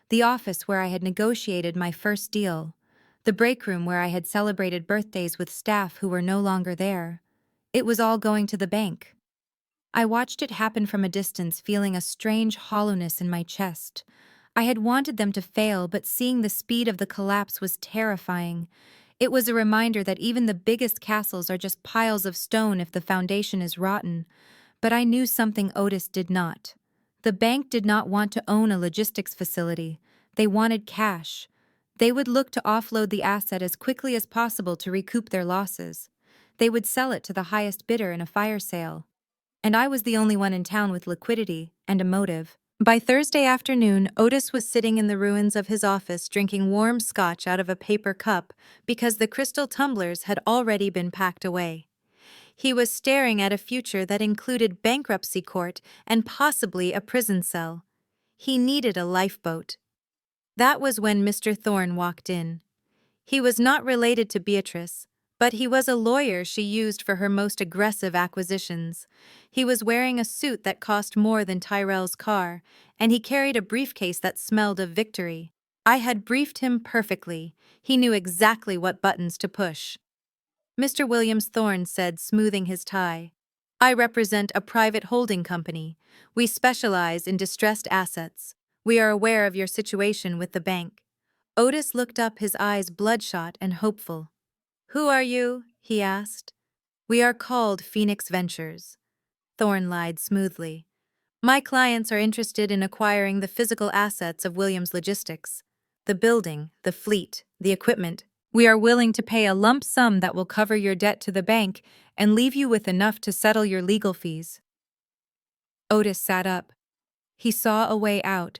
the office where I had negotiated my first deal, the break room where I had celebrated birthdays with staff who were no longer there. It was all going to the bank. I watched it happen from a distance, feeling a strange hollowness in my chest. I had wanted them to fail, but seeing the speed of the collapse was terrifying. It was a reminder that even the biggest castles are just piles of stone if the foundation is rotten. But I knew something Otis did not. The bank did not want to own a logistics facility. They wanted cash. They would look to offload the asset as quickly as possible to recoup their losses. They would sell it to the highest bidder in a fire sale. And I was the only one in town with liquidity and a motive. By Thursday afternoon, Otis was sitting in the ruins of his office drinking warm scotch out of a paper cup because the crystal tumblers had already been packed away. He was staring at a future that included bankruptcy court and possibly a prison cell. He needed a lifeboat. That was when Mr. Thorne walked in. He was not related to Beatrice, but he was a lawyer she used for her most aggressive acquisitions. He was wearing a suit that cost more than Tyrell's car, and he carried a briefcase that smelled of victory. I had briefed him perfectly. He knew exactly what buttons to push. Mr. Williams Thorne said, smoothing his tie, "I represent a private holding company. We specialize in distressed assets. We are aware of your situation with the bank." Otis looked up, his eyes bloodshot and hopeful. "Who are you?" he asked. "We are called Phoenix Ventures." Thorne lied smoothly. "My clients are interested in acquiring the physical assets of Williams Logistics. The building, the fleet, the equipment. We are willing to pay a lump sum that will cover your debt to the bank and leave you with enough to settle your legal fees." Otis sat up. He saw a way out.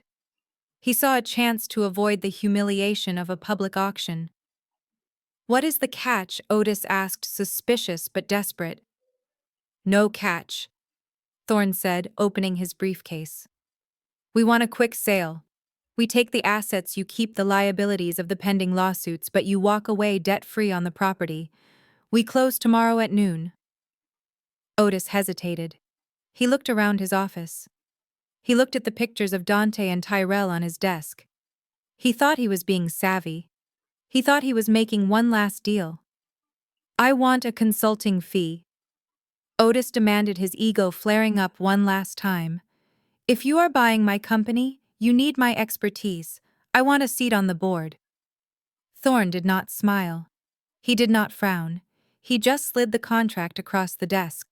He saw a chance to avoid the humiliation of a public auction. "What is the catch?" Otis asked, suspicious but desperate. "No catch," Thorne said, opening his briefcase. "We want a quick sale. We take the assets, you keep the liabilities of the pending lawsuits, but you walk away debt-free on the property. We close tomorrow at noon." Otis hesitated. He looked around his office. He looked at the pictures of Dante and Tyrell on his desk. He thought he was being savvy. He thought he was making one last deal. "I want a consulting fee," Otis demanded, his ego flaring up one last time. "If you are buying my company, you need my expertise. I want a seat on the board." Thorne did not smile. He did not frown. He just slid the contract across the desk.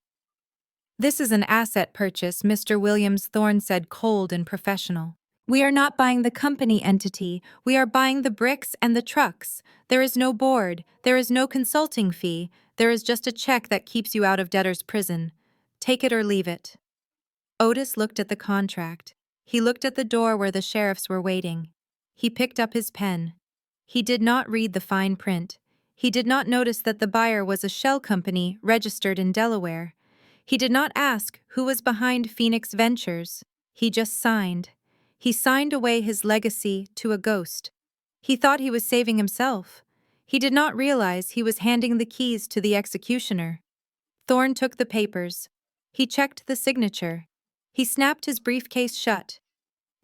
"This is an asset purchase," Mr. Williams Thorne said, cold and professional. "We are not buying the company entity. We are buying the bricks and the trucks. There is no board. There is no consulting fee. There is just a check that keeps you out of debtor's prison. Take it or leave it." Otis looked at the contract. He looked at the door where the sheriffs were waiting. He picked up his pen. He did not read the fine print. He did not notice that the buyer was a shell company registered in Delaware. He did not ask who was behind Phoenix Ventures. He just signed. He signed away his legacy to a ghost. He thought he was saving himself. He did not realize he was handing the keys to the executioner. Thorne took the papers. He checked the signature. He snapped his briefcase shut.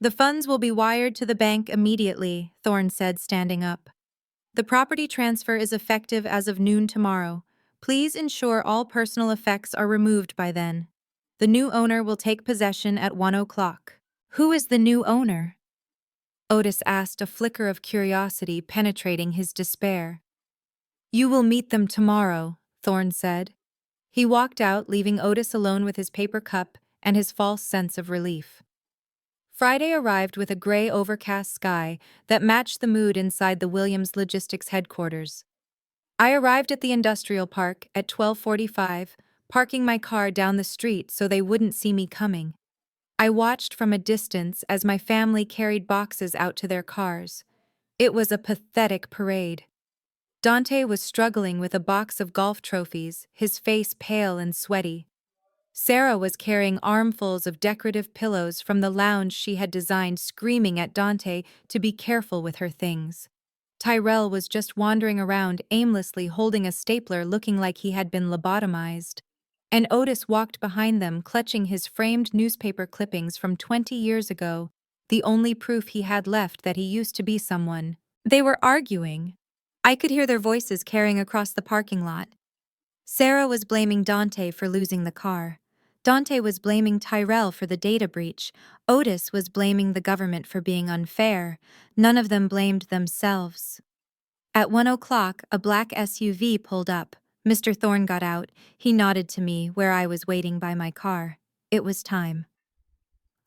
"The funds will be wired to the bank immediately," Thorne said, standing up. "The property transfer is effective as of noon tomorrow. Please ensure all personal effects are removed by then. The new owner will take possession at 1 o'clock. "Who is the new owner?" Otis asked, a flicker of curiosity penetrating his despair. "You will meet them tomorrow," Thorne said. He walked out, leaving Otis alone with his paper cup and his false sense of relief. Friday arrived with a gray, overcast sky that matched the mood inside the Williams Logistics headquarters. I arrived at the industrial park at 12:45, parking my car down the street so they wouldn't see me coming. I watched from a distance as my family carried boxes out to their cars. It was a pathetic parade. Dante was struggling with a box of golf trophies, his face pale and sweaty. Sarah was carrying armfuls of decorative pillows from the lounge she had designed, screaming at Dante to be careful with her things. Tyrell was just wandering around aimlessly, holding a stapler, looking like he had been lobotomized. And Otis walked behind them, clutching his framed newspaper clippings from 20 years ago, the only proof he had left that he used to be someone. They were arguing. I could hear their voices carrying across the parking lot. Sarah was blaming Dante for losing the car. Dante was blaming Tyrell for the data breach. Otis was blaming the government for being unfair. None of them blamed themselves. At 1 o'clock, a black SUV pulled up. Mr. Thorne got out. He nodded to me where I was waiting by my car. It was time.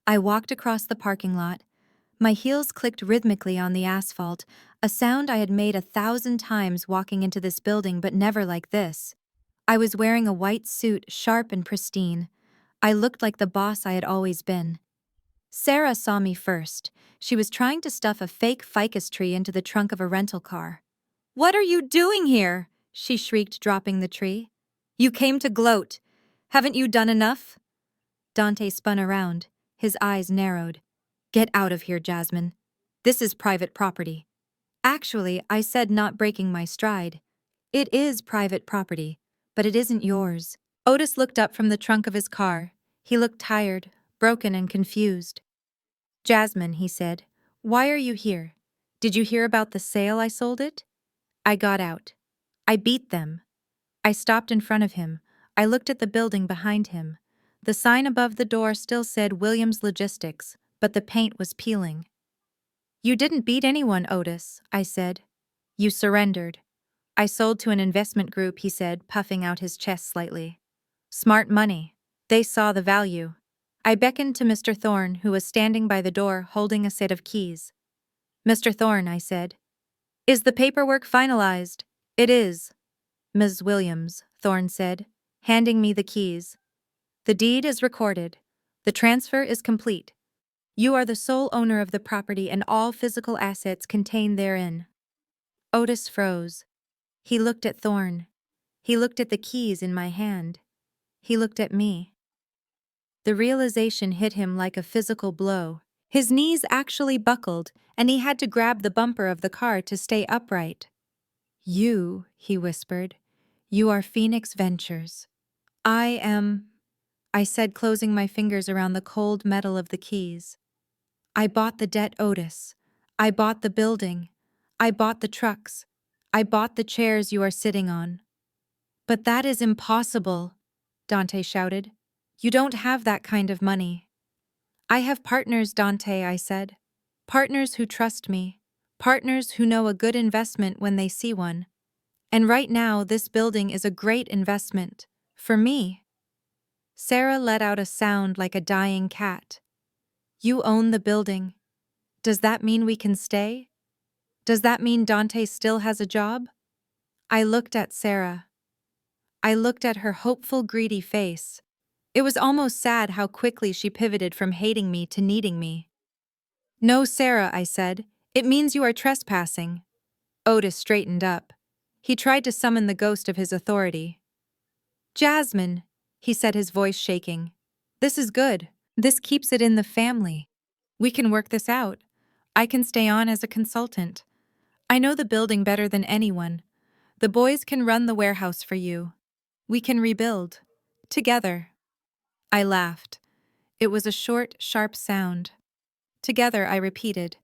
I walked across the parking lot. My heels clicked rhythmically on the asphalt, a sound I had made 1,000 times walking into this building, but never like this. I was wearing a white suit, sharp and pristine. I looked like the boss I had always been. Sarah saw me first. She was trying to stuff a fake ficus tree into the trunk of a rental car. "What are you doing here?" she shrieked, dropping the tree. "You came to gloat. Haven't you done enough?" Dante spun around. His eyes narrowed. "Get out of here, Jasmine. This is private property." "Actually," I said, not breaking my stride. "It is private property, but it isn't yours." Otis looked up from the trunk of his car. He looked tired, broken, and confused. "Jasmine," he said, "why are you here? Did you hear about the sale I sold it?" I got out. "I beat them." I stopped in front of him. I looked at the building behind him. The sign above the door still said Williams Logistics, but the paint was peeling. "You didn't beat anyone, Otis," I said. "You surrendered." "I sold to an investment group," he said, puffing out his chest slightly. "Smart money. They saw the value." I beckoned to Mr. Thorne, who was standing by the door holding a set of keys. "Mr. Thorne," I said, "is the paperwork finalized?" "It is, Ms. Williams," Thorne said, handing me the keys. "The deed is recorded. The transfer is complete. You are the sole owner of the property and all physical assets contained therein." Otis froze. He looked at Thorne. He looked at the keys in my hand. He looked at me. The realization hit him like a physical blow. His knees actually buckled, and he had to grab the bumper of the car to stay upright. "You," he whispered, "you are Phoenix Ventures." "I am," I said, closing my fingers around the cold metal of the keys. "I bought the debt, Otis. I bought the building. I bought the trucks. I bought the chairs you are sitting on." "But that is impossible," Dante shouted. "You don't have that kind of money." "I have partners, Dante," I said. "Partners who trust me. Partners who know a good investment when they see one. And right now, this building is a great investment. For me." Sarah let out a sound like a dying cat. "You own the building. Does that mean we can stay? Does that mean Dante still has a job?" I looked at Sarah. I looked at her hopeful, greedy face. It was almost sad how quickly she pivoted from hating me to needing me. "No, Sarah," I said. "It means you are trespassing." Otis straightened up. He tried to summon the ghost of his authority. "Jasmine," he said, his voice shaking. "This is good. This keeps it in the family. We can work this out. I can stay on as a consultant. I know the building better than anyone. The boys can run the warehouse for you. We can rebuild. Together." I laughed. It was a short, sharp sound. Together, I repeated,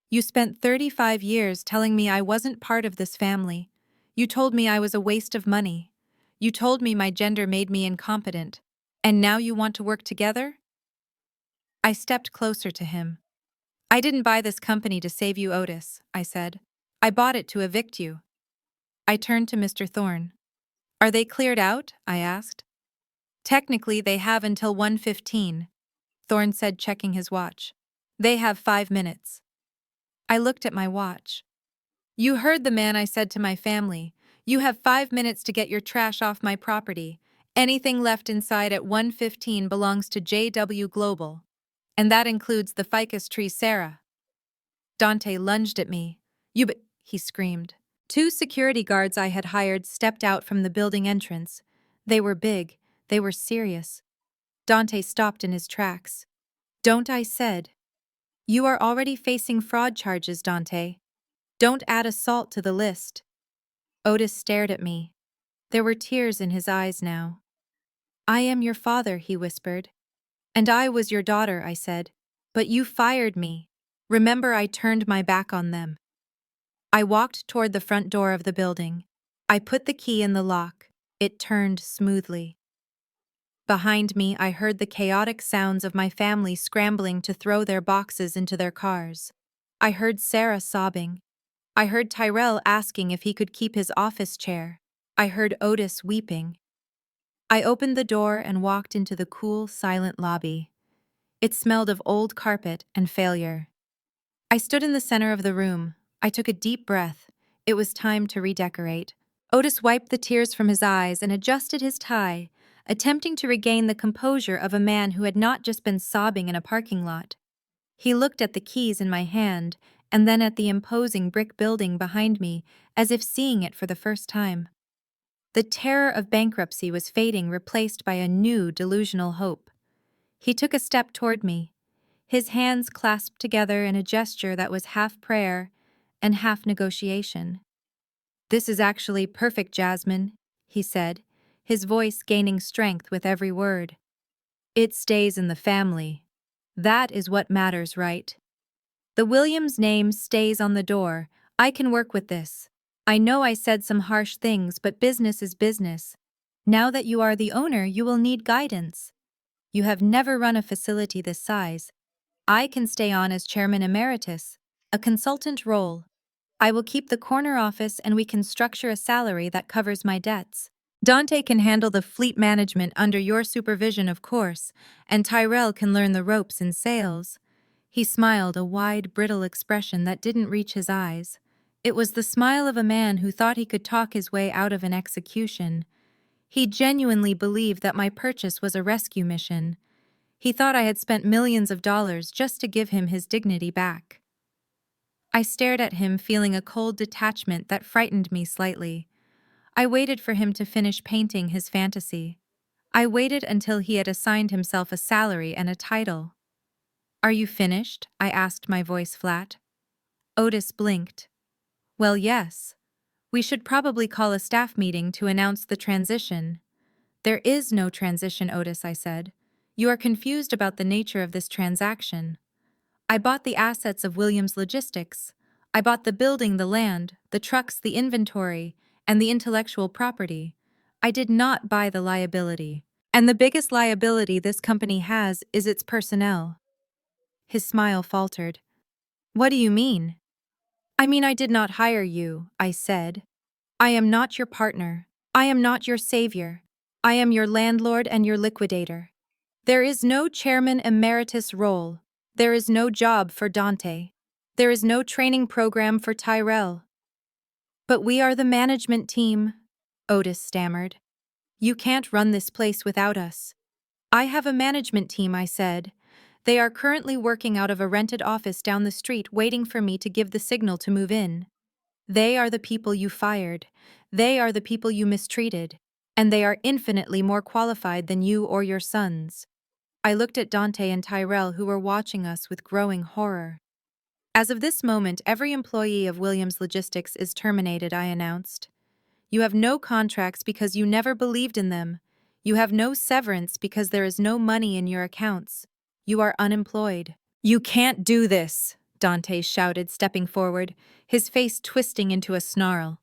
"You spent 35 years telling me I wasn't part of this family. You told me I was a waste of money. You told me my gender made me incompetent. And now you want to work together?" I stepped closer to him. "I didn't buy this company to save you, Otis," I said. "I bought it to evict you." I turned to Mr. Thorne. "Are they cleared out?" I asked. "Technically, they have until 1:15, Thorne said, checking his watch. "They have 5 minutes." I looked at my watch. "You heard the man. I said to my family. You have 5 minutes to get your trash off my property. Anything left inside at 1:15 belongs to JW Global. And that includes the ficus tree Sarah." Dante lunged at me. He screamed. 2 security guards I had hired stepped out from the building entrance. They were big. They were serious. Dante stopped in his tracks. "Don't," I said. "You are already facing fraud charges, Dante. Don't add assault to the list." Otis stared at me. There were tears in his eyes now. "I am your father," he whispered. "And I was your daughter," I said. "But you fired me. Remember, I turned my back on them." I walked toward the front door of the building. I put the key in the lock. It turned smoothly. Behind me, I heard the chaotic sounds of my family scrambling to throw their boxes into their cars. I heard Sarah sobbing. I heard Tyrell asking if he could keep his office chair. I heard Otis weeping. I opened the door and walked into the cool, silent lobby. It smelled of old carpet and failure. I stood in the center of the room. I took a deep breath. It was time to redecorate. Otis wiped the tears from his eyes and adjusted his tie, attempting to regain the composure of a man who had not just been sobbing in a parking lot. He looked at the keys in my hand and then at the imposing brick building behind me, as if seeing it for the first time. The terror of bankruptcy was fading, replaced by a new delusional hope. He took a step toward me, his hands clasped together in a gesture that was half prayer and half negotiation. "This is actually perfect, Jasmine," he said, his voice gaining strength with every word. "It stays in the family. That is what matters, right? The Williams name stays on the door. I can work with this. I know I said some harsh things, but business is business. Now that you are the owner, you will need guidance. You have never run a facility this size. I can stay on as chairman emeritus, a consultant role. I will keep the corner office and we can structure a salary that covers my debts. Dante can handle the fleet management under your supervision, of course, and Tyrell can learn the ropes in sales." He smiled, a wide, brittle expression that didn't reach his eyes. It was the smile of a man who thought he could talk his way out of an execution. He genuinely believed that my purchase was a rescue mission. He thought I had spent millions of dollars just to give him his dignity back. I stared at him, feeling a cold detachment that frightened me slightly. I waited for him to finish painting his fantasy. I waited until he had assigned himself a salary and a title. "Are you finished?" I asked, my voice flat. Otis blinked. "Well, yes. We should probably call a staff meeting to announce the transition." "There is no transition, Otis," I said. "You are confused about the nature of this transaction. I bought the assets of Williams Logistics. I bought the building, the land, the trucks, the inventory, and the intellectual property. I did not buy the liability. And the biggest liability this company has is its personnel." His smile faltered. "What do you mean?" "I mean, I did not hire you," I said. "I am not your partner. I am not your savior. I am your landlord and your liquidator. There is no chairman emeritus role. There is no job for Dante. There is no training program for Tyrell." "But we are the management team," Otis stammered. "You can't run this place without us." "I have a management team," I said. "They are currently working out of a rented office down the street, waiting for me to give the signal to move in. They are the people you fired. They are the people you mistreated. And they are infinitely more qualified than you or your sons." I looked at Dante and Tyrell, who were watching us with growing horror. "As of this moment, every employee of Williams Logistics is terminated," I announced. "You have no contracts because you never believed in them. You have no severance because there is no money in your accounts. You are unemployed. You can't do this, Dante shouted, stepping forward, his face twisting into a snarl.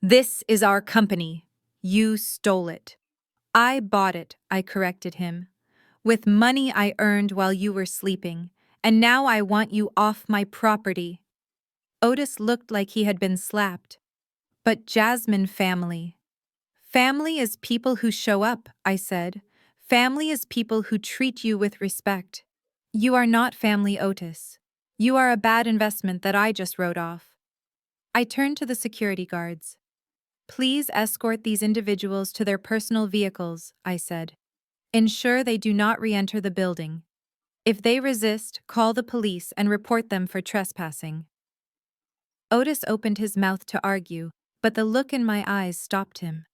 This is our company. You stole it. I bought it, I corrected him. With money I earned while you were sleeping, and now I want you off my property. Otis looked like he had been slapped. But Jasmine, family. Family is people who show up, I said. Family is people who treat you with respect. You are not family, Otis. You are a bad investment that I just wrote off. I turned to the security guards. Please escort these individuals to their personal vehicles, I said. Ensure they do not re-enter the building. If they resist, call the police and report them for trespassing. Otis opened his mouth to argue, but the look in my eyes stopped him.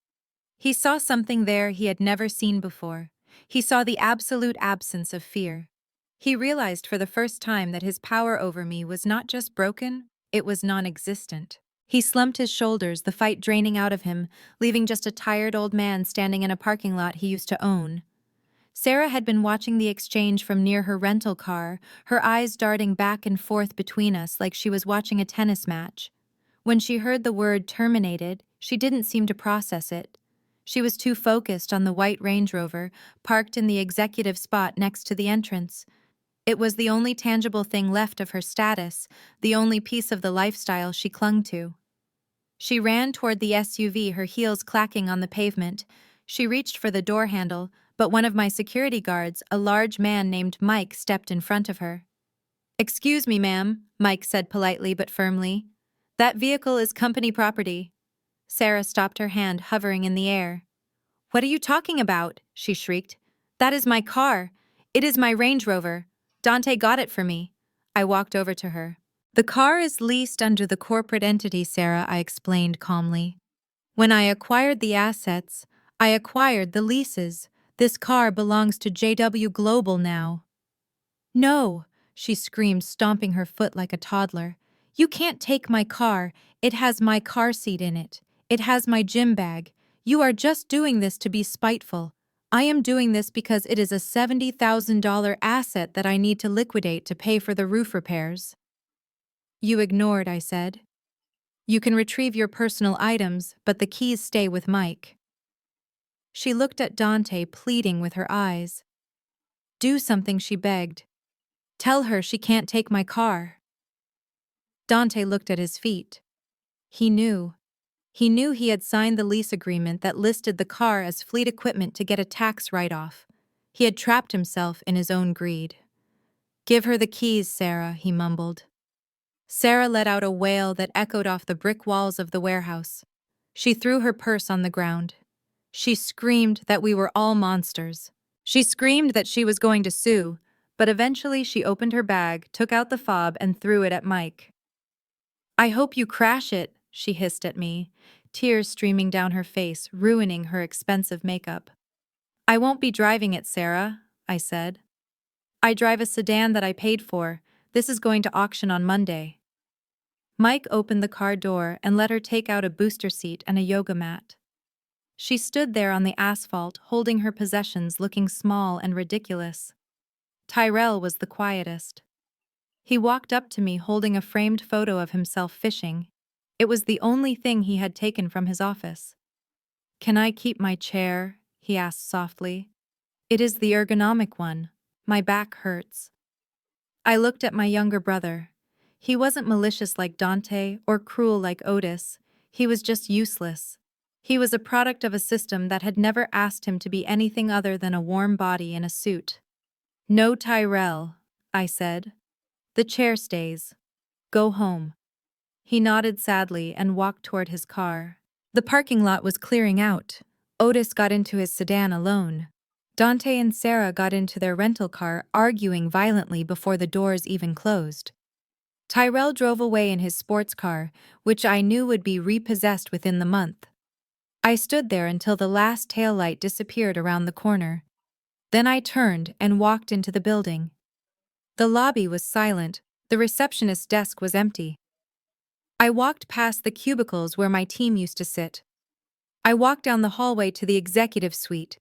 He saw something there he had never seen before. He saw the absolute absence of fear. He realized for the first time that his power over me was not just broken, it was non-existent. He slumped his shoulders, the fight draining out of him, leaving just a tired old man standing in a parking lot he used to own. Sarah had been watching the exchange from near her rental car, her eyes darting back and forth between us like she was watching a tennis match. When she heard the word terminated, she didn't seem to process it. She was too focused on the white Range Rover, parked in the executive spot next to the entrance. It was the only tangible thing left of her status, the only piece of the lifestyle she clung to. She ran toward the SUV, her heels clacking on the pavement. She reached for the door handle, but one of my security guards, a large man named Mike, stepped in front of her. "Excuse me, ma'am," Mike said politely but firmly. "That vehicle is company property." Sarah stopped, her hand hovering in the air. "What are you talking about?" she shrieked. "That is my car. It is my Range Rover. Dante got it for me." I walked over to her. "The car is leased under the corporate entity, Sarah," I explained calmly. "When I acquired the assets, I acquired the leases. This car belongs to JW Global now." "No," she screamed, stomping her foot like a toddler. "You can't take my car. It has my car seat in it. It has my gym bag. You are just doing this to be spiteful. I am doing this because it is a $70,000 asset that I need to liquidate to pay for the roof repairs." "You ignored," I said. "You can retrieve your personal items, but the keys stay with Mike." She looked at Dante, pleading with her eyes. "Do something," she begged. "Tell her she can't take my car." Dante looked at his feet. He knew. He knew he had signed the lease agreement that listed the car as fleet equipment to get a tax write-off. He had trapped himself in his own greed. "Give her the keys, Sarah," he mumbled. Sarah let out a wail that echoed off the brick walls of the warehouse. She threw her purse on the ground. She screamed that we were all monsters. She screamed that she was going to sue, but eventually she opened her bag, took out the fob, and threw it at Mike. "I hope you crash it," she hissed at me, tears streaming down her face, ruining her expensive makeup. "I won't be driving it, Sarah," I said. "I drive a sedan that I paid for. This is going to auction on Monday." Mike opened the car door and let her take out a booster seat and a yoga mat. She stood there on the asphalt, holding her possessions, looking small and ridiculous. Tyrell was the quietest. He walked up to me holding a framed photo of himself fishing. It was the only thing he had taken from his office. "Can I keep my chair?" he asked softly. "It is the ergonomic one. My back hurts." I looked at my younger brother. He wasn't malicious like Dante or cruel like Otis. He was just useless. He was a product of a system that had never asked him to be anything other than a warm body in a suit. "No, Tyrell," I said. "The chair stays. Go home." He nodded sadly and walked toward his car. The parking lot was clearing out. Otis got into his sedan alone. Dante and Sarah got into their rental car, arguing violently before the doors even closed. Tyrell drove away in his sports car, which I knew would be repossessed within the month. I stood there until the last taillight disappeared around the corner. Then I turned and walked into the building. The lobby was silent. The receptionist's desk was empty. I walked past the cubicles where my team used to sit. I walked down the hallway to the executive suite.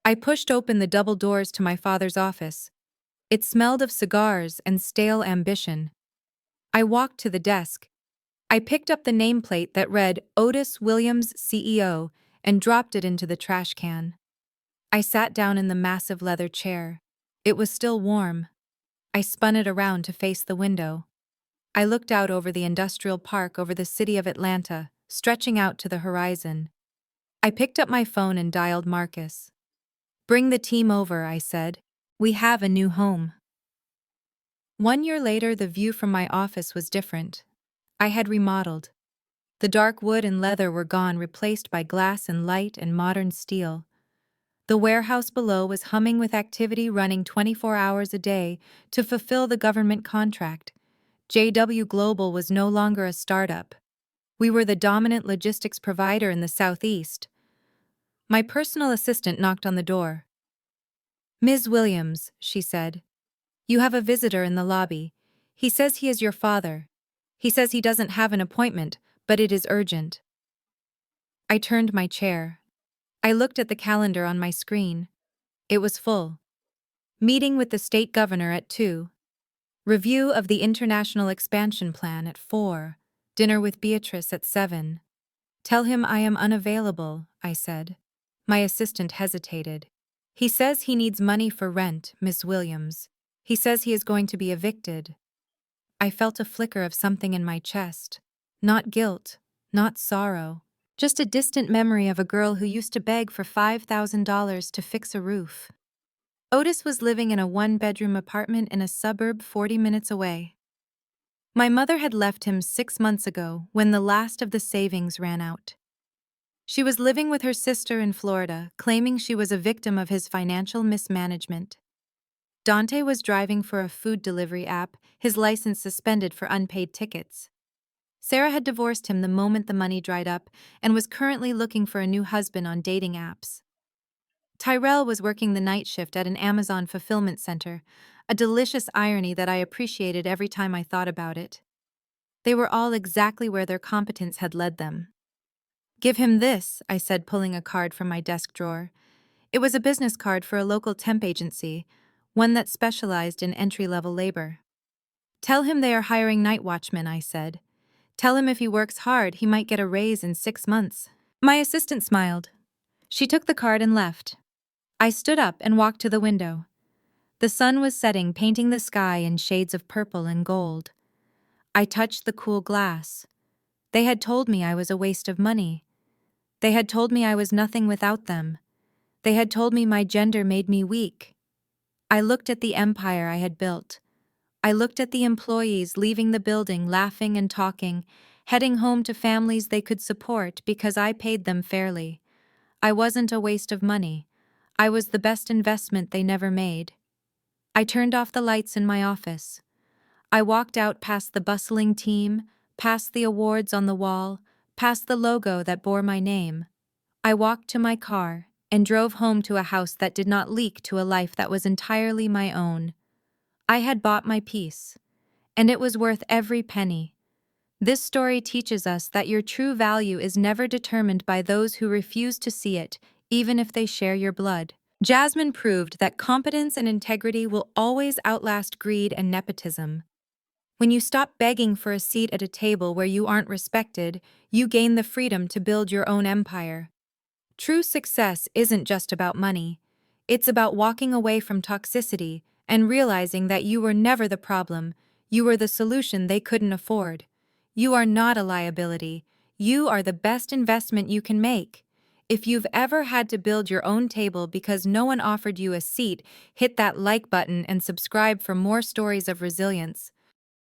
I pushed open the double doors to my father's office. It smelled of cigars and stale ambition. I walked to the desk. I picked up the nameplate that read Otis Williams, CEO, and dropped it into the trash can. I sat down in the massive leather chair. It was still warm. I spun it around to face the window. I looked out over the industrial park over the city of Atlanta, stretching out to the horizon. I picked up my phone and dialed Marcus. "Bring the team over," I said. "We have a new home." 1 year later, the view from my office was different. I had remodeled. The dark wood and leather were gone, replaced by glass and light and modern steel. The warehouse below was humming with activity, running 24 hours a day to fulfill the government contract. JW Global was no longer a startup. We were the dominant logistics provider in the Southeast. My personal assistant knocked on the door. "Ms. Williams," she said, "you have a visitor in the lobby. He says he is your father. He says he doesn't have an appointment, but it is urgent." I turned my chair. I looked at the calendar on my screen. It was full. Meeting with the state governor at 2. Review of the international expansion plan at 4. Dinner with Beatrice at 7. "Tell him I am unavailable," I said. My assistant hesitated. "He says he needs money for rent, Miss Williams. He says he is going to be evicted." I felt a flicker of something in my chest. Not guilt, not sorrow, just a distant memory of a girl who used to beg for $5,000 to fix a roof. Otis was living in a one-bedroom apartment in a suburb 40 minutes away. My mother had left him 6 months ago when the last of the savings ran out. She was living with her sister in Florida, claiming she was a victim of his financial mismanagement. Dante was driving for a food delivery app, his license suspended for unpaid tickets. Sarah had divorced him the moment the money dried up and was currently looking for a new husband on dating apps. Tyrell was working the night shift at an Amazon fulfillment center, a delicious irony that I appreciated every time I thought about it. They were all exactly where their competence had led them. "Give him this," I said, pulling a card from my desk drawer. It was a business card for a local temp agency, one that specialized in entry-level labor. "Tell him they are hiring night watchmen," I said. "Tell him if he works hard, he might get a raise in 6 months." My assistant smiled. She took the card and left. I stood up and walked to the window. The sun was setting, painting the sky in shades of purple and gold. I touched the cool glass. They had told me I was a waste of money. They had told me I was nothing without them. They had told me my gender made me weak. I looked at the empire I had built. I looked at the employees leaving the building, laughing and talking, heading home to families they could support because I paid them fairly. I wasn't a waste of money. I was the best investment they never made. I turned off the lights in my office. I walked out past the bustling team, past the awards on the wall, past the logo that bore my name. I walked to my car and drove home to a house that did not leak to a life that was entirely my own. I had bought my peace, and it was worth every penny. This story teaches us that your true value is never determined by those who refuse to see it, even if they share your blood. Jasmine proved that competence and integrity will always outlast greed and nepotism. When you stop begging for a seat at a table where you aren't respected, you gain the freedom to build your own empire. True success isn't just about money. It's about walking away from toxicity and realizing that you were never the problem, you were the solution they couldn't afford. You are not a liability. You are the best investment you can make. If you've ever had to build your own table because no one offered you a seat, hit that like button and subscribe for more stories of resilience.